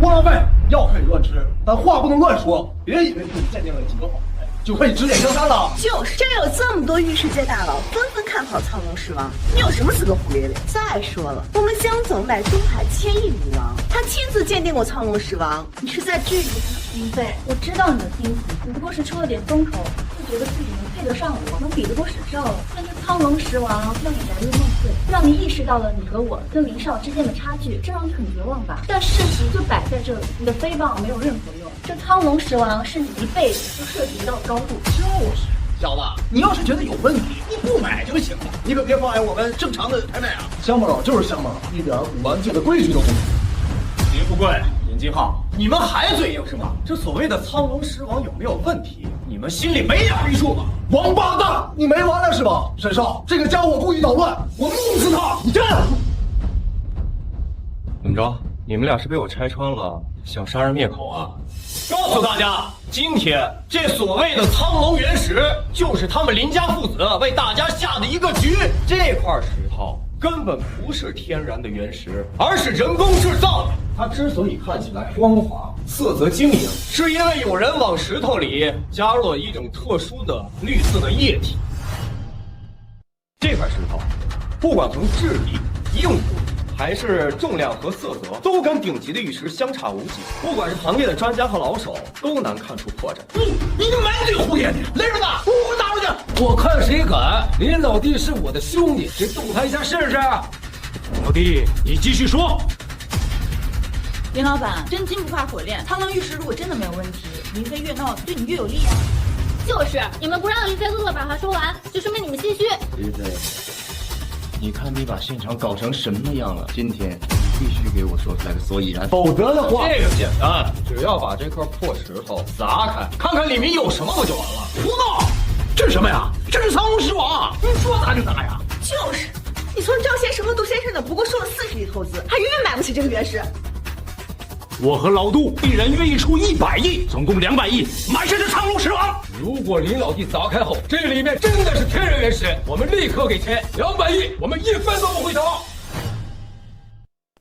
汪老板，药可以乱吃，但话不能乱说。别以为自己鉴定了几个好牌，就可以指点江山了。就是这儿有这么多玉世界大佬纷纷看好苍龙石王，你有什么资格胡咧咧？再说了，我们江总乃中海1000亿女王，他亲自鉴定过苍龙石王，你是在质疑他？林飞，我知道你的心思，你不过是出了点风头，就觉得自己能配得上我，能比得过沈少。但是苍龙石王让你来入梦碎，让你意识到了你和我跟林少之间的差距，这让你很绝望吧？但事实就摆在这里，你的诽谤没有任何用。这苍龙石王是你一辈子都涉及不到的高度。就是小子，你要是觉得有问题，你不买就行了，你可别妨碍我们正常的拍卖啊！乡巴佬就是乡巴佬，一点古玩界的规矩都不懂。林富贵、林金浩，你们还嘴硬是吧？这所谓的苍龙石王有没有问题？你们心里没点逼数吗？王八蛋，你没完了是吧？沈少，这个家伙故意捣乱，我弄死他！你站！怎么着？你们俩是被我拆穿了，想杀人灭口啊？告诉大家，今天这所谓的苍龙原石，就是他们林家父子为大家下的一个局。这块石头根本不是天然的原石，而是人工制造的。它之所以看起来光滑、色泽晶莹，是因为有人往石头里加入了一种特殊的绿色的液体。这块石头，不管从质地、硬度，还是重量和色泽，都跟顶级的玉石相差无几。不管是行业的专家和老手，都难看出破绽。你个满嘴胡言！来人吧，给我打出去！我看谁敢！林老弟是我的兄弟，谁动他一下试试？老弟，你继续说。林老板，真金不怕火炼，苍龙玉石如果真的没有问题，林飞越闹对你越有利啊。就是你们不让林飞哥哥把话说完，就说明你们心虚。林飞，你看你把现场搞成什么样了？今天你必须给我说出来个所以然，否则的话，这个简单，只要把这块破石头砸开，看看里面有什么不就完了？胡闹！这是什么呀？这是苍龙石王，你说砸就砸呀！就是，你从赵先生和杜先生的不过收了40亿投资，还远远买不起这个原石。我和老杜一人愿意出100亿，总共200亿，买下这苍龙石王。如果林老弟砸开后，这里面真的是天然原石，我们立刻给钱200亿，我们1分都不会少。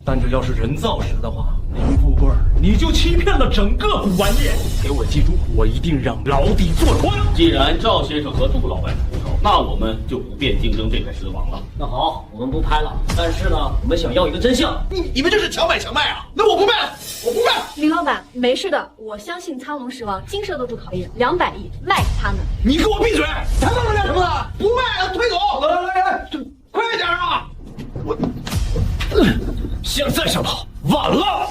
但这要是人造石的话，林富贵，你就欺骗了整个古玩业。给我记住，我一定让老底坐穿。既然赵先生和杜老板出手，那我们就不便竞争这块石王了。那好，我们不拍了。但是呢，我们想要一个真相。你们这是强买强卖啊！那我不卖了，我不卖了。林老板，没事的，我相信苍龙石王经受得住考验，200亿卖给他们。你给我闭嘴！谈到了干什么呢？不卖了，退走！来，快点啊！我。现在想跑，晚了。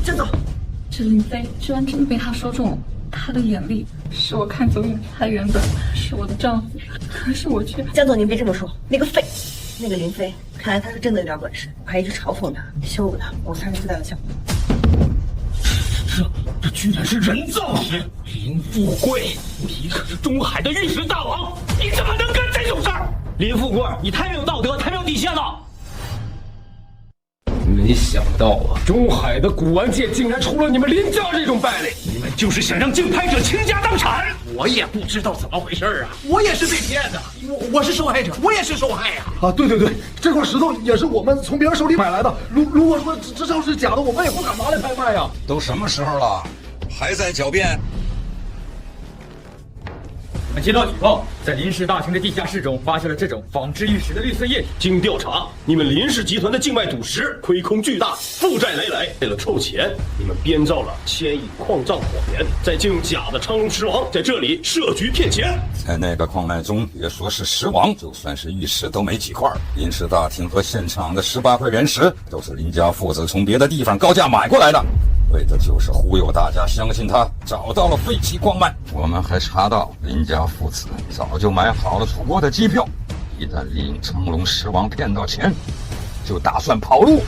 江总，这林飞居然真的被他说中了，他的眼力使我看走眼太原本是我的丈夫，可是我却……江总，您别这么说，那个废，那个林飞，看来他是真的有点本事，我还一直嘲讽他，羞辱他，我才是最大的笑话。这居然是人造石！林富贵，你可是中海的玉石大王，你怎么能干这种事儿？林富贵，你太没有道德，太没有底线了！没想到啊，中海的古玩界竟然出了你们林家这种败类！你们就是想让竞拍者倾家荡产！我也不知道怎么回事啊，我也是被骗的，我是受害者，我也是受害呀！啊，对，这块石头也是我们从别人手里买来的。如果说这要是假的，我们也不敢拿来拍卖呀。都什么时候了，还在狡辩？我们接到举报，在林氏大厅的地下室中发现了这种仿制玉石的绿色液体。经调查，你们林氏集团的境外赌石亏空巨大，负债累累。为了凑钱，你们编造了1000亿矿藏谎言，再借用假的苍龙石王在这里设局骗钱。在那个矿脉中，别说是石王，就算是玉石都没几块。林氏大厅和现场的18块原石，都是林家父子从别的地方高价买过来的。为的就是忽悠大家相信他找到了废弃矿脉。我们还查到林家父子早就买好了出国的机票，一旦利用苍龙石王骗到钱，就打算跑路。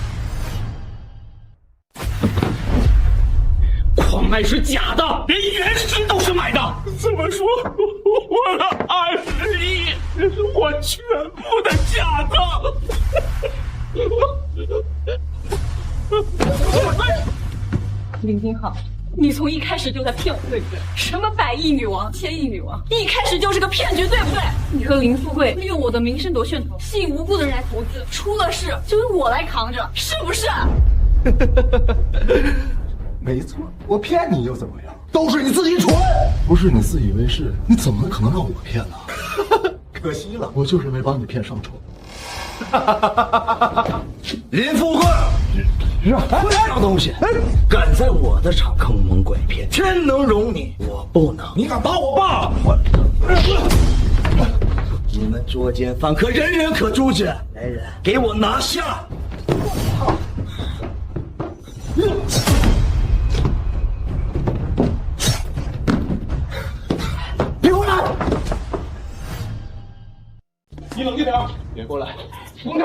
矿脉是假的，连原石都是买的。这么说，我的20亿是我全部的假的。林金浩，你从一开始就在骗我，对不对？什么100亿女王、1000亿女王，一开始就是个骗局，对不对？你和林富贵利用我的名声夺噱头，吸引无辜的人来投资，出了事就由我来扛着，是不是？没错，我骗你又怎么样？都是你自己蠢，不是你自以为是，你怎么可能让我骗呢？可惜了，我就是没把你骗上床。林富贵，这东西敢在我的场坑蒙拐骗，天能容你，我不能。你敢打我爸？你们捉奸犯科，人人可诛之。来人，给我拿下！别过来！你冷静点，别过来！滚开！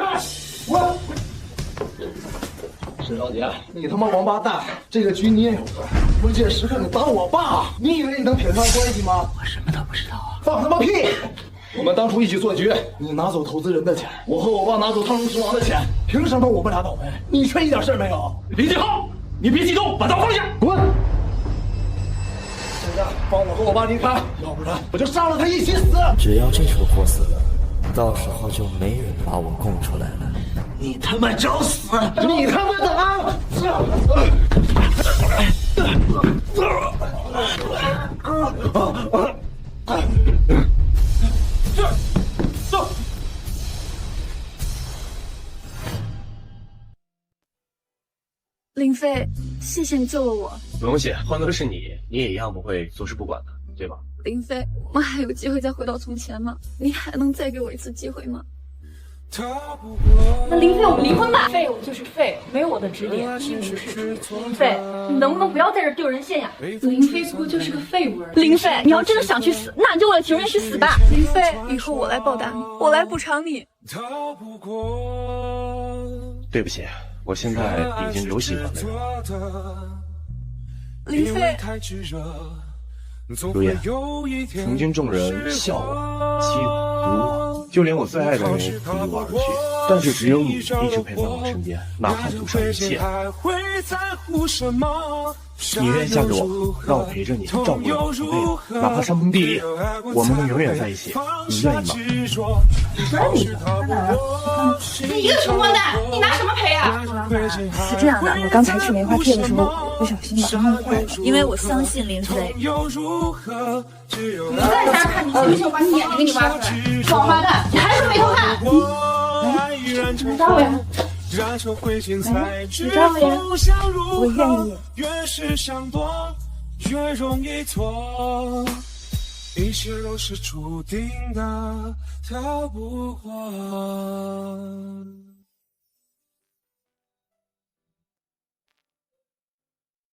滚！沈小姐，你他妈王八蛋！这个局你也有份，关键时刻你打我爸，你以为你能撇开关系吗？我什么都不知道啊！放他妈屁！我们当初一起做局，你拿走投资人的钱，我和我爸拿走苍龙石王的钱，凭什么我们俩倒霉？你却一点事没有？林金浩，你别激动，把刀放下，滚！现在放我和我爸离开，要不然我就杀了他一起死。只要这处货死了，到时候就没人把我供出来了。你他妈找死！你他妈的啊！走。林飞，谢谢你救了我。不用谢，换个是你也一样不会坐视不管的，对吧？林飞，我们还有机会再回到从前吗？你还能再给我一次机会吗？那林飞，我们离婚吧。废物就是废物，没有我的指点，你不是。林飞，你能不能不要在这丢人现眼？林飞不过就是个废物而已。林飞，你要真的想去死，那你就为了情人去死吧。林飞，以后我来报答你，我来补偿你。对不起，我现在已经有喜欢的人了。林飞，如烟，曾经众人笑我、欺我、辱我，就连我最爱的人也不离我而去，但是只有你一直陪在我身边，哪怕赌上一切。你愿意嫁给我，让我陪着你，照顾你一辈子，哪怕山崩地裂，我们能永远在一起，你愿意吗？你一个穷光蛋，你拿什么赔啊？是这样的，我刚才吃梅花片的时候不小心把它弄坏了。因为我相信林飞。你再想想看，你信不信我把你眼睛给你挖出来？王八蛋，你还是没偷看？你找我呀？你找我呀？我愿意。一切都是注定的，逃不过。